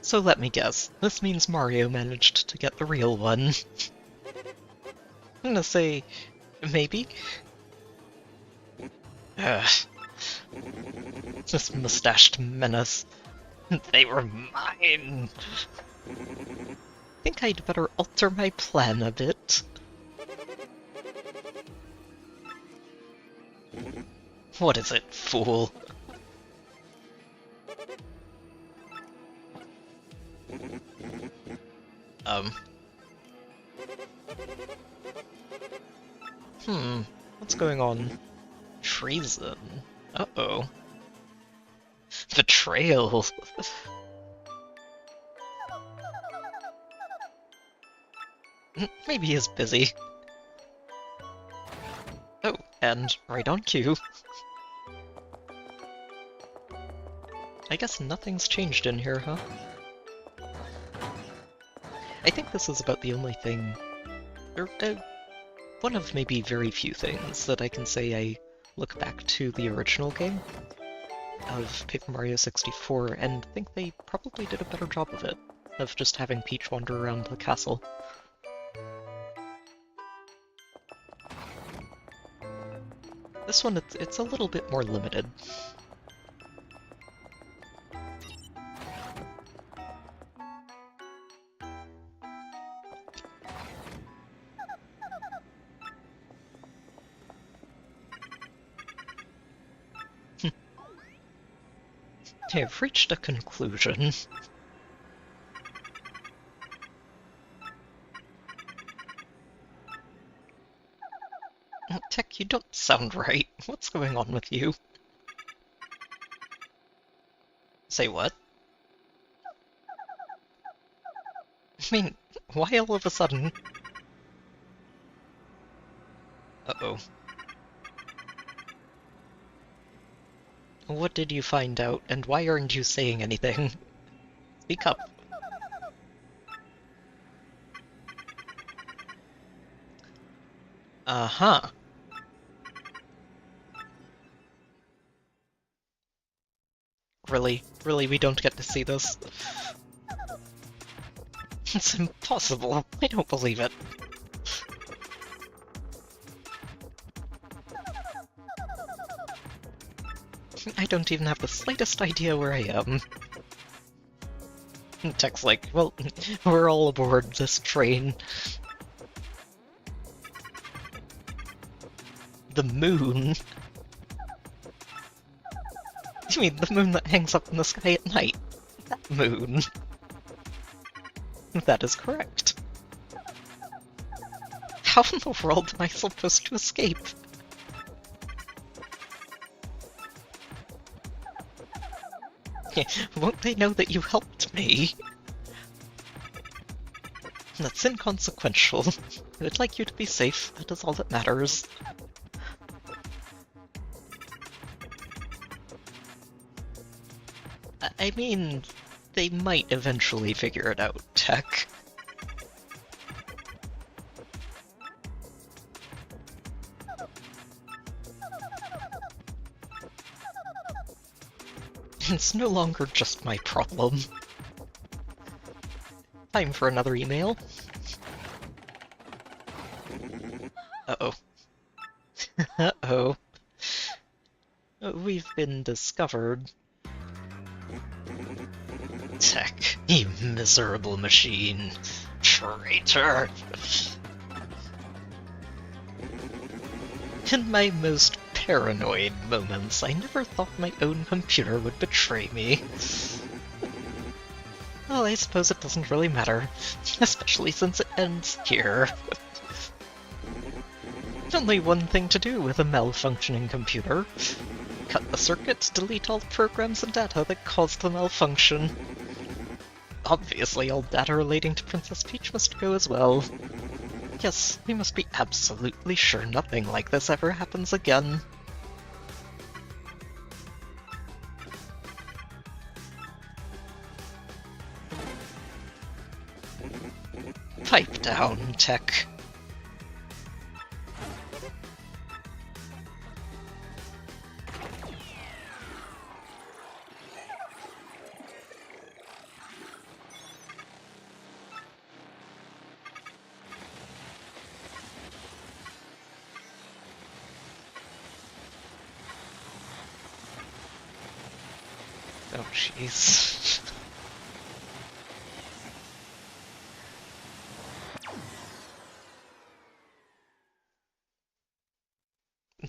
So let me guess, this means Mario managed to get the real one. I'm gonna say, maybe? Ugh. This mustached menace. They were mine! Think I'd better alter my plan a bit. What is it, fool? What's going on? Treason? Uh-oh. Betrayal! Maybe he's busy. Oh, and right on cue. I guess nothing's changed in here, huh? I think this is about the only thing, or one of maybe very few things that I can say I look back to the original game of Paper Mario 64 and think they probably did a better job of it, of just having Peach wander around the castle. This one, it's a little bit more limited. I've reached a conclusion. Tech, you don't sound right. What's going on with you? Say what? I mean, why all of a sudden? Uh-oh. What did you find out, and why aren't you saying anything? Speak up. Uh-huh. Really? Really, we don't get to see this? It's impossible. I don't believe it. I don't even have the slightest idea where I am. Tech's like, well, we're all aboard this train. The moon? You mean the moon that hangs up in the sky at night? That moon. That is correct. How in the world am I supposed to escape? Won't they know that you helped me? That's inconsequential. I'd like you to be safe, that is all that matters. I mean, they might eventually figure it out, Tech. It's no longer just my problem. Time for another email. Uh-oh. Uh-oh. We've been discovered. Tech, you miserable machine. Traitor. In my most paranoid moments, I never thought my own computer would betray me. Well, I suppose it doesn't really matter, especially since it ends here. Only one thing to do with a malfunctioning computer. Cut the circuit, delete all programs and data that caused the malfunction. Obviously, all data relating to Princess Peach must go as well. Yes, we must be absolutely sure nothing like this ever happens again. Pipe down, Tech. Oh, jeez.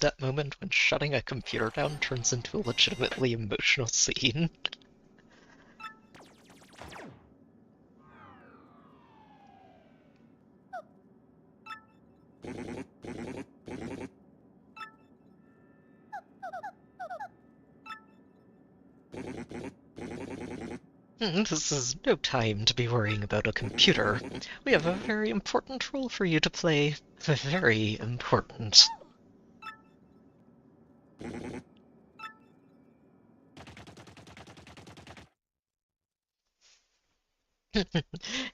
That moment when shutting a computer down turns into a legitimately emotional scene. This is no time to be worrying about a computer. We have a very important role for you to play. Very important.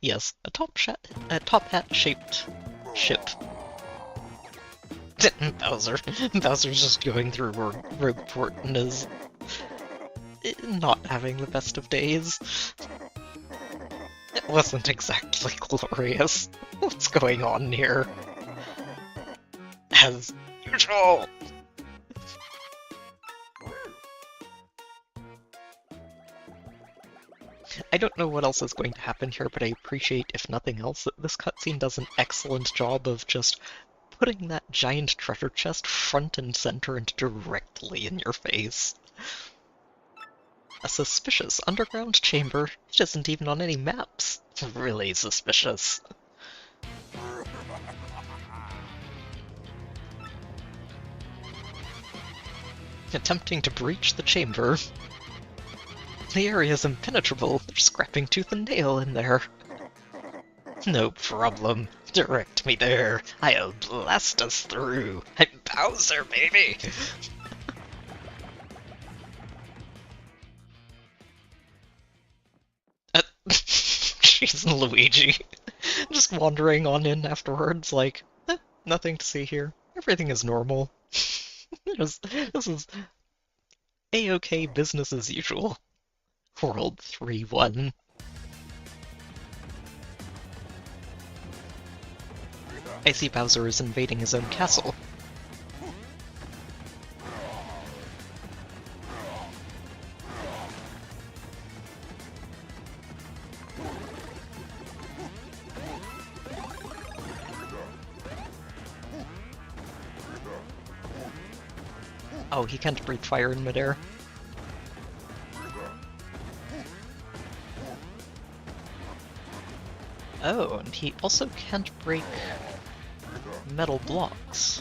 Yes, a top hat shaped ship. Bowser. Bowser's just going through Rogueport and is not having the best of days. It wasn't exactly glorious. What's going on here? As usual! I don't know what else is going to happen here, but I appreciate, if nothing else, that this cutscene does an excellent job of just putting that giant treasure chest front and center and directly in your face. A suspicious underground chamber. It isn't even on any maps. Really suspicious. Attempting to breach the chamber. The area's impenetrable. There's scrapping tooth and nail in there. No problem. Direct me there. I'll blast us through. I'm Bowser, baby! She's Luigi. Just wandering on in afterwards, like, nothing to see here. Everything is normal. This is A-OK business as usual. World 3-1. I see Bowser is invading his own castle. Oh, he can't breathe fire in midair. Oh, and he also can't break metal blocks.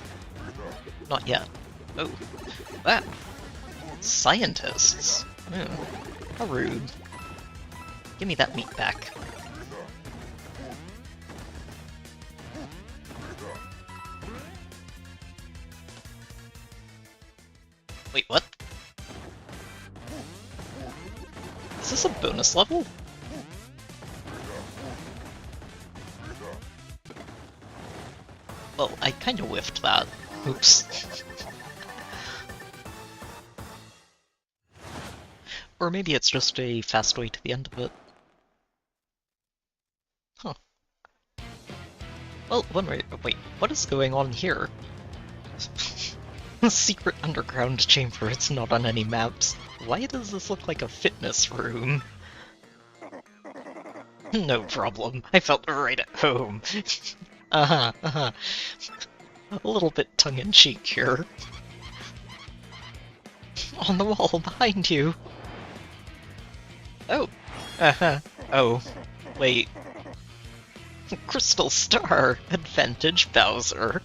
Not yet. Oh. Ah! Scientists! How rude. Give me that meat back. Wait, what? Is this a bonus level? Well, I kinda whiffed that. Oops. Or maybe it's just a fast way to the end of it. Huh. Well, wait, what is going on here? A secret underground chamber, it's not on any maps. Why does this look like a fitness room? No problem, I felt right at home. A little bit tongue-in-cheek here. On the wall behind you! Oh! Oh. Wait. Crystal Star! Advantage Bowser!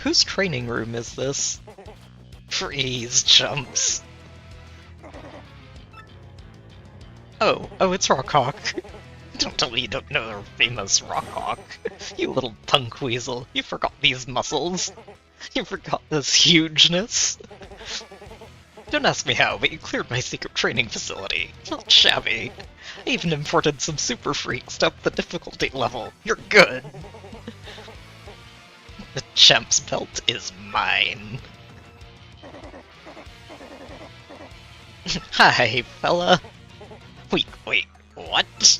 Whose training room is this? Freeze jumps! Oh, it's Rockhawk. Don't tell me you don't know the famous Rockhawk. You little punk weasel, you forgot these muscles. You forgot this hugeness. Don't ask me how, but you cleared my secret training facility. Not shabby. I even imported some super freaks to up the difficulty level. You're good. The champ's belt is mine. Hi, fella. Wait, what?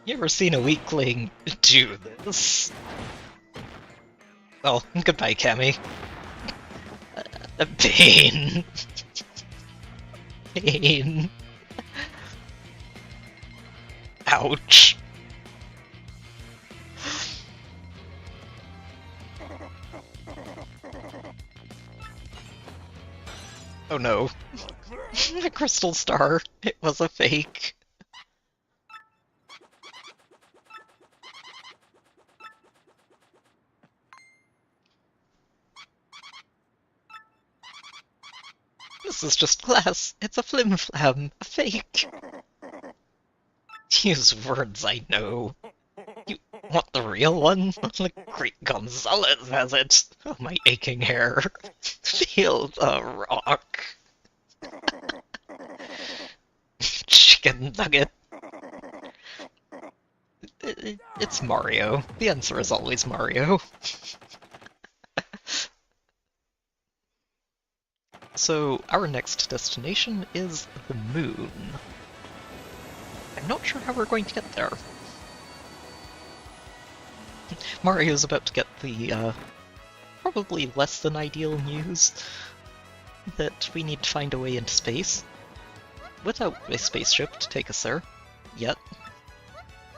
You ever seen a weakling do this? Well, goodbye, Cammy. Pain. Pain. Ouch. Oh no. The crystal star. It was a fake. This is just glass. It's a flim-flam. A fake. Use words I know. You want the real one? The great Gonzalez has it. Oh, my aching hair. Feel the rock. Chicken nugget. It's Mario. The answer is always Mario. So, our next destination is the moon. I'm not sure how we're going to get there. Mario's about to get the, probably less than ideal news that we need to find a way into space without a spaceship to take us there, yet.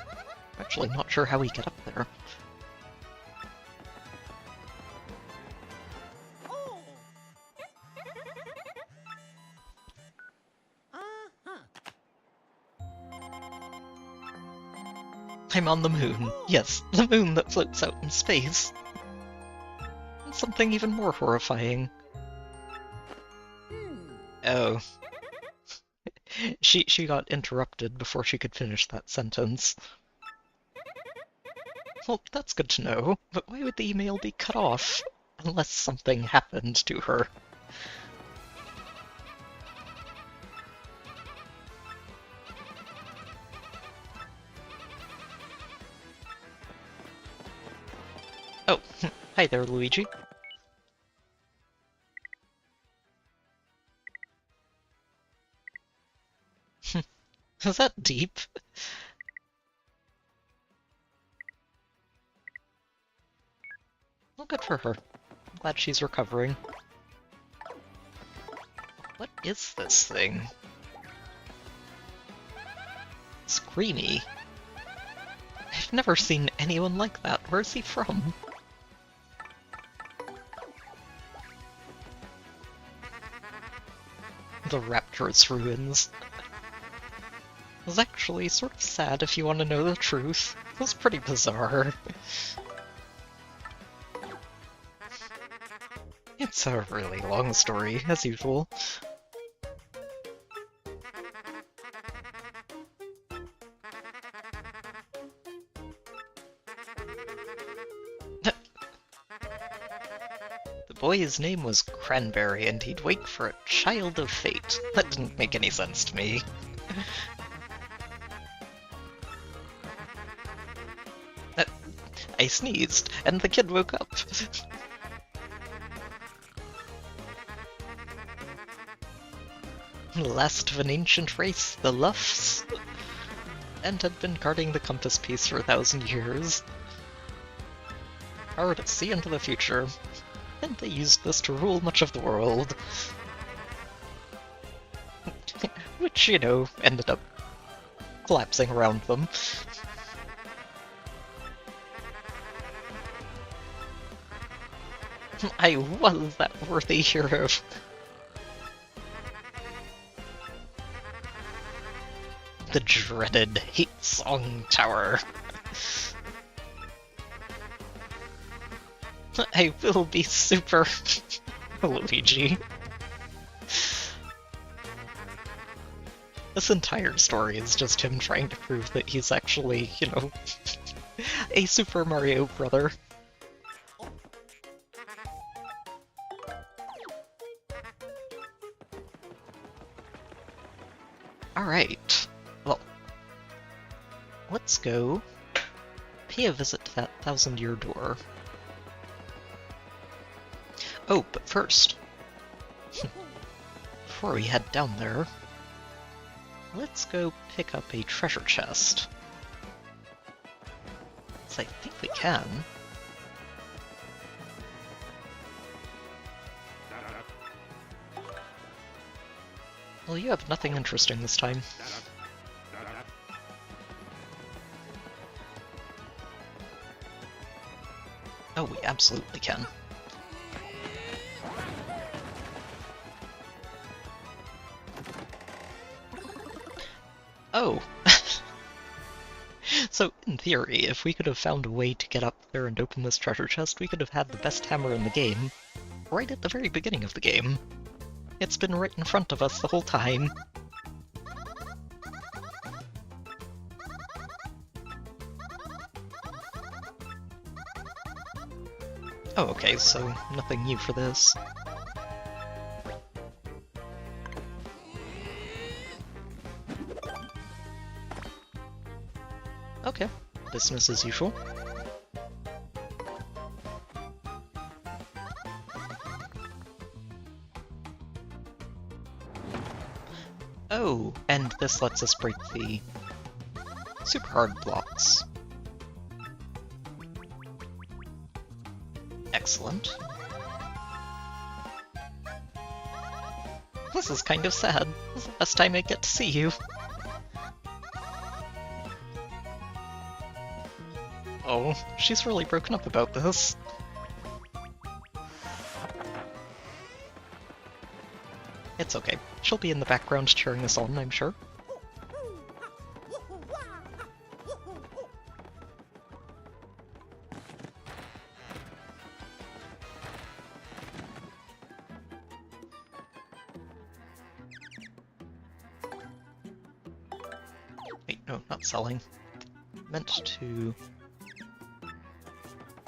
I'm actually not sure how we get up there. I'm on the moon. Yes, the moon that floats out in space. And something even more horrifying. Oh. She got interrupted before she could finish that sentence. Well, that's good to know, but why would the email be cut off? Unless something happened to her. Oh, hi there, Luigi. Is that deep? Well, good for her. I'm glad she's recovering. What is this thing? Screamy. I've never seen anyone like that. Where's he from? The rapturous ruins. It was actually sort of sad if you want to know the truth. It was pretty bizarre. It's a really long story, as usual. The boy's name was Cranberry, and he'd wait for a child of fate. That didn't make any sense to me. I sneezed, and the kid woke up. Last of an ancient race, the Luffs, and had been guarding the compass piece for 1,000 years. Power to see into the future, and they used this to rule much of the world. Which, you know, ended up collapsing around them. I was that worthy hero. The dreaded Hate Song Tower. I will be super Luigi. This entire story is just him trying to prove that he's actually, you know, a Super Mario brother. Alright, well, let's go pay a visit to that 1,000-year door. Oh, but first, before we head down there, let's go pick up a treasure chest. So I think we can. Well, you have nothing interesting this time. Oh, we absolutely can. Oh! So, in theory, if we could have found a way to get up there and open this treasure chest, we could have had the best hammer in the game right at the very beginning of the game. It's been right in front of us the whole time. Oh, okay, so nothing new for this. Okay, business as usual. Oh, and this lets us break the super hard blocks. Excellent. This is kind of sad. This is the last time I get to see you. Oh, she's really broken up about this. It's okay. She'll be in the background cheering us on, I'm sure. Wait, no, not selling. Meant to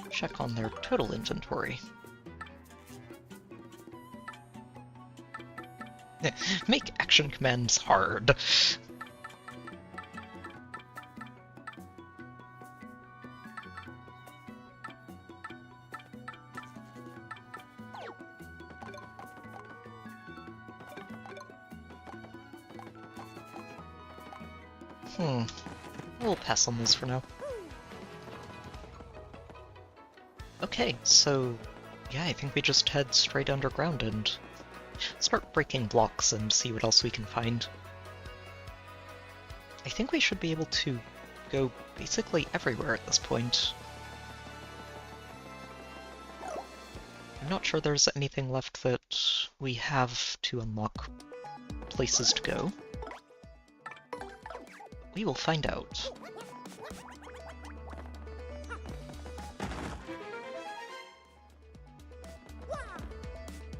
check on their total inventory. Make action commands hard. We'll pass on this for now. Okay, so yeah, I think we just head straight underground and start breaking blocks and see what else we can find. I think we should be able to go basically everywhere at this point. I'm not sure there's anything left that we have to unlock places to go. We will find out.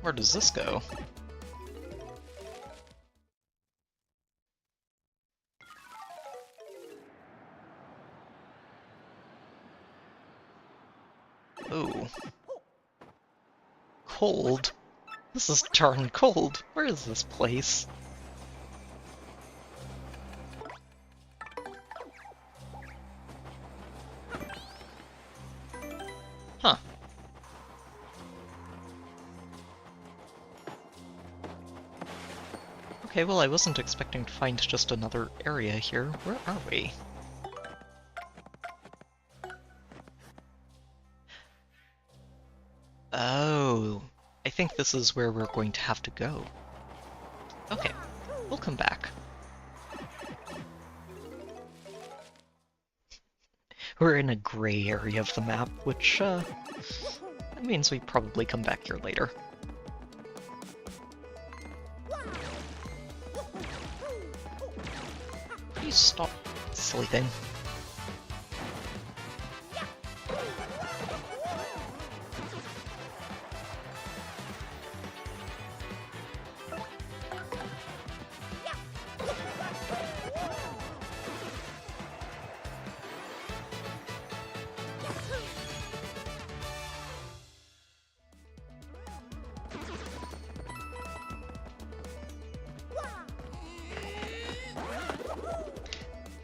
Where does this go? Oh. Cold? This is darn cold. Where is this place? Huh. Okay, well, I wasn't expecting to find just another area here. Where are we? Oh, I think this is where we're going to have to go. Okay, we'll come back. We're in a gray area of the map, which, that means we probably come back here later. Please stop, silly thing.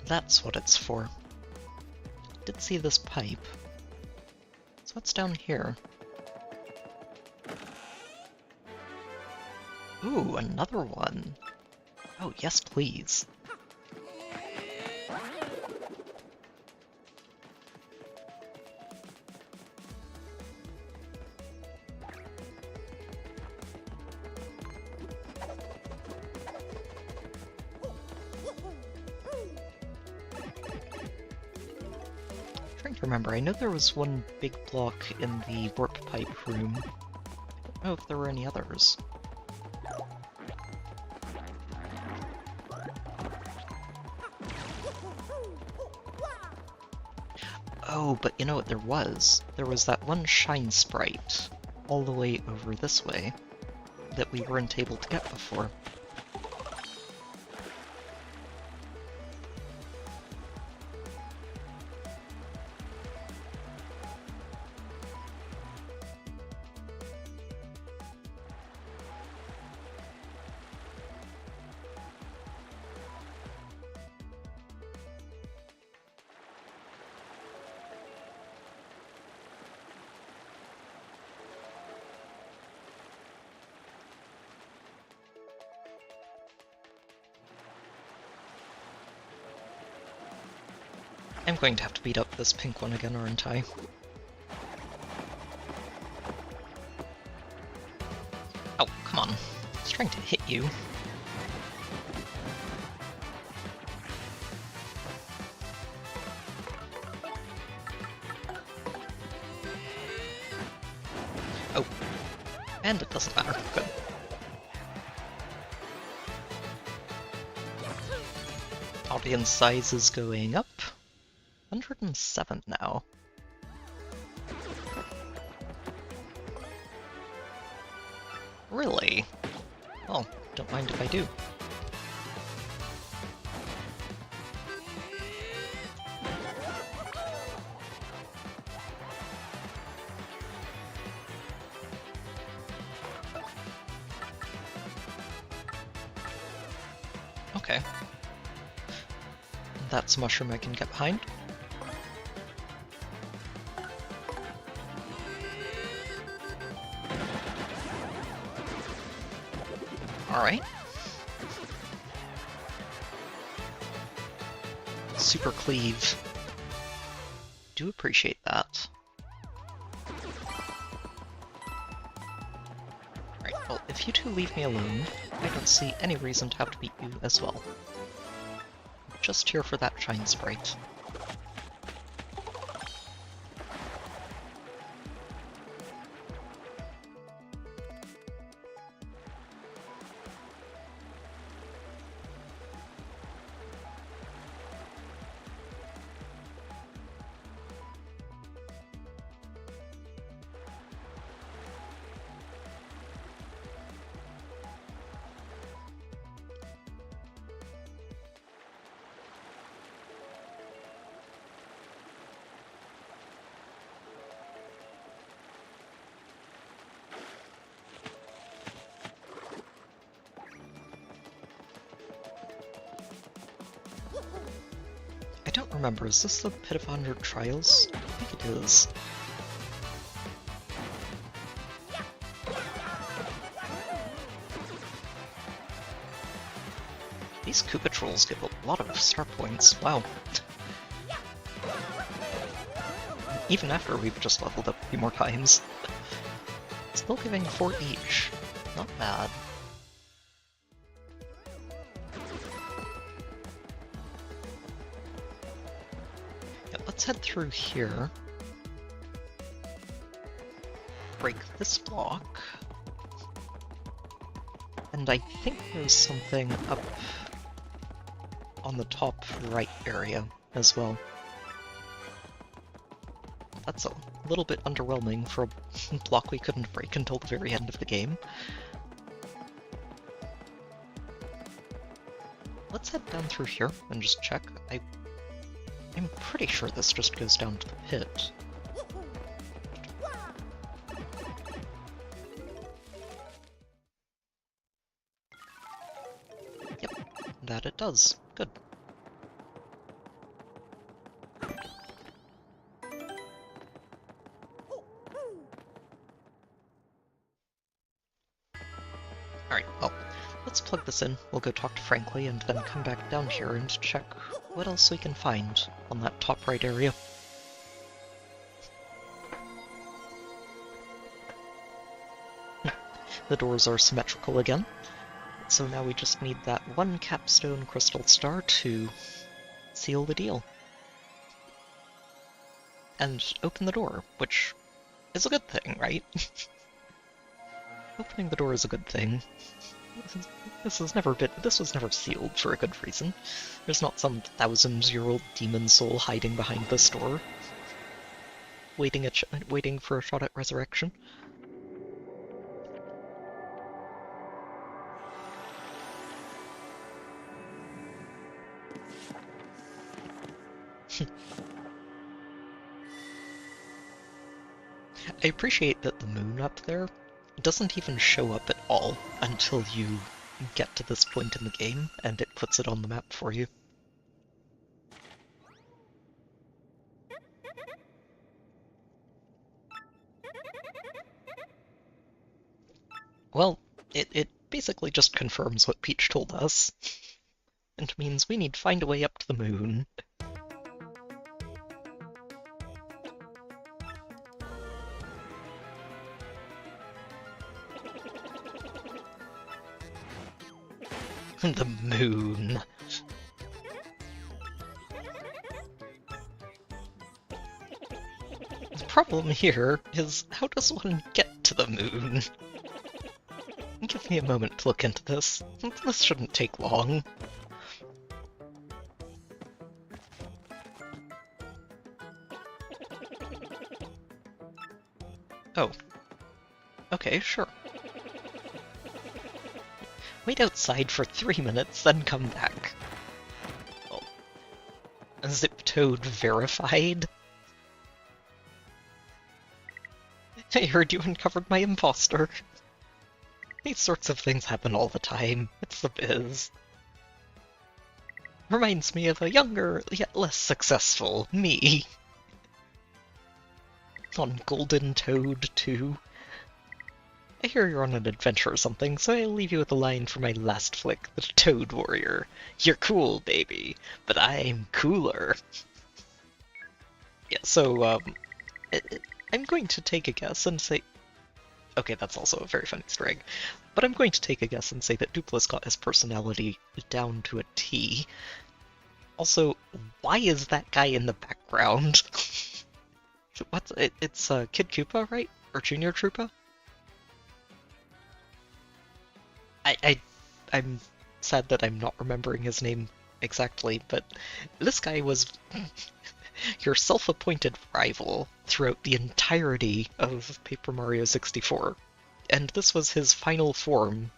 That's what it's for. Did see this pipe. So what's down here? Ooh, another one. Oh, yes, please. Remember, I know there was one big block in the warp pipe room. I don't know if there were any others. Oh, but you know what there was? There was that one shine sprite all the way over this way. that we weren't able to get before. I'm going to have to beat up this pink one again, aren't I? Oh, come on. I was trying to hit you. Oh. And it doesn't matter. Good. Audience size is going up. 107 now. Really? Well, don't mind if I do. Okay. That's a mushroom I can get behind. Alright. Super cleave. Do appreciate that. Alright, well, if you two leave me alone, I don't see any reason to have to beat you as well. I'm just here for that shine sprite. I don't remember, is this the Pit of 100 Trials? I think it is. These Koopa Trolls give a lot of star points, wow. Even after we've just leveled up a few more times. Still giving 4 each. Not bad. Let's head through here. Break this block. And I think there's something up on the top right area as well. That's a little bit underwhelming for a block we couldn't break until the very end of the game. Let's head down through here and just check. I'm pretty sure this just goes down to the pit. Yep, that it does. Good. Alright, well, let's plug this in. We'll go talk to Frankly and then come back down here and check what else we can find on that top right area. The doors are symmetrical again, so now we just need that one capstone crystal star to seal the deal. And open the door, which is a good thing, right? Opening the door is a good thing. This was never sealed for a good reason. There's not some 1000-year-old demon soul hiding behind this door, waiting for a shot at resurrection. I appreciate that the moon up there doesn't even show up at all until you get to this point in the game, and it puts it on the map for you. Well, it basically just confirms what Peach told us, and means we need to find a way up to the moon. The moon. The problem here is, how does one get to the moon? Give me a moment to look into this. This shouldn't take long. Oh. Okay, sure. Wait outside for 3 minutes, then come back. Oh. Zip Toad verified? I heard you uncovered my imposter. These sorts of things happen all the time. It's the biz. Reminds me of a younger, yet less successful me. On Golden Toad 2. I hear you're on an adventure or something, so I'll leave you with a line from my last flick, The Toad Warrior. You're cool, baby, but I'm cooler. Yeah, so, I'm going to take a guess and say... Okay, that's also a very funny Easter egg. But I'm going to take a guess and say that Dupla's got his personality down to a T. Also, why is that guy in the background? What's it? It's Kid Koopa, right? Or Junior Troopa? I'm sad that I'm not remembering his name exactly, but this guy was your self-appointed rival throughout the entirety of Paper Mario 64. And this was his final form.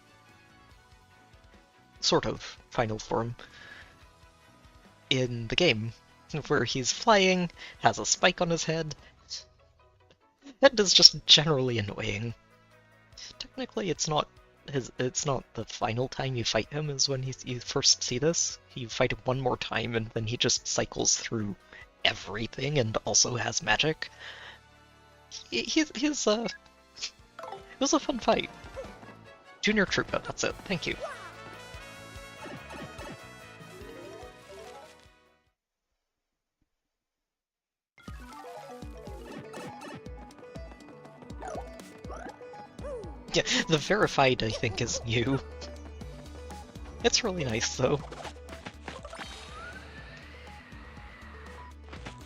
Sort of final form. In the game, where he's flying, has a spike on his head, and is just generally annoying. Technically, it's not the final time you fight him is when you first see this. You fight him one more time, and then he just cycles through everything and also has magic. It was a fun fight. Junior Troopa, that's it. Thank you. Yeah, the verified, I think, is new. It's really nice, though.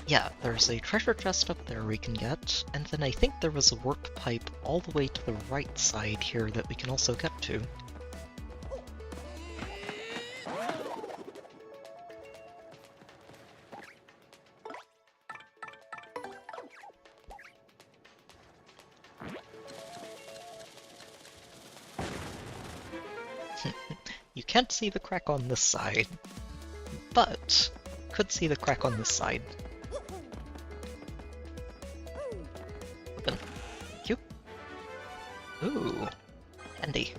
Yeah, there's a treasure chest up there we can get, and then I think there was a warp pipe all the way to the right side here that we can also get to. You can't see the crack on this side, but could see the crack on this side. Open. Thank you. Ooh, handy.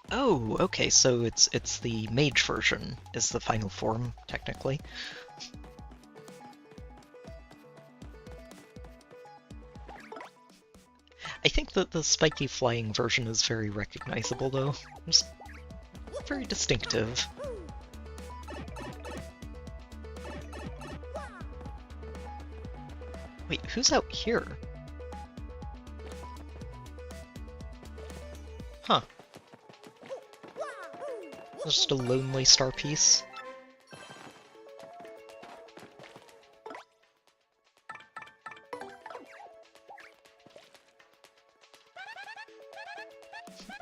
Oh, okay, so it's the mage version is the final form, technically. I think that the spiky flying version is very recognizable, though. Just very distinctive. Wait, who's out here? Huh. Just a lonely star piece.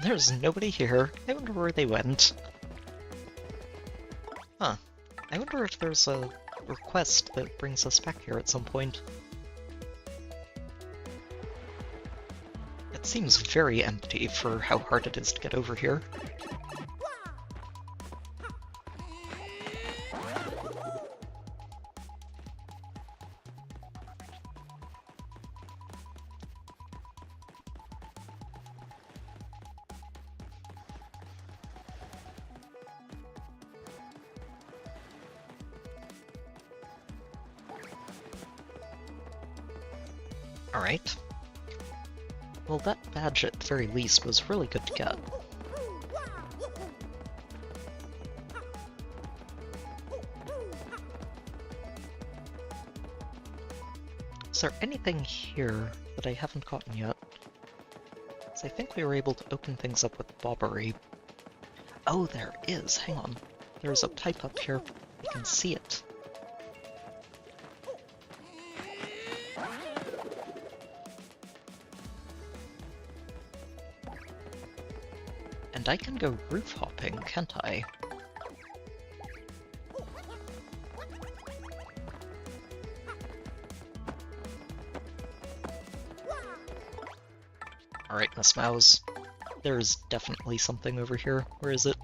There's nobody here. I wonder where they went. Huh. I wonder if there's a request that brings us back here at some point. It seems very empty for how hard it is to get over here. Alright. Well, that badge at the very least was really good to get. Is there anything here that I haven't gotten yet? So I think we were able to open things up with Bobbery. Oh, there is! Hang on. There's a pipe up here. You can see it. And I can go roof hopping, can't I? Alright, Miss Mouse. There's definitely something over here. Where is it?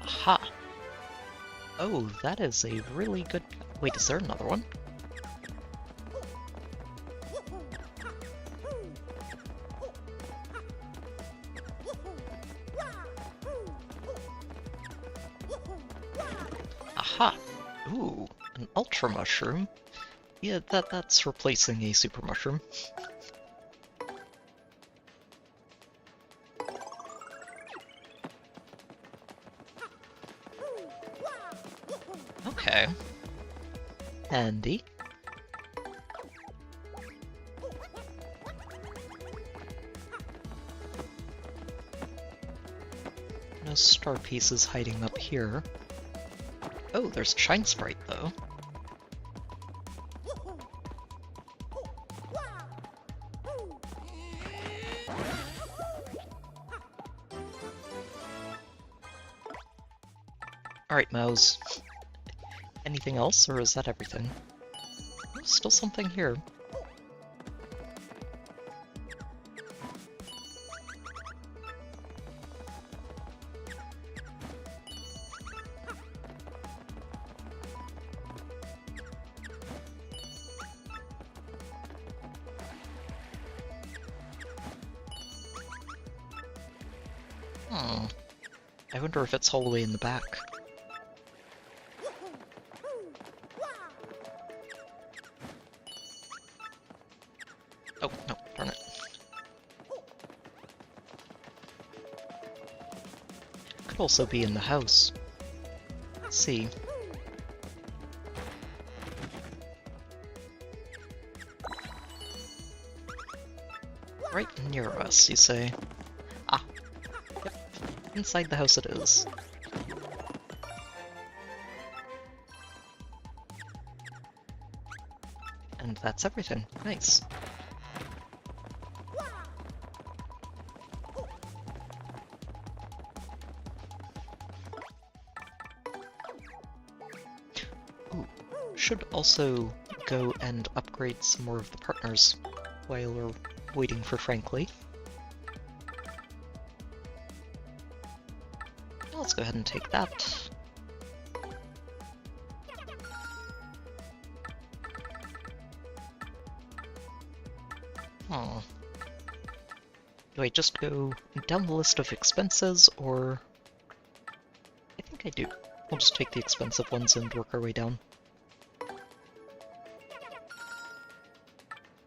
Aha! Oh, that is a really good... Wait, is there another one? Aha! Ooh, an ultra mushroom. Yeah, that's replacing a super mushroom. Okay. Handy. No star pieces hiding up here. Oh, there's Shine Sprite, though. Alright, Mouse. Anything else, or is that everything? Oh, still something here. I wonder if it's all the way in the back. Oh, no, darn it. Could also be in the house. Let's see. Right near us, you say? Ah. Yep. Inside the house it is. And that's everything. Nice. Ooh. Should also go and upgrade some more of the partners while we're waiting for Frankly. Let's go ahead and take that. Oh. Do I just go down the list of expenses, or... I think I do. We'll just take the expensive ones and work our way down.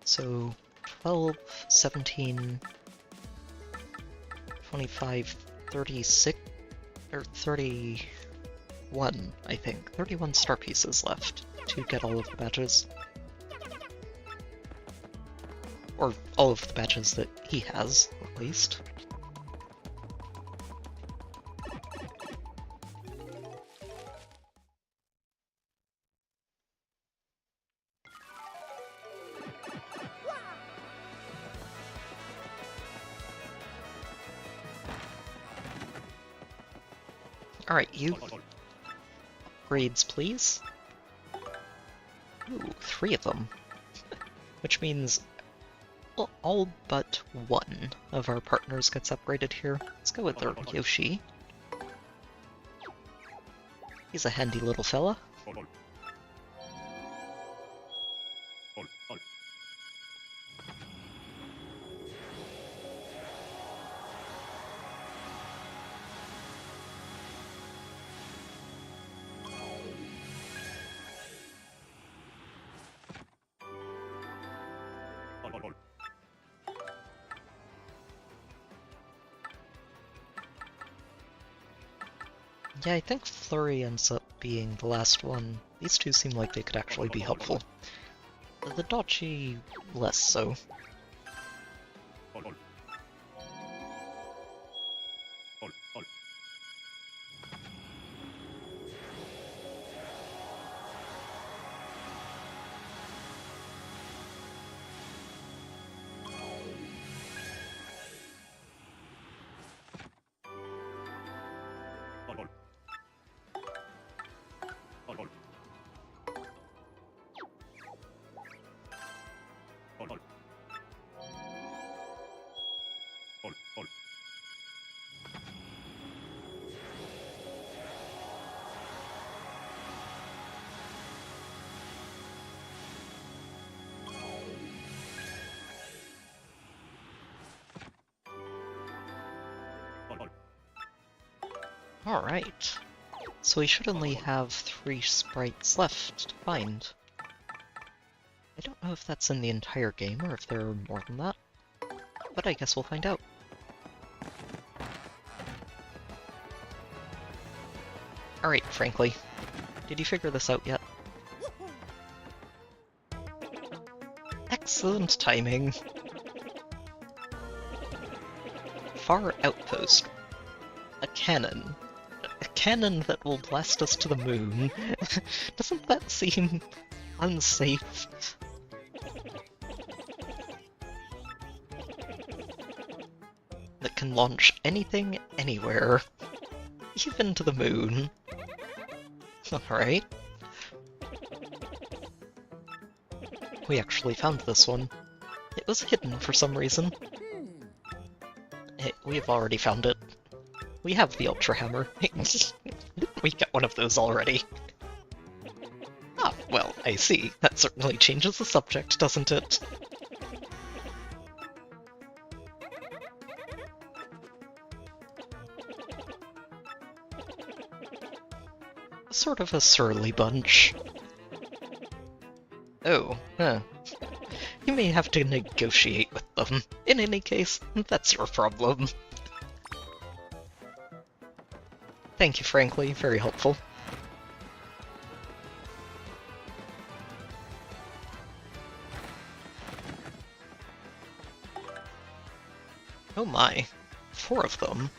So, 12, 17, 25, 36, or 31, I think. 31 star pieces left to get all of the badges. Or all of the badges that he has, at least. Alright, you. Grades, please. Ooh, 3 of them. Which means all but one of our partners gets upgraded here. Let's go with our Yoshi. He's a handy little fella. Yeah, I think Flurry ends up being the last one. These two seem like they could actually be helpful. The Dodgy, less so. Alright. So we should only have 3 sprites left to find. I don't know if that's in the entire game or if there are more than that, but I guess we'll find out. Alright, frankly. Did you figure this out yet? Excellent timing! Far Outpost. A cannon. A cannon that will blast us to the moon. Doesn't that seem unsafe? That can launch anything, anywhere. Even to the moon. Alright. We actually found this one. It was hidden for some reason. Hey, we've already found it. We have the Ultra Hammer. We got one of those already. Ah, well, I see. That certainly changes the subject, doesn't it? Sort of a surly bunch. Oh, huh. You may have to negotiate with them. In any case, that's your problem. Thank you, frankly. Very helpful. Oh my. 4 of them.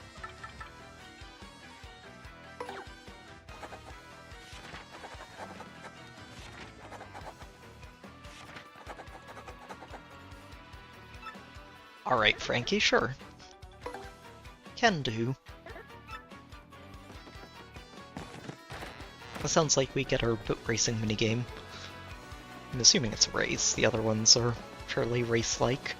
Alright, Frankie, sure. Can do. It sounds like we get our boat racing minigame. I'm assuming it's a race. The other ones are fairly race-like.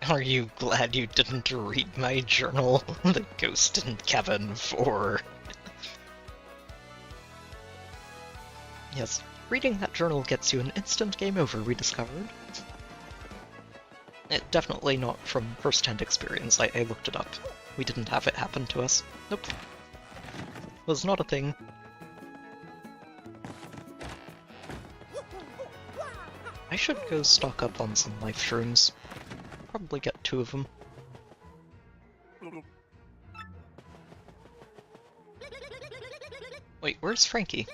Are you glad you didn't read my journal? The Ghost and Kevin 4. Yes, reading that journal gets you an instant game over, we discovered. Definitely not from first-hand experience, I looked it up. We didn't have it happen to us. Nope. Was not a thing. I should go stock up on some life shrooms. Probably get 2 of them. Wait, where's Frankie?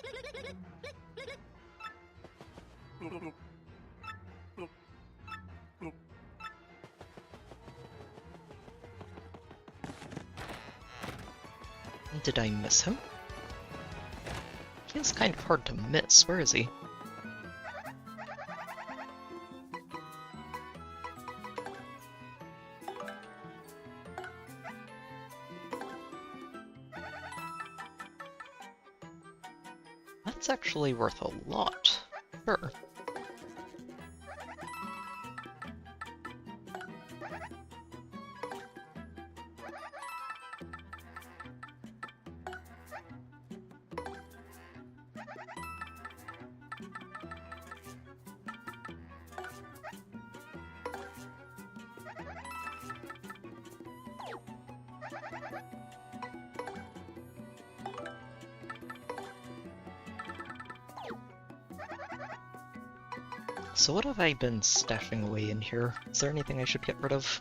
Did I miss him? He is kind of hard to miss. Where is he? That's actually worth a lot. Sure. So what have I been stashing away in here? Is there anything I should get rid of?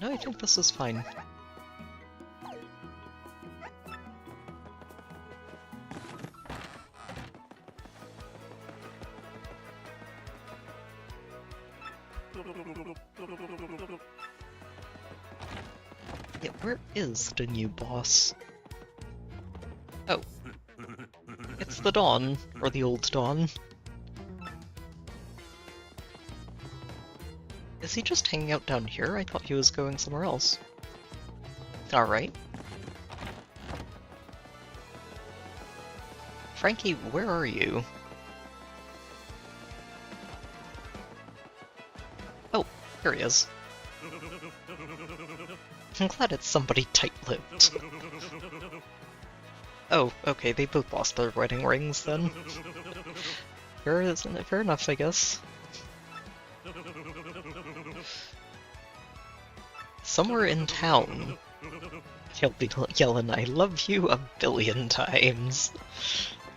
No, I think this is fine. Yeah, where is the new boss? Oh. It's the Dawn, or the old Dawn. Is he just hanging out down here? I thought he was going somewhere else. Alright. Frankie, where are you? Oh, here he is. I'm glad it's somebody tight-lipped. Oh, okay, they both lost their wedding rings then. Fair enough, I guess. Somewhere in town, he'll be yelling, "I love you a billion times,"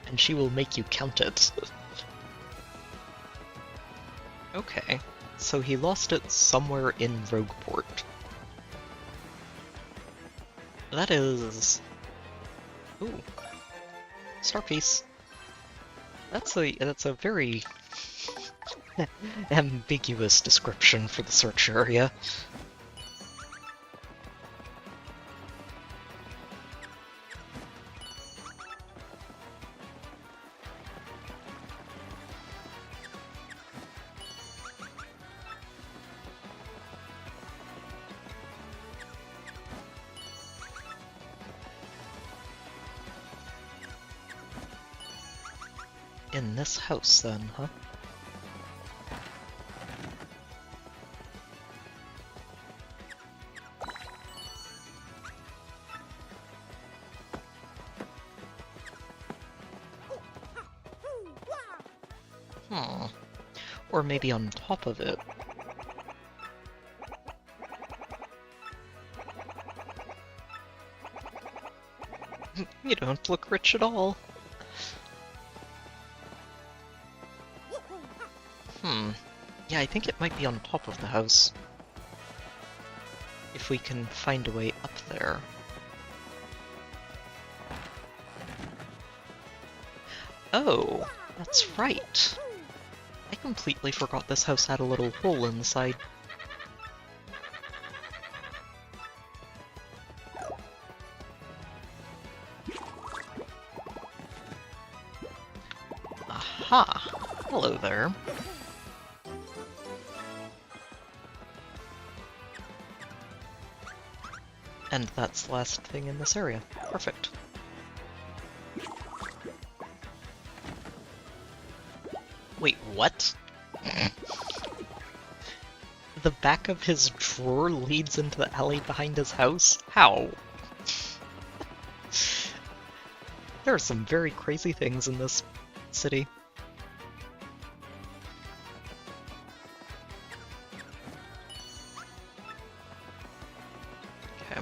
and she will make you count it. Okay, so he lost it somewhere in Rogueport. That is... Ooh. Star piece. That's a very ambiguous description for the search area. In this house, then, huh? Or maybe on top of it. You don't look rich at all. Yeah, I think it might be on top of the house. If we can find a way up there. Oh, that's right. I completely forgot this house had a little hole inside. Aha! Hello there. And that's the last thing in this area. Perfect. Wait, what? The back of his drawer leads into the alley behind his house? How? There are some very crazy things in this city. Okay.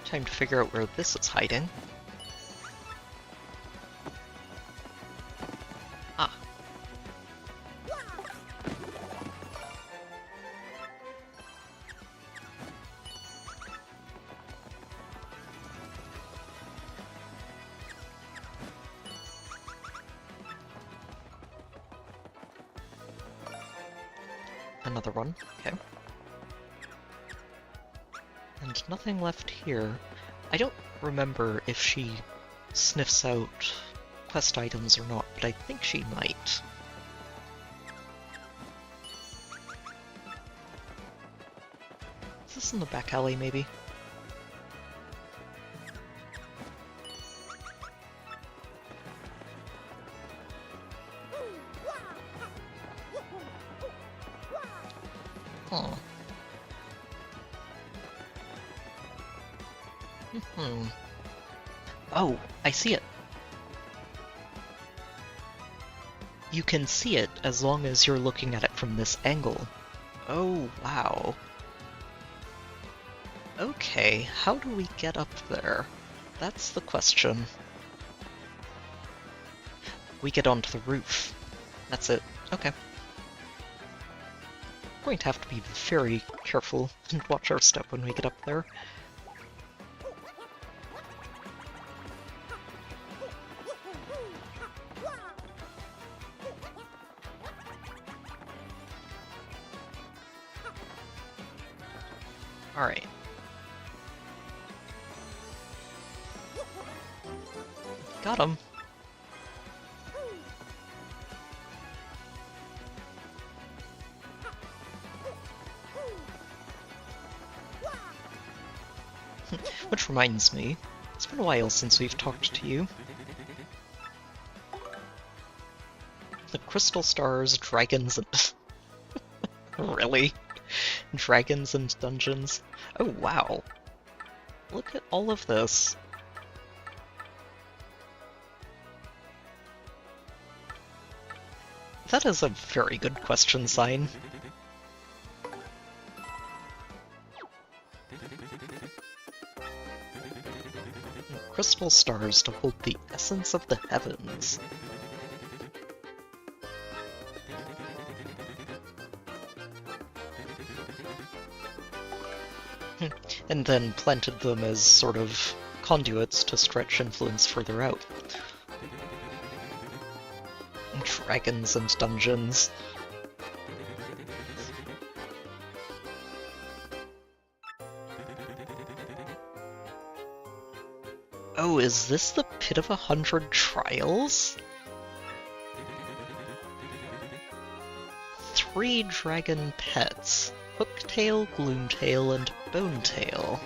Time to figure out where this is hiding. Ah. another one. Okay. And nothing left here. I don't remember if she sniffs out quest items or not, but I think she might. Is this in the back alley, maybe? Huh. Oh, I see it. You can see it as long as you're looking at it from this angle. Oh, wow. Okay, how do we get up there? That's the question. We get onto the roof. That's it. Okay. We're going to have to be very careful and watch our step when we get up there. Alright. Got him. Which reminds me, it's been a while since we've talked to you. The crystal stars, dragons, and... Really? Dragons and dungeons? Oh wow. Look at all of this. That is a very good question sign. Crystal stars to hold the essence of the heavens. And then planted them as sort of conduits to stretch influence further out. Dragons and dungeons. Oh, is this the Pit of 100 Trials? 3 dragon pets. Hooktail, Gloomtail, and Bonetail.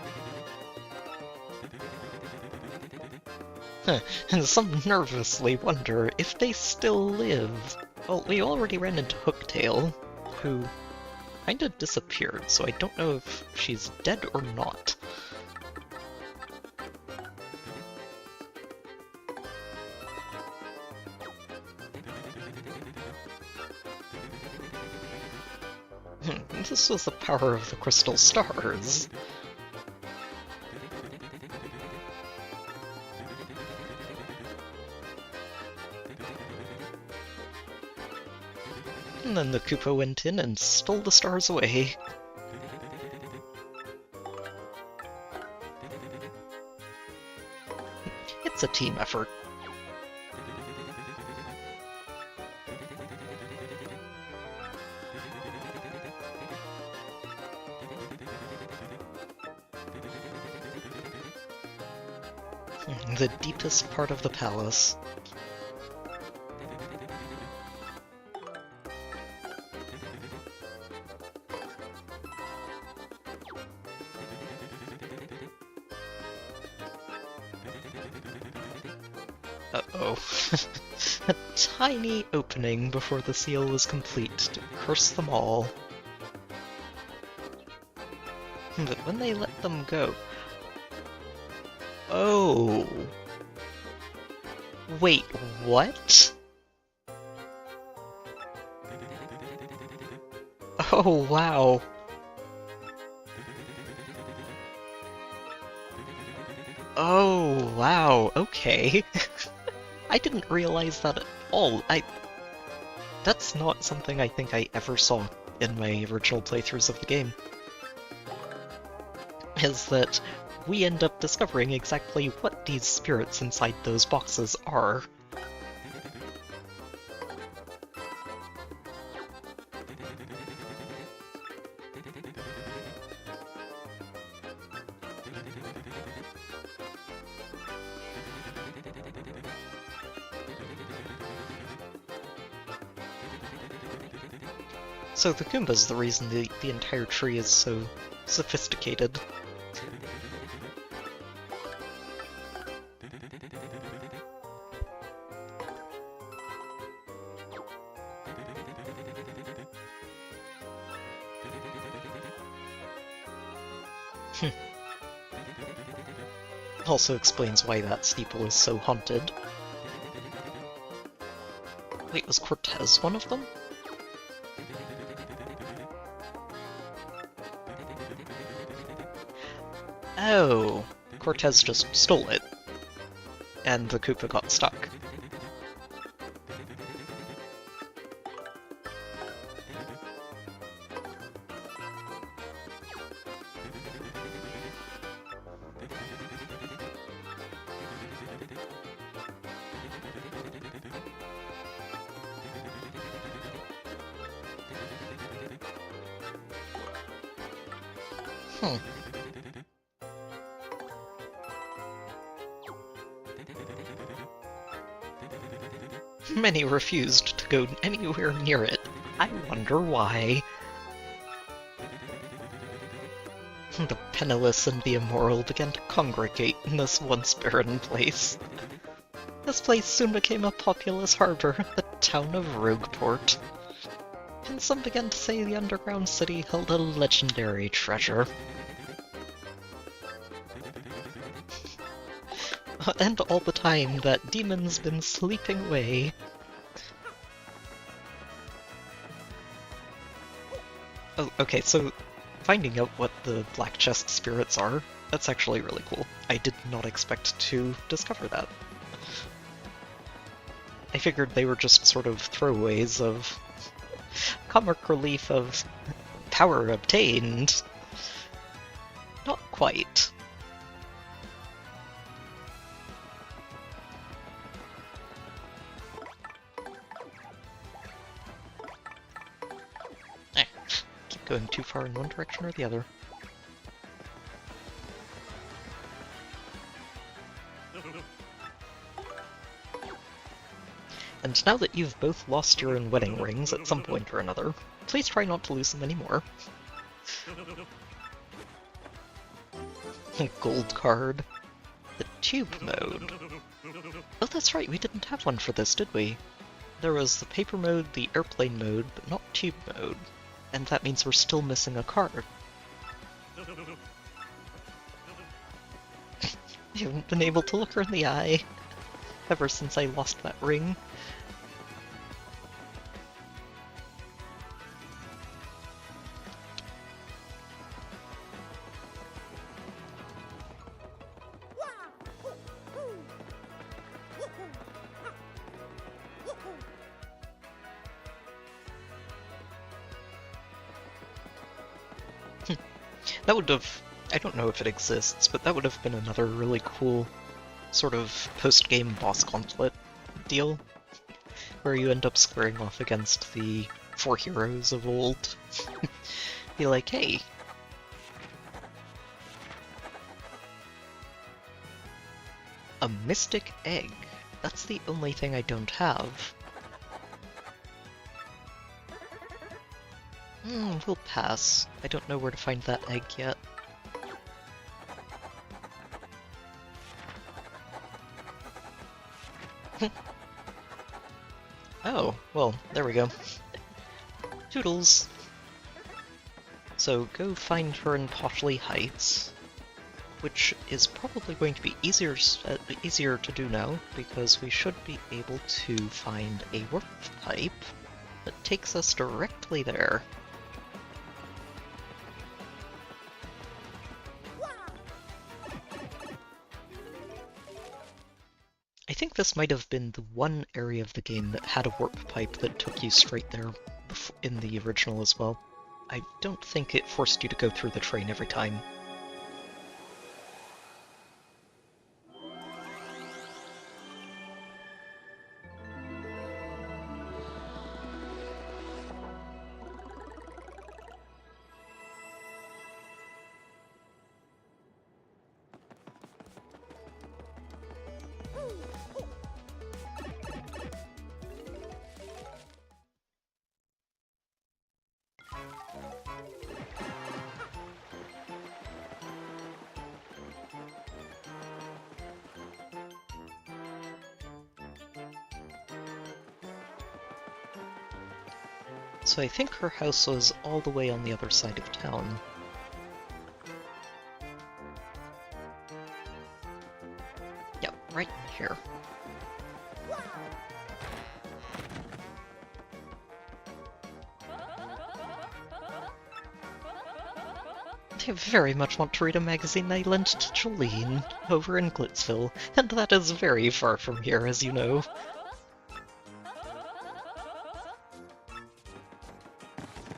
And some nervously wonder if they still live. Well, we already ran into Hooktail, who kinda disappeared, so I don't know if she's dead or not. This was the power of the crystal stars. And then the Koopa went in and stole the stars away. It's a team effort. The deepest part of the palace. Uh-oh. A tiny opening before the seal was complete to curse them all. But when they let them go... Oh... Wait, what? Oh, wow. Oh, wow, okay. I didn't realize that at all. That's not something I think I ever saw in my original playthroughs of the game. Is that we end up discovering exactly what these spirits inside those boxes are. So the Goomba's the reason the entire tree is so sophisticated. Also explains why that steeple is so haunted. Wait, was Cortez one of them? Oh, Cortez just stole it, and the Koopa got stuck. Hmm. Many refused to go anywhere near it. I wonder why. The penniless and the immoral began to congregate in this once barren place. This place soon became a populous harbor, the town of Rogueport. And some began to say the underground city held a legendary treasure. And all the time that demon's been sleeping away. Oh, okay, so finding out what the black chest spirits are, that's actually really cool. I did not expect to discover that. I figured they were just sort of throwaways of comic relief of power obtained. Not quite. Keep going too far in one direction or the other. And now that you've both lost your own wedding rings at some point or another, please try not to lose them anymore. Gold card. The tube mode. Oh, that's right, we didn't have one for this, did we? There was the paper mode, the airplane mode, but not tube mode. And that means we're still missing a card. I haven't been able to look her in the eye ever since I lost that ring. That would have... I don't know if it exists, but that would have been another really cool sort of post-game boss gauntlet deal, where you end up squaring off against the 4 heroes of old. Be like, hey, a mystic egg. That's the only thing I don't have. We'll pass. I don't know where to find that egg yet. Oh, well, there we go. Toodles! So go find her in Potley Heights, which is probably going to be easier to do now, because we should be able to find a warp pipe that takes us directly there. I think this might have been the one area of the game that had a warp pipe that took you straight there in the original as well. I don't think it forced you to go through the train every time. So I think her house was all the way on the other side of town. Yep, right in here. I very much want to read a magazine I lent to Jolene over in Glitzville, and that is very far from here, as you know.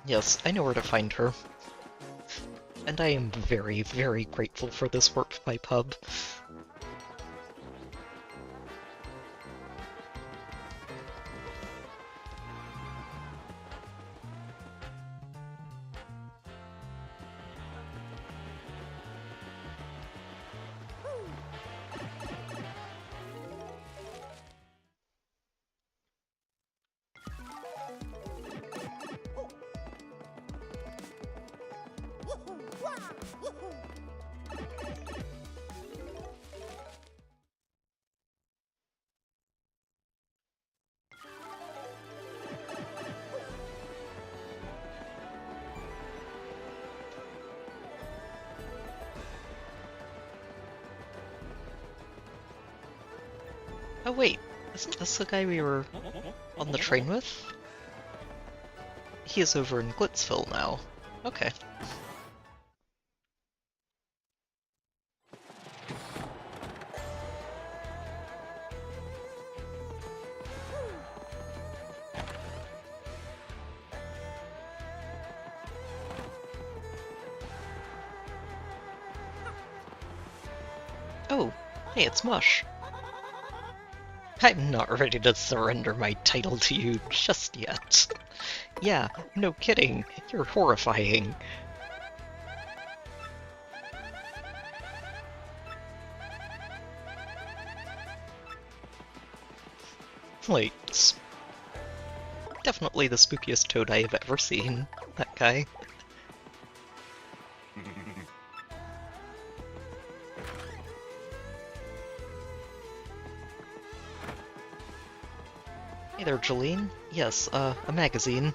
Yes, I know where to find her. And I am very, very grateful for this warp pipe hub. Oh wait, isn't this the guy we were on the train with? He is over in Glitzville now. Okay. Oh, hey, it's Mush. I'm not ready to surrender my title to you just yet. Yeah, no kidding. You're horrifying. Like, definitely the spookiest toad I have ever seen. That guy. Hey there, Jolene. Yes, a magazine.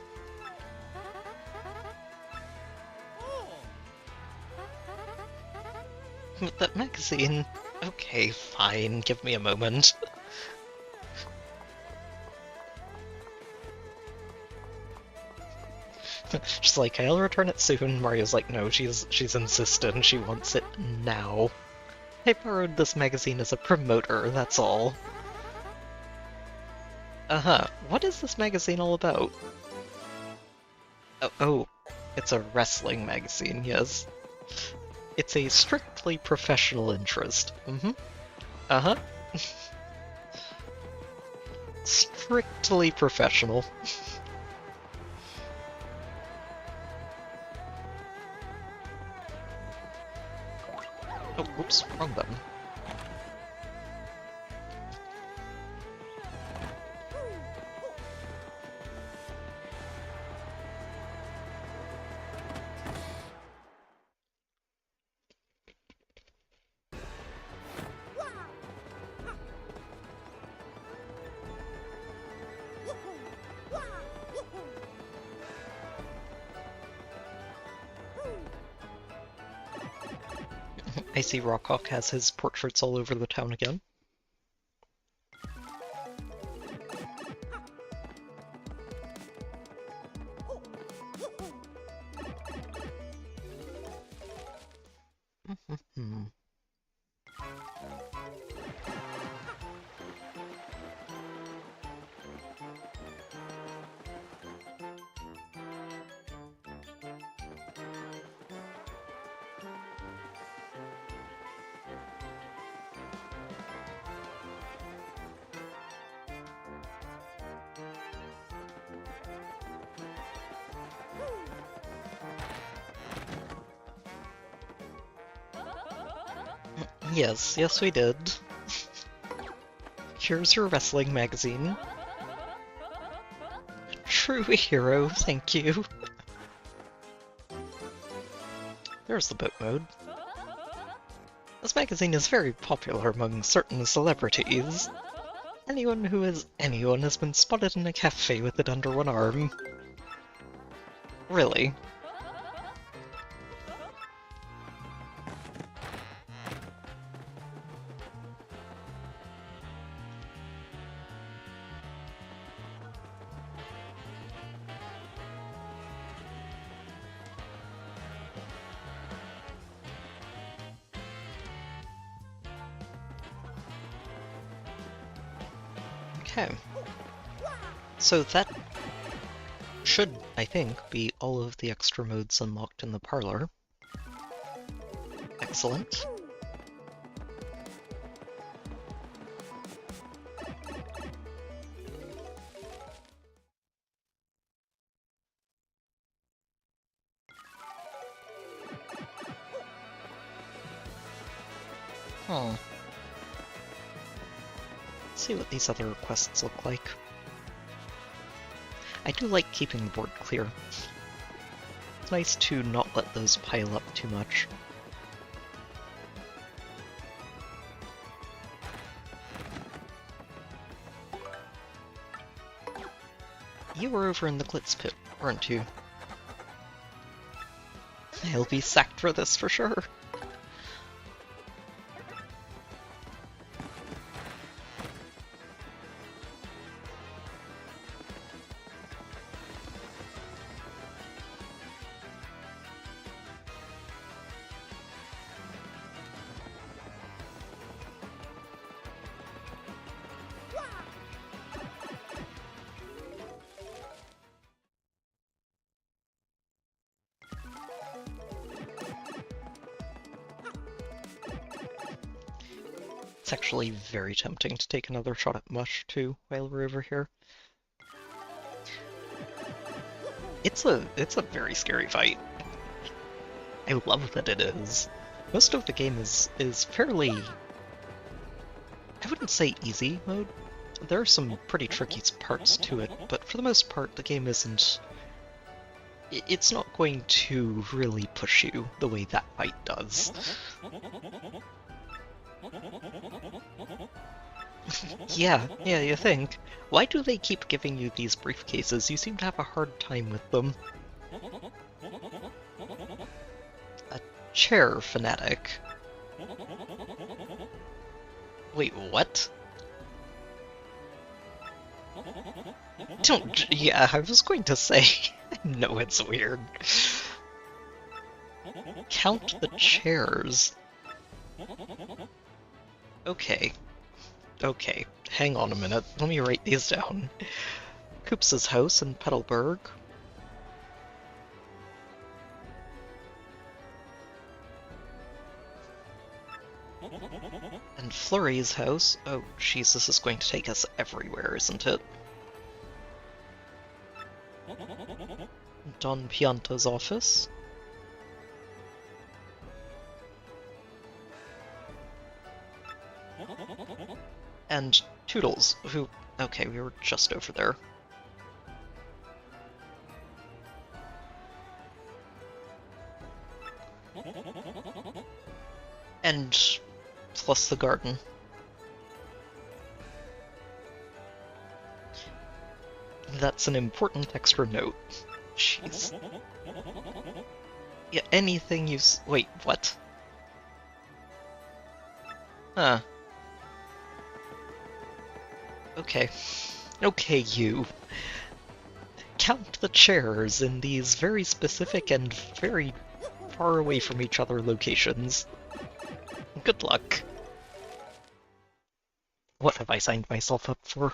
But that magazine... Okay, fine, give me a moment. She's like, I'll return it soon. Mario's like, no, she's insistent, she wants it now. I borrowed this magazine as a promoter, that's all. Uh-huh. What is this magazine all about? Oh, it's a wrestling magazine, yes. It's a strictly professional interest. Mm-hmm. Uh-huh. Strictly professional. Oh, whoops, wrong button. I see Rockhawk has his portraits all over the town again. Yes, we did. Here's your wrestling magazine. True hero, thank you. There's the boat mode. This magazine is very popular among certain celebrities. Anyone who is anyone has been spotted in a cafe with it under one arm. Really? Okay. So that should, I think, be all of the extra modes unlocked in the parlor. Excellent. Hmm. Let's see what these other requests look like. I do like keeping the board clear. It's nice to not let those pile up too much. You were over in the Glitz pit, weren't you? I'll be sacked for this for sure. It's actually very tempting to take another shot at Mush, too, while we're over here. It's a very scary fight. I love that it is. Most of the game is fairly... I wouldn't say easy mode. There are some pretty tricky parts to it, but for the most part, the game isn't... It's not going to really push you the way that fight does. Yeah, you think. Why do they keep giving you these briefcases? You seem to have a hard time with them. A chair fanatic. Wait, what? Yeah, I was going to say, I know it's weird. Count the chairs. Okay, hang on a minute, let me write these down. Koops's house in Petalburg. And Flurry's house. Oh, jeez, this is going to take us everywhere, isn't it? Don Pianta's office. And Toodles, who... Okay, we were just over there. And plus the garden. That's an important extra note. Jeez. Yeah, anything you wait, what? Huh. Okay. Okay, you. Count the chairs in these very specific and very far away from each other locations. Good luck. What have I signed myself up for?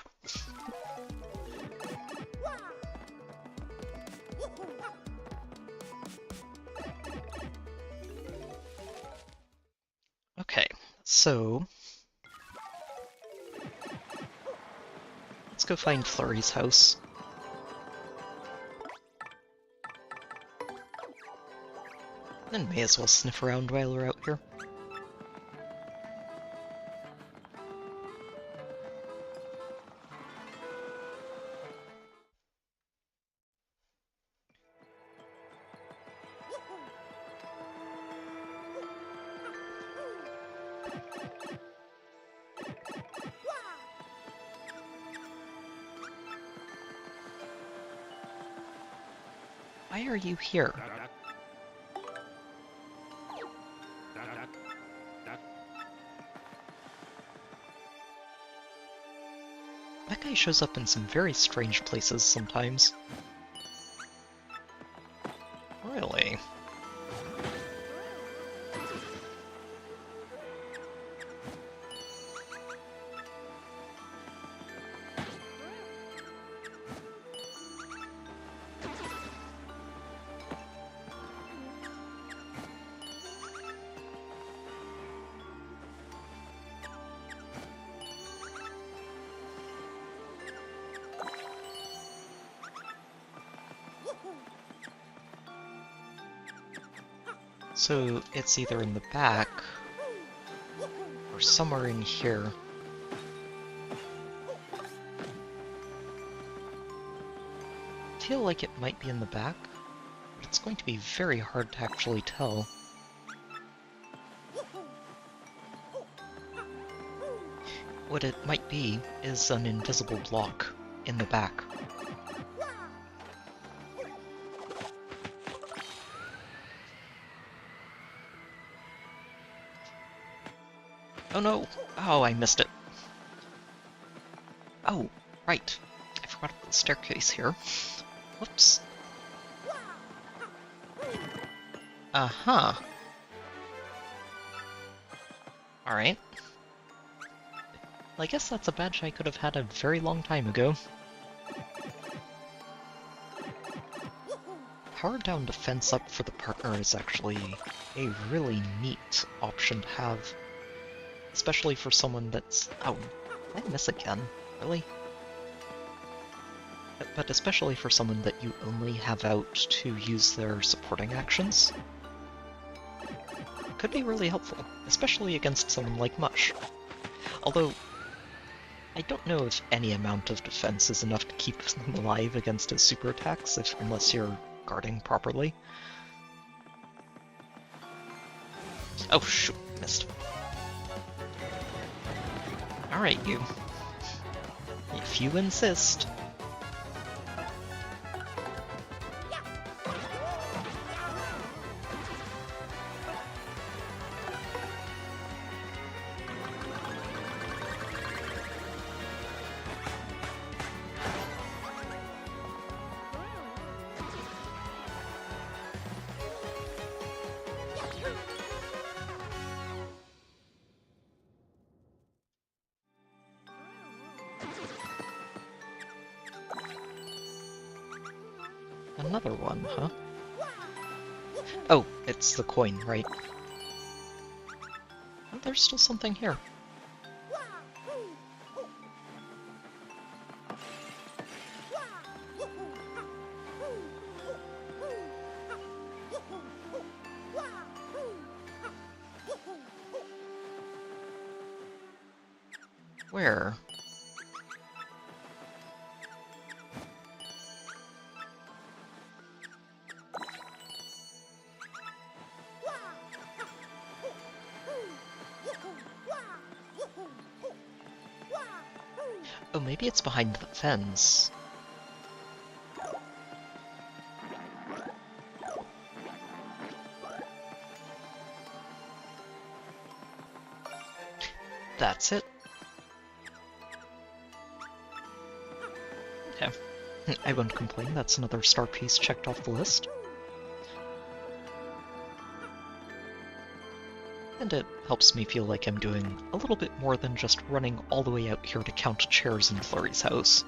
Okay, so... let's go find Flurry's house. And may as well sniff around while we're out here. Why are you here? That guy shows up in some very strange places sometimes. Really? So it's either in the back or somewhere in here. I feel like it might be in the back, but it's going to be very hard to actually tell. What it might be is an invisible block in the back. Oh no! Oh, I missed it. Oh, right. I forgot about the staircase here. Whoops. Uh-huh. Alright. Well, I guess that's a badge I could have had a very long time ago. Power down defense up for the partner is actually a really neat option to have. Especially for someone that's... Oh, did I miss again? Really? But especially for someone that you only have out to use their supporting actions. Could be really helpful, especially against someone like Mush. Although, I don't know if any amount of defense is enough to keep them alive against his super attacks, unless you're guarding properly. Oh shoot, missed. Alright, you. If you insist. Another one, huh? Oh, it's the coin, right? Oh, there's still something here. Where? Oh, maybe it's behind the fence. That's it. Okay. I won't complain, that's another star piece checked off the list. And it helps me feel like I'm doing a little bit more than just running all the way out here to count chairs in Flurry's house.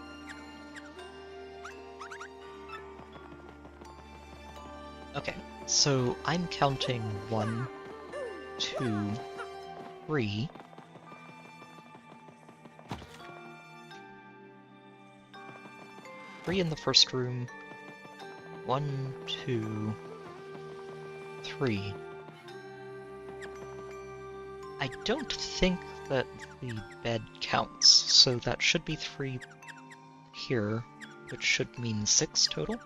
Okay, so I'm counting 1, 2, 3. Three in the first room. 1, 2, 3. I don't think that the bed counts, so that should be 3 here, which should mean 6 total.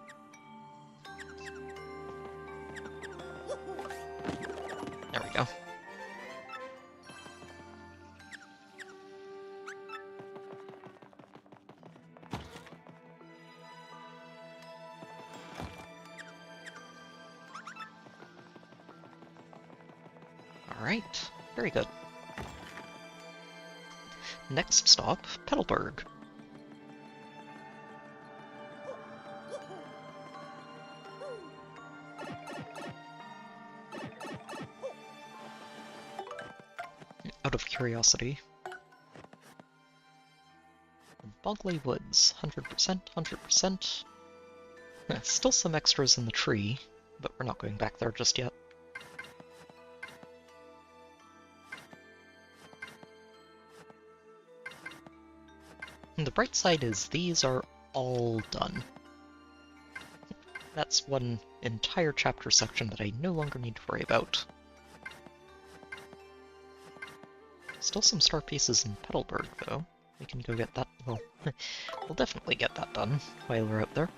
There we go. Alright, very good. Next stop, Petalburg. Out of curiosity. Bogley Woods, 100%, 100%. Still some extras in the tree, but we're not going back there just yet. And the bright side is these are all done. That's one entire chapter section that I no longer need to worry about. Still some star pieces in Petalburg, though. We can go get that. Well, we'll definitely get that done while we're out there.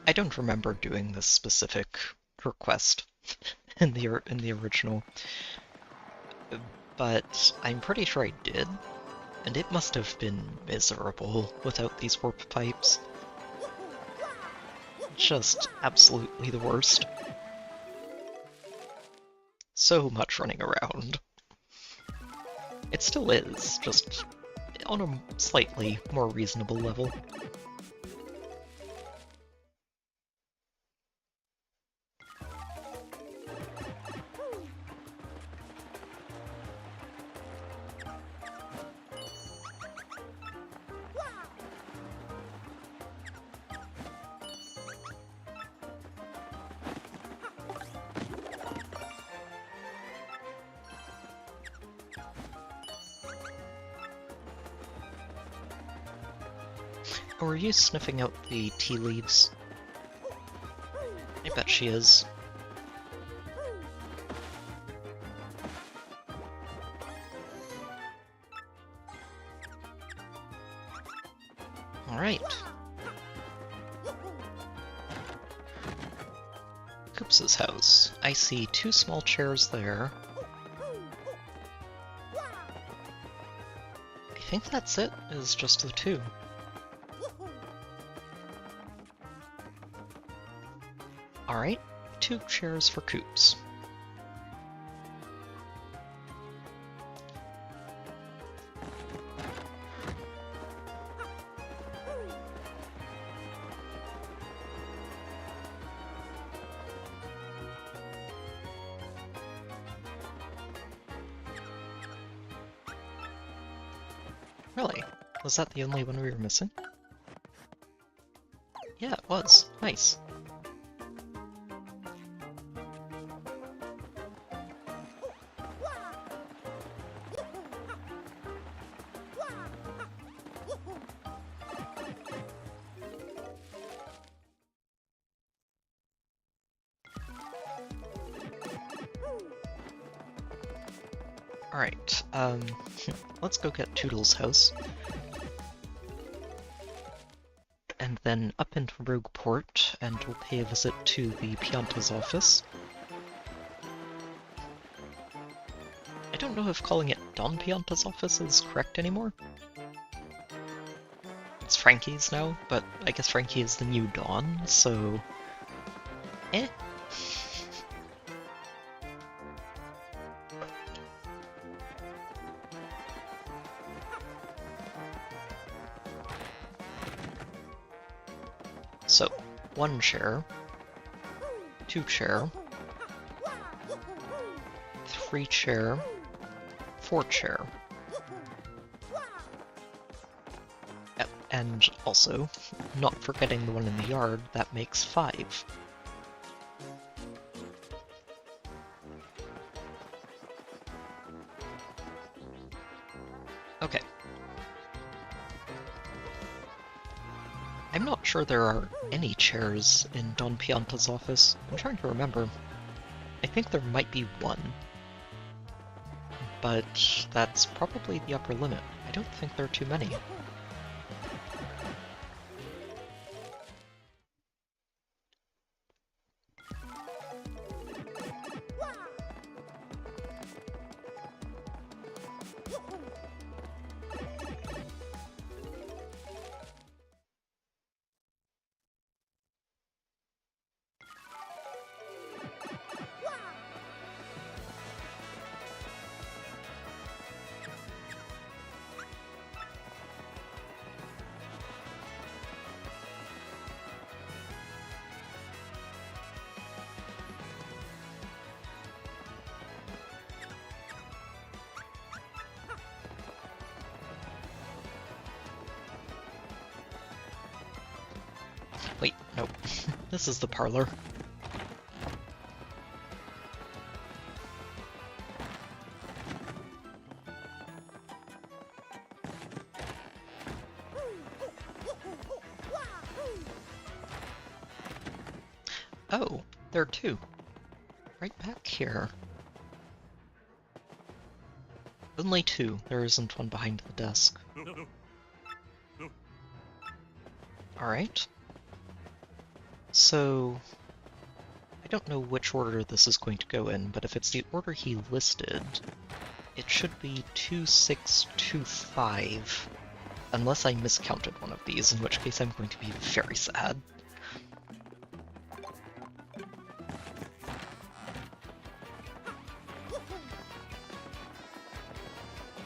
I don't remember doing this specific request in the original, but I'm pretty sure I did, and it must have been miserable without these warp pipes. Just absolutely the worst. So much running around. It still is, just on a slightly more reasonable level. Or are you sniffing out the tea leaves? I bet she is. Alright. Koops's house. I see 2 small chairs there. I think that's it, is just the 2. Alright, 2 chairs for Koops. Really? Was that the only one we were missing? Yeah, it was. Nice. Alright, let's go get Toodle's house. And then up into Rogueport, and we'll pay a visit to the Pianta's office. I don't know if calling it Don Pianta's office is correct anymore. It's Frankie's now, but I guess Frankie is the new Don, so... eh? So, 1 chair, 2 chair, 3 chair, 4 chair. And also, not forgetting the one in the yard, that makes 5. Okay. I'm not sure there are any chairs in Don Pianta's office. I'm trying to remember. I think there might be one. But that's probably the upper limit. I don't think there are too many. Wait, no. This is the parlor. Oh, there are two. Right back here. Only two. There isn't one behind the desk. Alright. So, I don't know which order this is going to go in, but if it's the order he listed, it should be 2625. Unless I miscounted one of these, in which case I'm going to be very sad.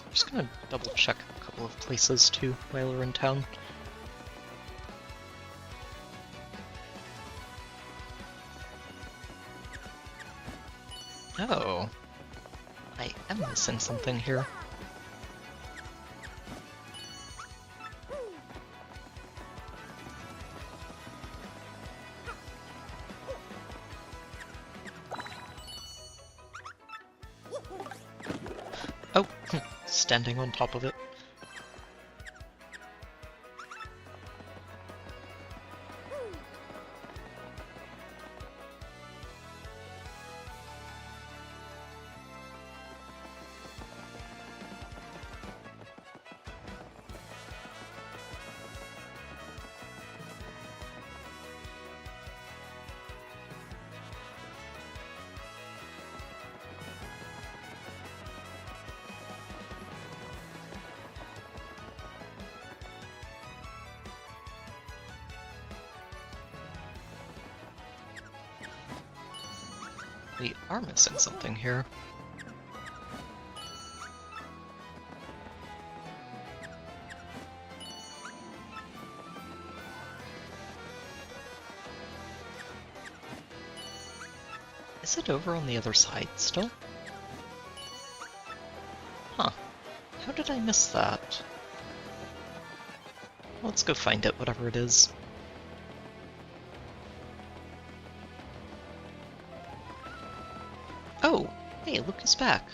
I'm just gonna double check a couple of places too while we're in town. Oh, I am missing something here. Oh, standing on top of it. We are missing something here. Is it over on the other side still? Huh. How did I miss that? Let's go find it, whatever it is. Oh, hey, look who's back.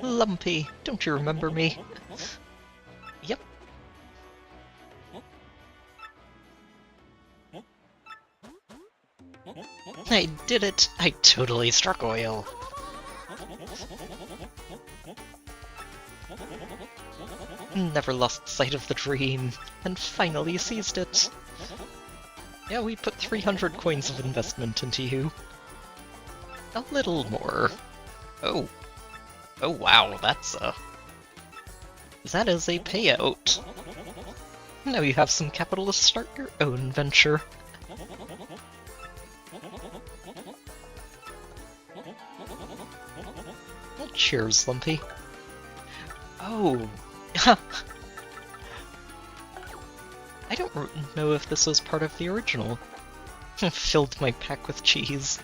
Lumpy, don't you remember me? Yep. I did it! I totally struck oil. Never lost sight of the dream, and finally seized it. Yeah, we put 300 coins of investment into you. A little more. Oh. Oh wow, that's that is a payout. Now you have some capital to start your own venture. Well, cheers, Lumpy. Oh. I don't know if this was part of the original. Filled my pack with cheese.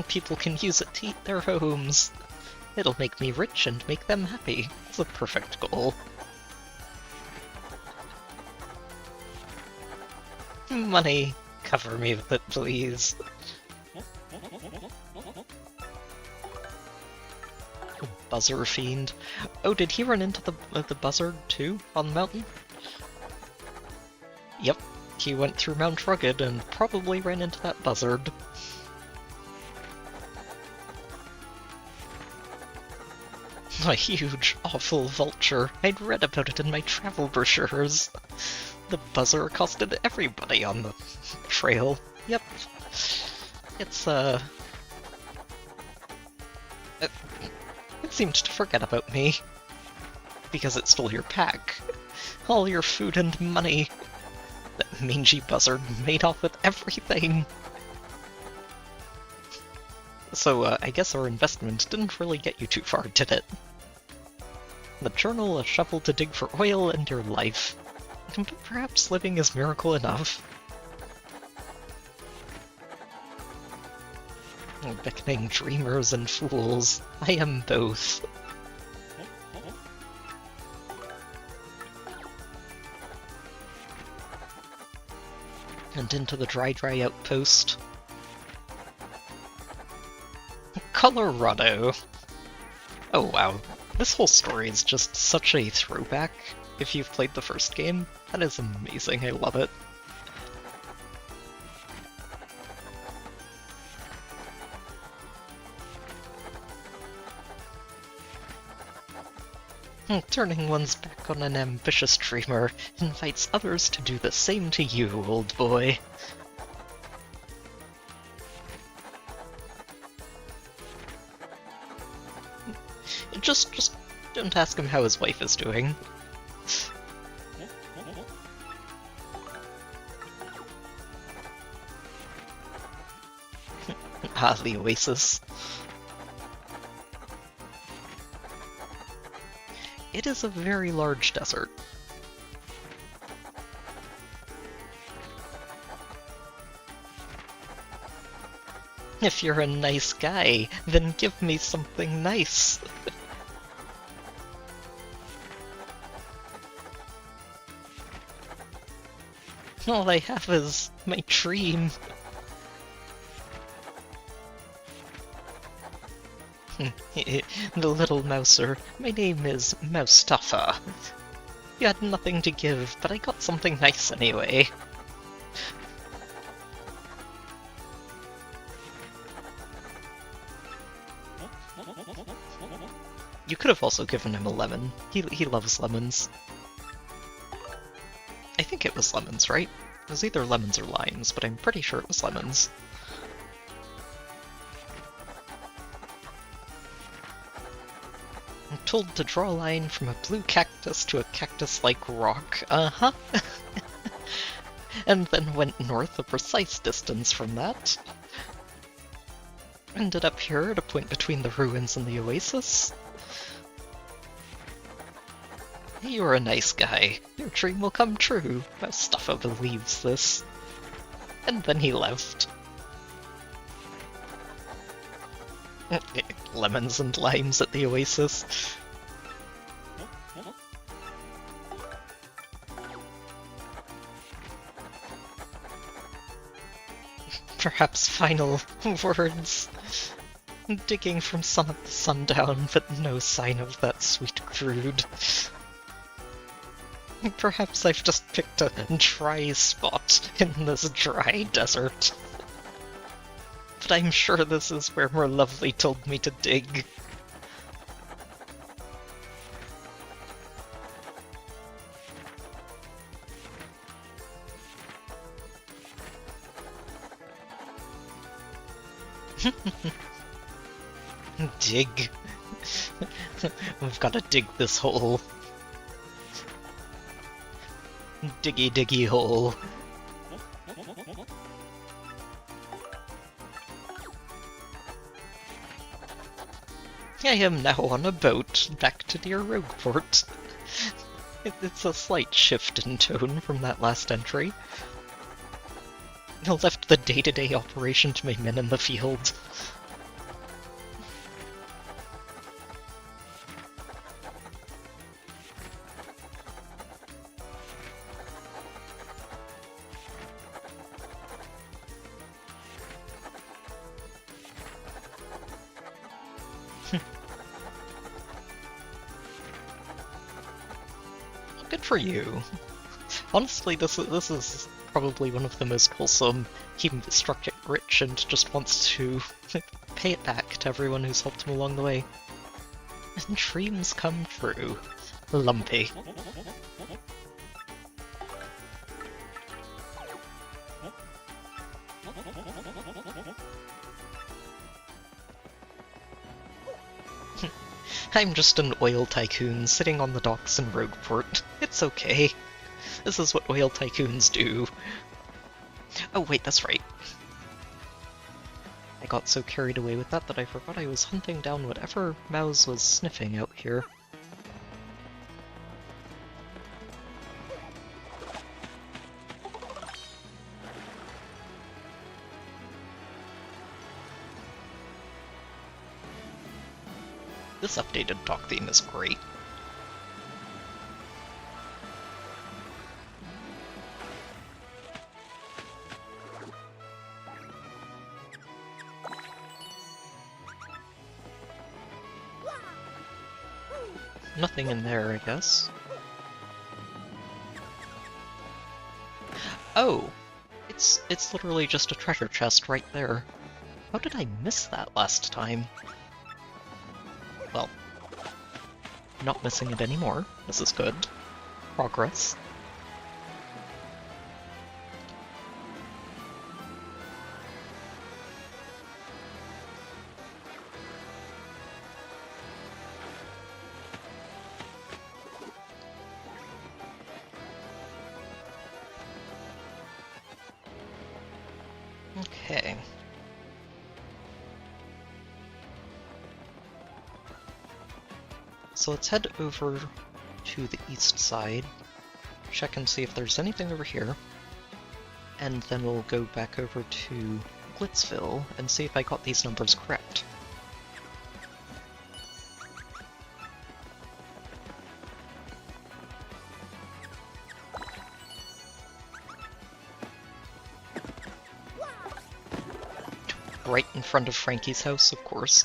People can use it to eat their homes. It'll make me rich and make them happy. It's a perfect goal. Money, cover me with it, please. buzzer fiend. Oh, did he run into the buzzard too on the mountain? Yep, he went through Mount Rugged and probably ran into that buzzard. A huge, awful vulture. I'd read about it in my travel brochures. The buzzer accosted everybody on the trail. Yep. It's, It seemed to forget about me. Because it stole your pack. All your food and money. That mangy buzzard made off with everything. So, I guess our investment didn't really get you too far, did it? The journal, a shovel to dig for oil, and your life. But perhaps living is miracle enough. Beckoning dreamers and fools, I am both. And into the dry outpost. Colorado! Oh wow, this whole story is just such a throwback. If you've played the first game, that is amazing, I love it. Turning one's back on an ambitious dreamer invites others to do the same to you, old boy. Just don't ask him how his wife is doing. Ah, the oasis. It is a very large desert. If you're a nice guy, then give me something nice. All I have is my dream. The little mouser, my name is Mustafa. You had nothing to give, but I got something nice anyway. You could have also given him a lemon. He loves lemons. I think it was lemons, right? It was either lemons or limes, but I'm pretty sure it was lemons. I'm told to draw a line from a blue cactus to a cactus-like rock. Uh-huh. And then went north a precise distance from that. Ended up here at a point between the ruins and the oasis. You're a nice guy. Your dream will come true. Mustafa believes this. And then he left. Lemons and limes at the oasis. Perhaps final words. Digging from sunup to sundown, but no sign of that sweet crude. Perhaps I've just picked a dry spot in this dry desert. But I'm sure this is where more lovely told me to dig. Dig. We've gotta dig this hole. Diggy diggy hole. I am now on a boat back to dear Rogueport. It's a slight shift in tone from that last entry. I left the day-to-day operation to my men in the field. Good for you. Honestly, this is probably one of the most wholesome. He struck it rich and just wants to pay it back to everyone who's helped him along the way. And dreams come true. Lumpy. I'm just an oil tycoon sitting on the docks in Rogueport. It's okay. This is what oil tycoons do. Oh wait, that's right. I got so carried away with that I forgot I was hunting down whatever Mouse was sniffing out here. This updated dock theme is great. Nothing in there, I guess. Oh! It's literally just a treasure chest right there. How did I miss that last time? Well, not missing it anymore. This is good. Progress. Okay. So let's head over to the east side, check and see if there's anything over here, and then we'll go back over to Glitzville and see if I got these numbers correct. Right in front of Frankie's house, of course.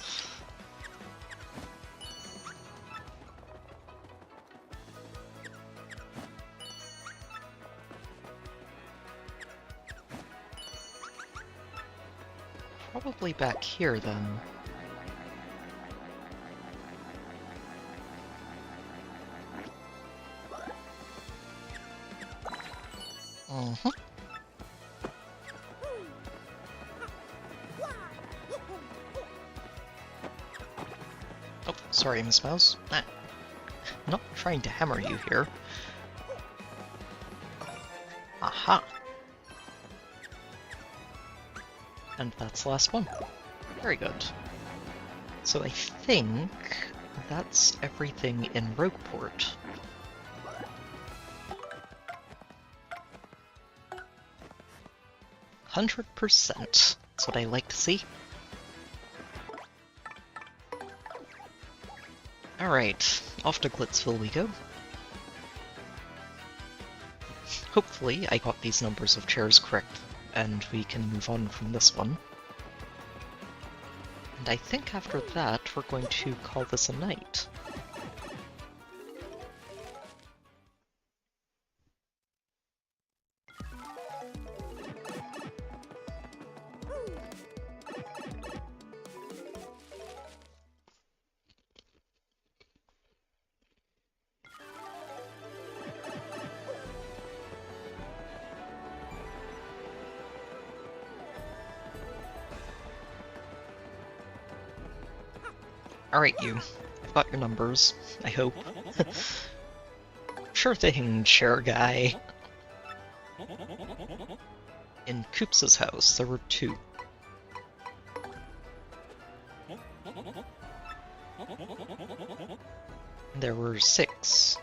Probably back here, then. Uh-huh. Oh, sorry, Miss Mouse. I'm not trying to hammer you here. Aha! And that's the last one. Very good. So I think that's everything in Rogueport. %. That's what I like to see. Alright, off to Glitzville we go. Hopefully I got these numbers of chairs correct, and we can move on from this one. And I think after that we're going to call this a night. Alright, you. I've got your numbers, I hope. Sure thing, chair guy. In Koops's house, there were 2. There were 6.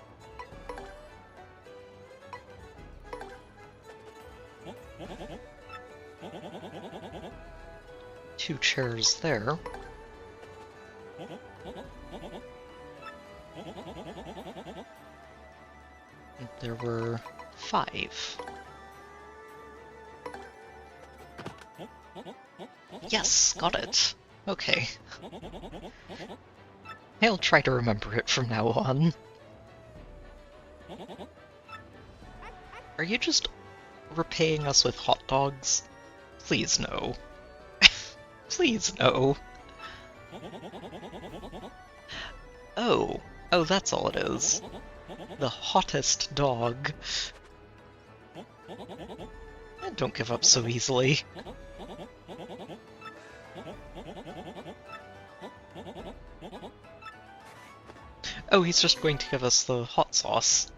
Two chairs there. And there were 5. Yes, got it. Okay. I'll try to remember it from now on. Are you just repaying us with hot dogs? Please no. Please no. Oh. Oh, that's all it is. The hottest dog. Don't give up so easily. Oh, he's just going to give us the hot sauce.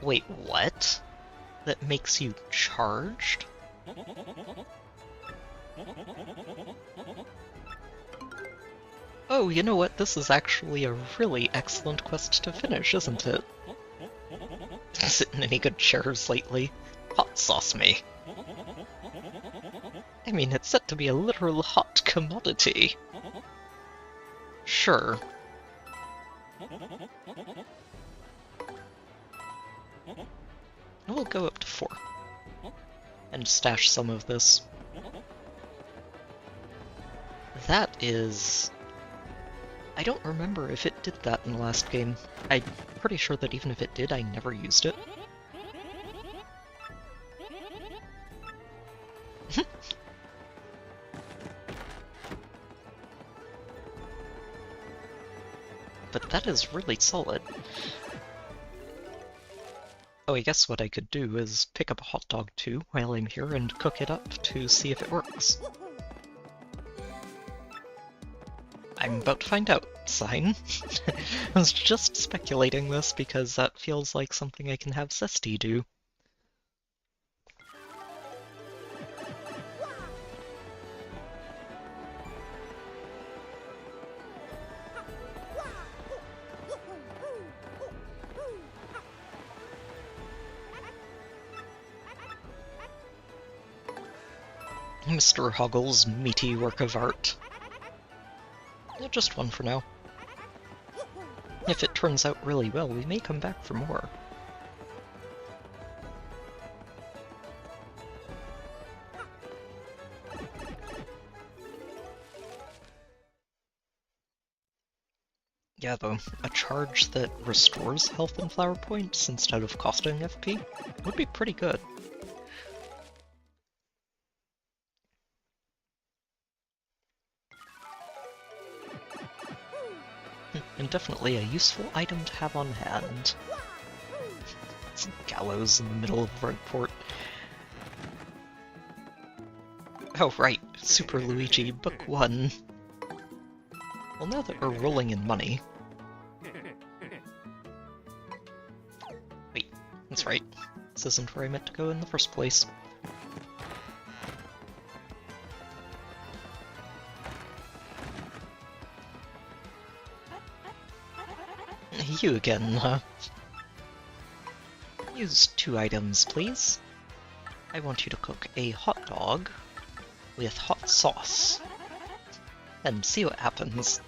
Wait, what? That makes you charged? Oh, you know what? This is actually a really excellent quest to finish, isn't it? Sit in any good chairs lately? Hot sauce me. I mean, it's set to be a literal hot commodity. Sure. We'll go up to 4. And stash some of this. That is... I don't remember if it did that in the last game. I'm pretty sure that even if it did, I never used it. But that is really solid. Oh, I guess what I could do is pick up a hot dog too while I'm here and cook it up to see if it works. I'm about to find out, sign. I was just speculating this because that feels like something I can have Zesty do. Mr. Hoggle's meaty work of art. Just one for now. If it turns out really well, we may come back for more. Yeah, though, a charge that restores health and flower points instead of costing FP would be pretty good. And definitely a useful item to have on hand. Some gallows in the middle of Redport. Oh right, Super Luigi Book 1. Well, now that we're rolling in money... Wait, that's right. This isn't where I meant to go in the first place. You again, huh? Use 2 items, please. I want you to cook a hot dog with hot sauce. And see what happens.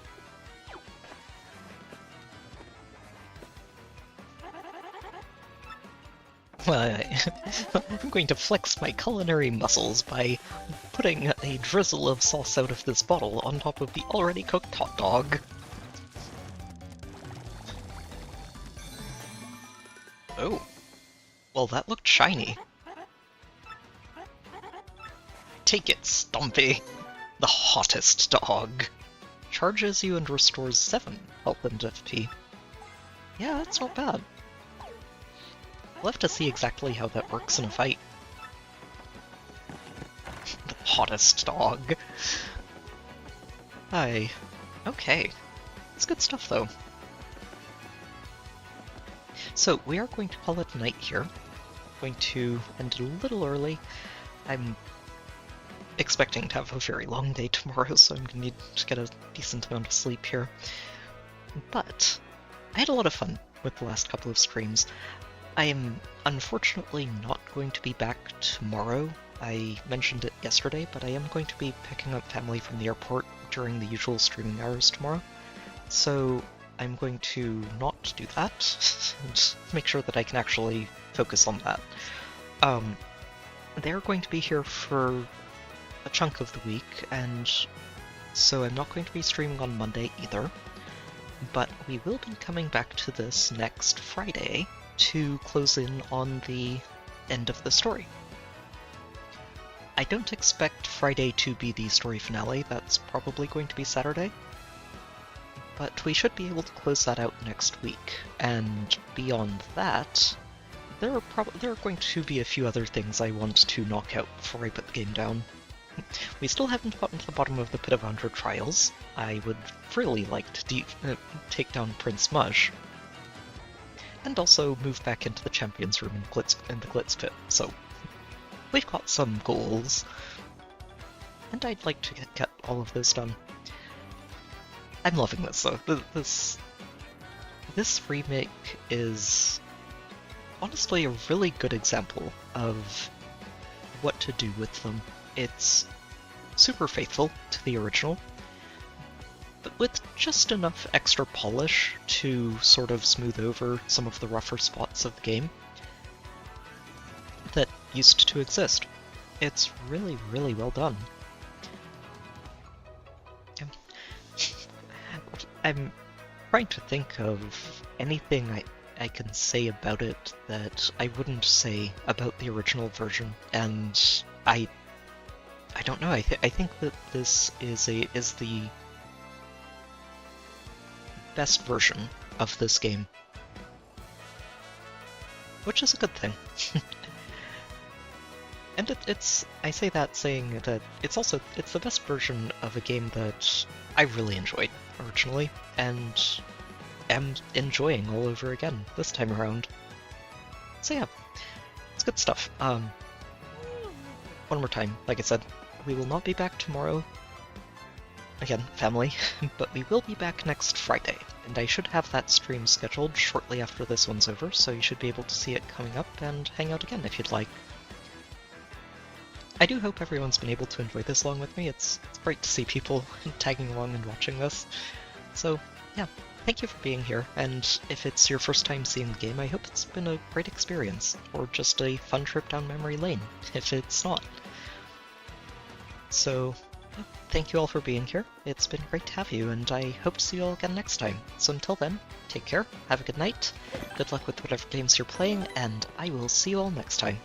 Well, I'm going to flex my culinary muscles by putting a drizzle of sauce out of this bottle on top of the already cooked hot dog. Oh. Well, that looked shiny. Take it, Stumpy! The hottest dog! Charges you and restores 7 health and FP. Yeah, that's not bad. We'll have to see exactly how that works in a fight. The hottest dog. Hi. Okay. It's good stuff, though. So, we are going to call it night here. Going to end it a little early. I'm expecting to have a very long day tomorrow, so I'm going to need to get a decent amount of sleep here. But I had a lot of fun with the last couple of streams. I am unfortunately not going to be back tomorrow. I mentioned it yesterday, but I am going to be picking up family from the airport during the usual streaming hours tomorrow. So I'm going to not do that, and make sure that I can actually focus on that. They're going to be here for a chunk of the week, and so I'm not going to be streaming on Monday either. But we will be coming back to this next Friday to close in on the end of the story. I don't expect Friday to be the story finale, that's probably going to be Saturday. But we should be able to close that out next week, and beyond that, there are going to be a few other things I want to knock out before I put the game down. We still haven't gotten to the bottom of the Pit of 100 Trials. I would really like to take down Prince Mush, and also move back into the Champions Room in the Glitz Pit, so we've got some goals, and I'd like to get all of those done. I'm loving this though. This remake is honestly a really good example of what to do with them. It's super faithful to the original, but with just enough extra polish to sort of smooth over some of the rougher spots of the game that used to exist. It's really, really well done. I'm trying to think of anything I can say about it that I wouldn't say about the original version, and I don't know. I think that this is the best version of this game, which is a good thing. And I say that saying that it's the best version of a game that I really enjoyed originally, and am enjoying all over again this time around. So yeah, it's good stuff. One more time, like I said, we will not be back tomorrow. Again, family, but we will be back next Friday, and I should have that stream scheduled shortly after this one's over, so you should be able to see it coming up and hang out again if you'd like. I do hope everyone's been able to enjoy this along with me. It's great to see people tagging along and watching this. So yeah, thank you for being here, and if it's your first time seeing the game, I hope it's been a great experience, or just a fun trip down memory lane, if it's not. So yeah, thank you all for being here. It's been great to have you, and I hope to see you all again next time. So until then, take care, have a good night, good luck with whatever games you're playing, and I will see you all next time.